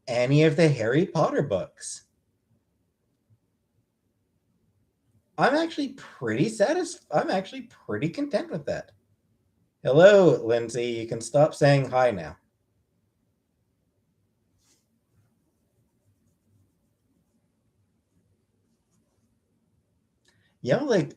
any of the Harry Potter books. I'm actually pretty satisfied. I'm actually pretty content with that. Hello, Lindsay. You can stop saying hi now. You know, like,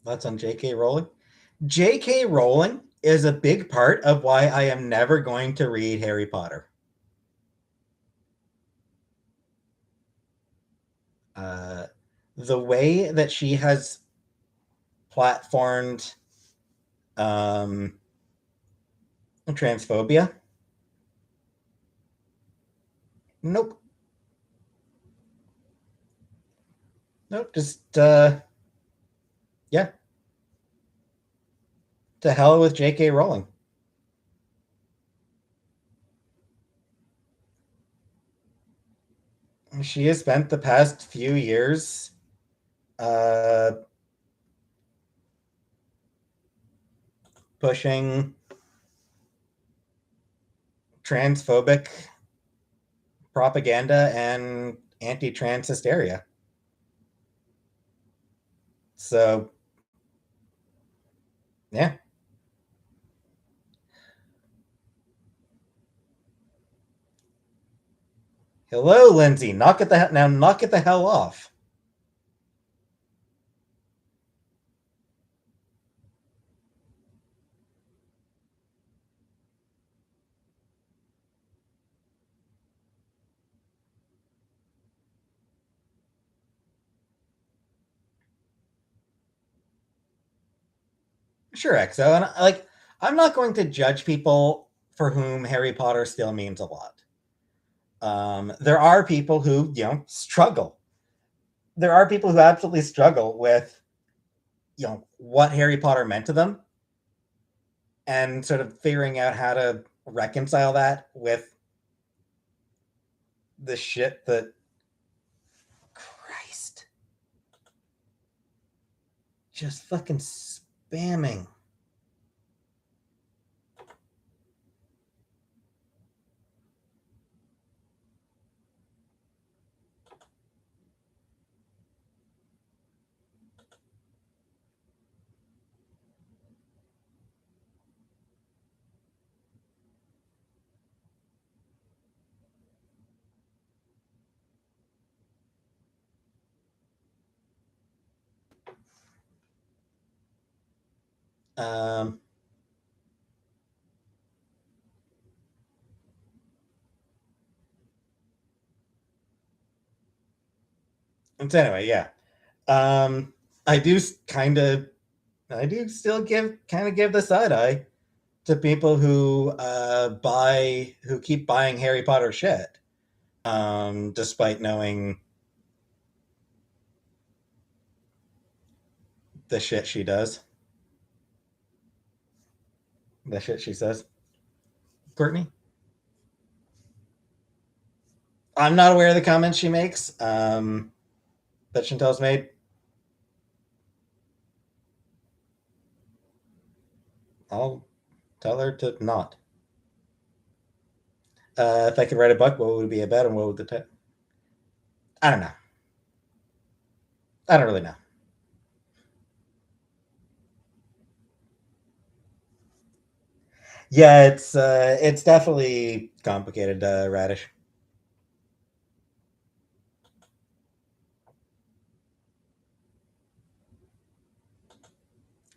that's on J.K. Rowling. J.K. Rowling is a big part of why I am never going to read Harry Potter. Uh, the way that she has platformed um, transphobia. Nope. Nope. Just, yeah. To hell with J.K. Rowling. She has spent the past few years uh, pushing transphobic propaganda and anti-trans hysteria. So, yeah. Hello, Lindsay. Knock it the hell off. Sure, XO. And like, I'm not going to judge people for whom Harry Potter still means a lot. There are people who, struggle. There are people who absolutely struggle with, what Harry Potter meant to them and sort of figuring out how to reconcile that with the shit that Christ just fucking spamming. Um, and so anyway, yeah. Um, I do kind of, I do still give the side eye to people who who keep buying Harry Potter shit, despite knowing the shit she does, the shit she says. Courtney, I'm not aware of the comments she makes that Chantel's made. I'll tell her to not. If I could write a book, what would it be about, and what would the I don't know. I don't really know. Yeah, it's definitely complicated, Radish.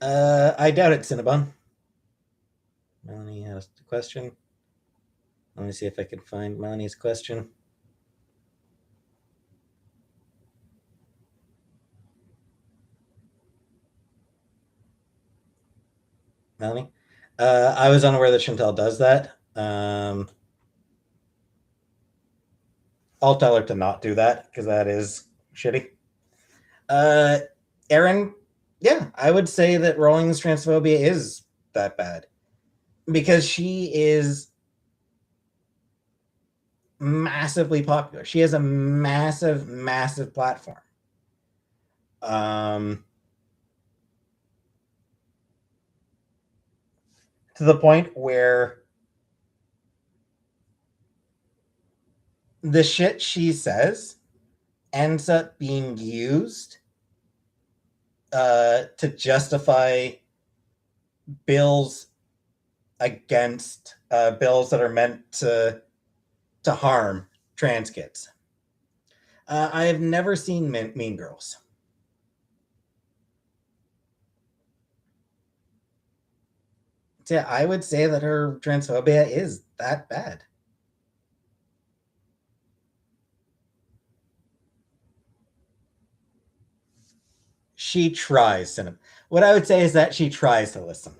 I doubt it, Cinnabon. Melanie asked a question. Let me see if I can find Melanie's question. Melanie, I was unaware that Chantel does that. I'll tell her to not do that because that is shitty. Uh, Aaron, yeah, I would say that Rowling's transphobia is that bad because she is massively popular. She has a massive, massive platform. Um, to the point where the shit she says ends up being used to justify bills against bills that are meant to harm trans kids. I have never seen Mean Girls. So yeah, I would say that her transphobia is that bad. She tries to. What I would say is that she tries to listen.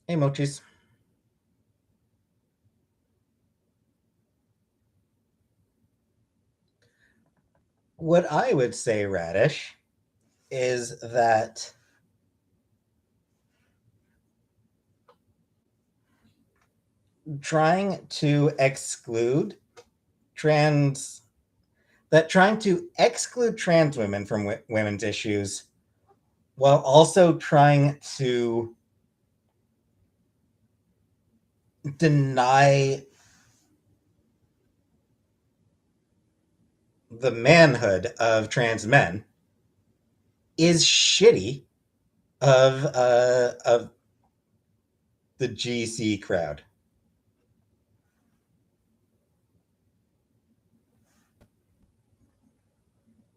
Hey, Mochis. What I would say, Radish, is that trying to exclude trans trying to exclude trans women from women's issues while also trying to deny the manhood of trans men is shitty of the GC crowd.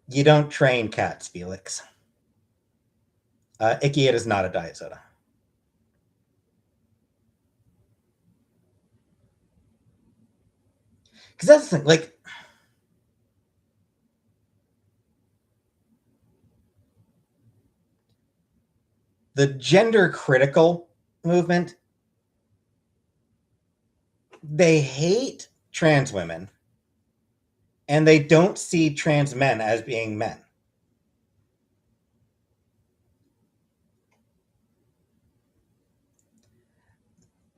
You don't train cats, Felix. Icky, it is not a diet soda. Because that's the thing. Like, the gender critical movement, they hate trans women and they don't see trans men as being men.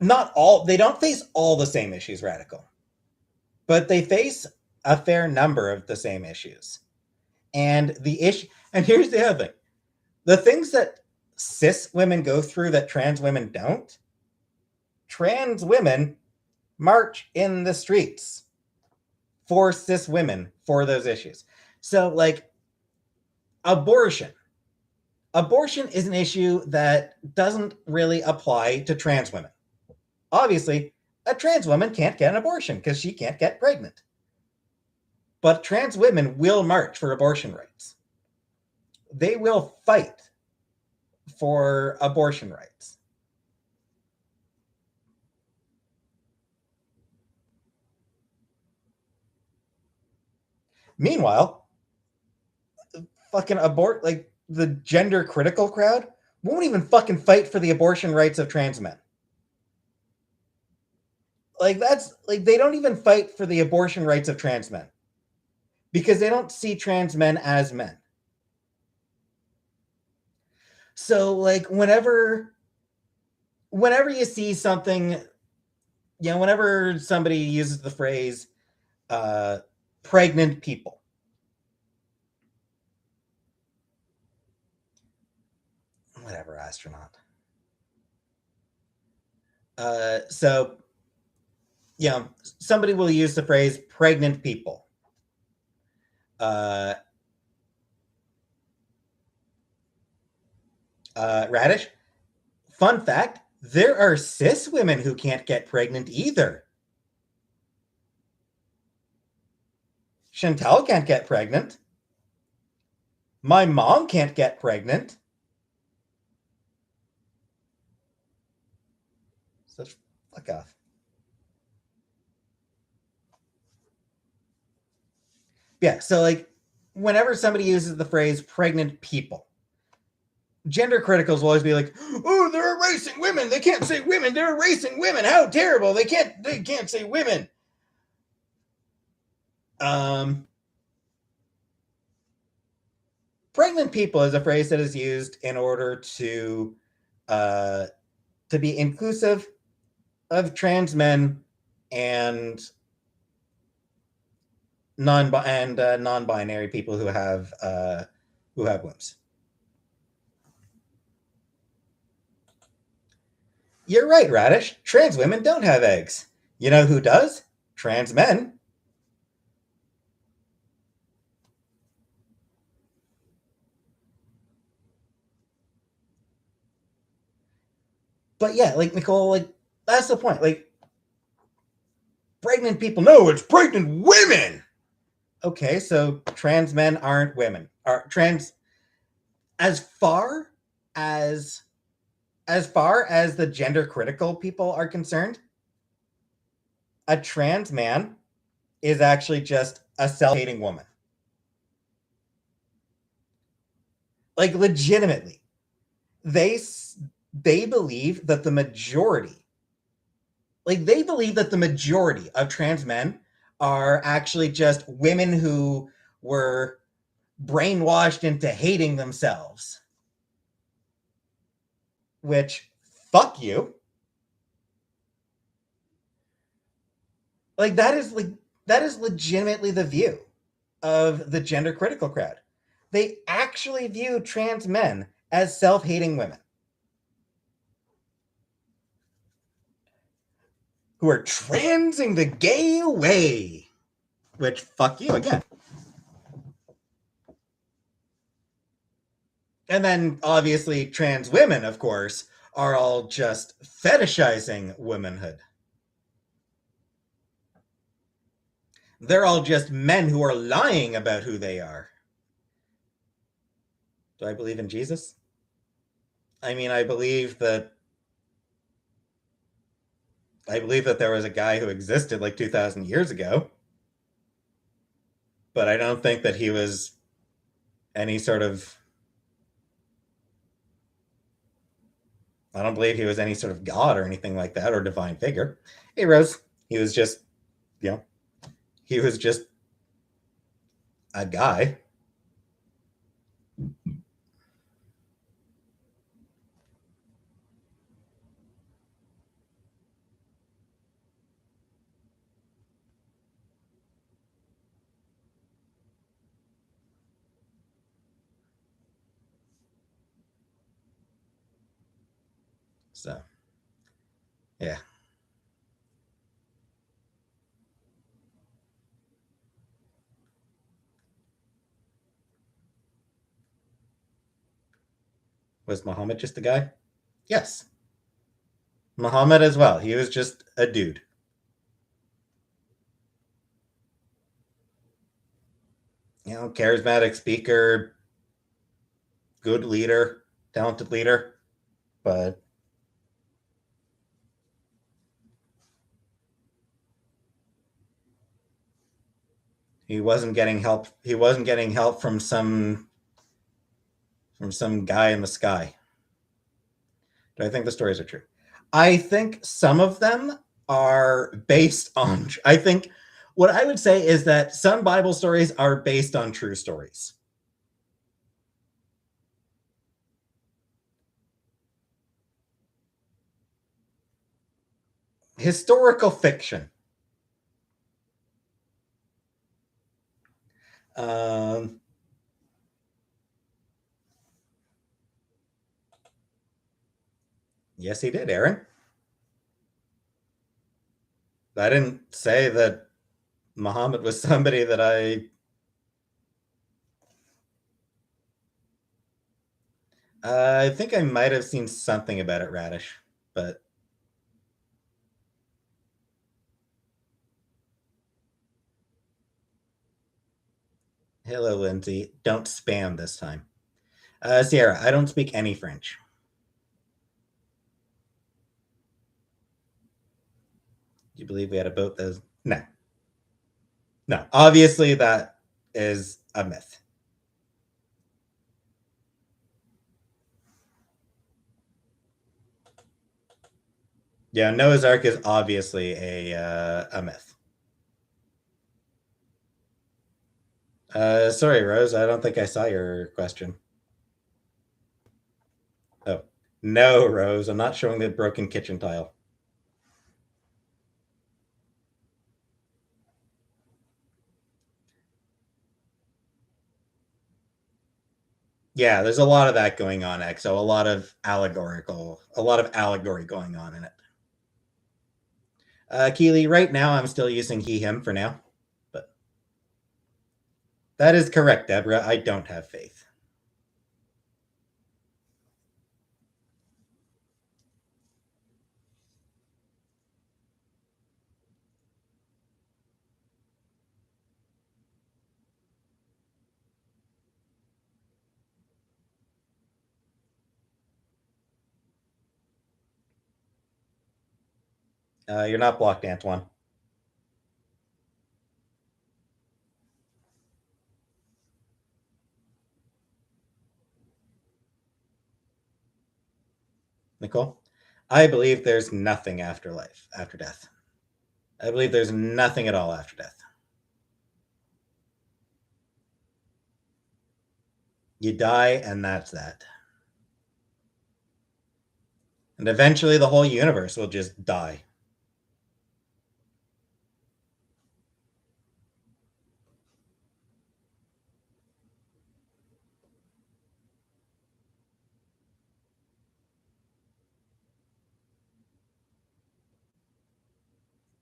Not all, they don't face all the same issues, Radical, but they face a fair number of the same issues. And the issue, and here's the other thing, the things that cis women go through that trans women don't, trans women march in the streets for cis women for those issues. So, like, abortion. Abortion is an issue that doesn't really apply to trans women. Obviously, a trans woman can't get an abortion because she can't get pregnant. But trans women will march for abortion rights. They will fight for abortion rights. Meanwhile, fucking like the gender critical crowd won't even fucking fight for the abortion rights of trans men. Like that's like they don't even fight for the abortion rights of trans men because they don't see trans men as men. So like whenever you see something, whenever somebody uses the phrase pregnant people. Whatever, astronaut. So, somebody will use the phrase pregnant people. Uh, Radish, fun fact, there are cis women who can't get pregnant either. Chantal can't get pregnant. My mom can't get pregnant. So fuck off. Yeah, so like whenever somebody uses the phrase pregnant people, gender criticals will always be like, "Oh, they're erasing women. They can't say women. They're erasing women. How terrible. They can't say women." Pregnant people is a phrase that is used in order uh, to be inclusive of trans men and non-binary people who have wombs. You're right, Radish. Trans women don't have eggs. You know who does? Trans men. But yeah, like Nicole, like that's the point. Like pregnant people, no, it's pregnant women. Okay, so trans men aren't women. Are trans as far as the gender critical people are concerned, a trans man is actually just a self-hating woman. Like legitimately. They they believe that the majority of trans men are actually just women who were brainwashed into hating themselves. Which, fuck you. That is legitimately the view of the gender critical crowd. They actually view trans men as self-hating women who are transing the gay way. Which, fuck you again. And then, obviously, trans women, of course, are all just fetishizing womanhood. They're all just men who are lying about who they are. Do I believe in Jesus? I mean, I believe that there was a guy who existed like 2,000 years ago, but I don't think that he was any sort of I don't believe he was any sort of god or anything like that or divine figure. Hey Rose, he was just, you know, he was just a guy. So, yeah. Was Muhammad just a guy? Yes. Muhammad as well. He was just a dude. Charismatic speaker, good leader, talented leader, but he wasn't getting help. He wasn't getting help from some guy in the sky. Do I think the stories are true? I think some of them are based on. I think what I would say is that some Bible stories are based on true stories. Historical fiction. Um, yes, he did, Aaron. I didn't say that Muhammad was somebody that I think I might have seen something about it, Radish. But hello, Lindsay. Don't spam this time. Sierra, I don't speak any French. Do you believe we had a boat that was... No, no. Obviously, that is a myth. Yeah, Noah's Ark is obviously a myth. Sorry, Rose. I don't think I saw your question. Oh, no, Rose. I'm not showing the broken kitchen tile. Yeah, there's a lot of that going on, Exo. A lot of allegory going on in it. Keely, right now I'm still using he, him for now. But that is correct, Deborah. I don't have faith. You're not blocked, Antoine. Nicole? I believe there's nothing after life, after death. I believe there's nothing at all after death. You die, and that's that. And eventually the whole universe will just die.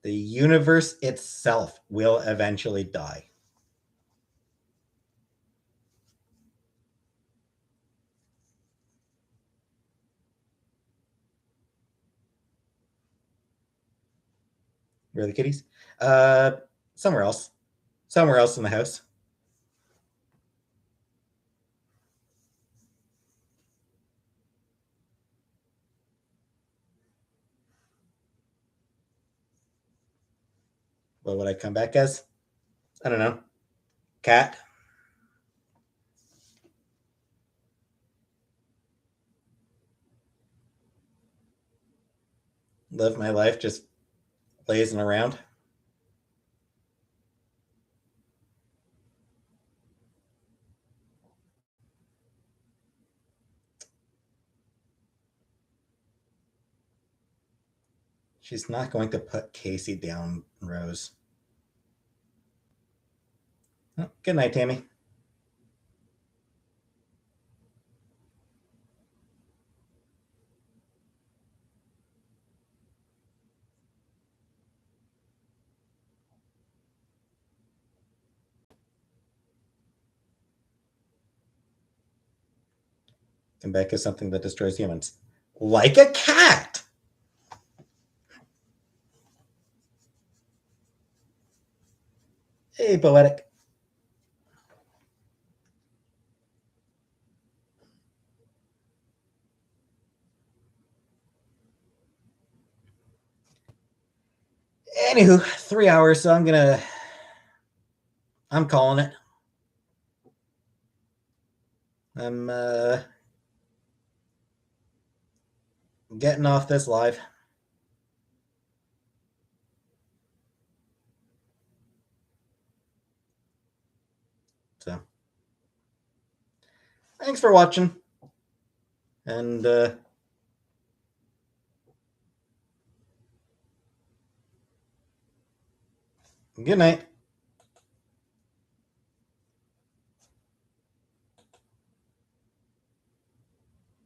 The universe itself will eventually die. Where are the kitties? Uh, somewhere else. Somewhere else in the house. What would I come back as? I don't know. Cat. Live my life just lazing around. She's not going to put Casey down, Rose. Oh, good night, Tammy. Come back as something that destroys humans. Like a cat. Hey, poetic. Anywho, 3 hours, so I'm calling it. I'm getting off this live. So thanks for watching. And good night.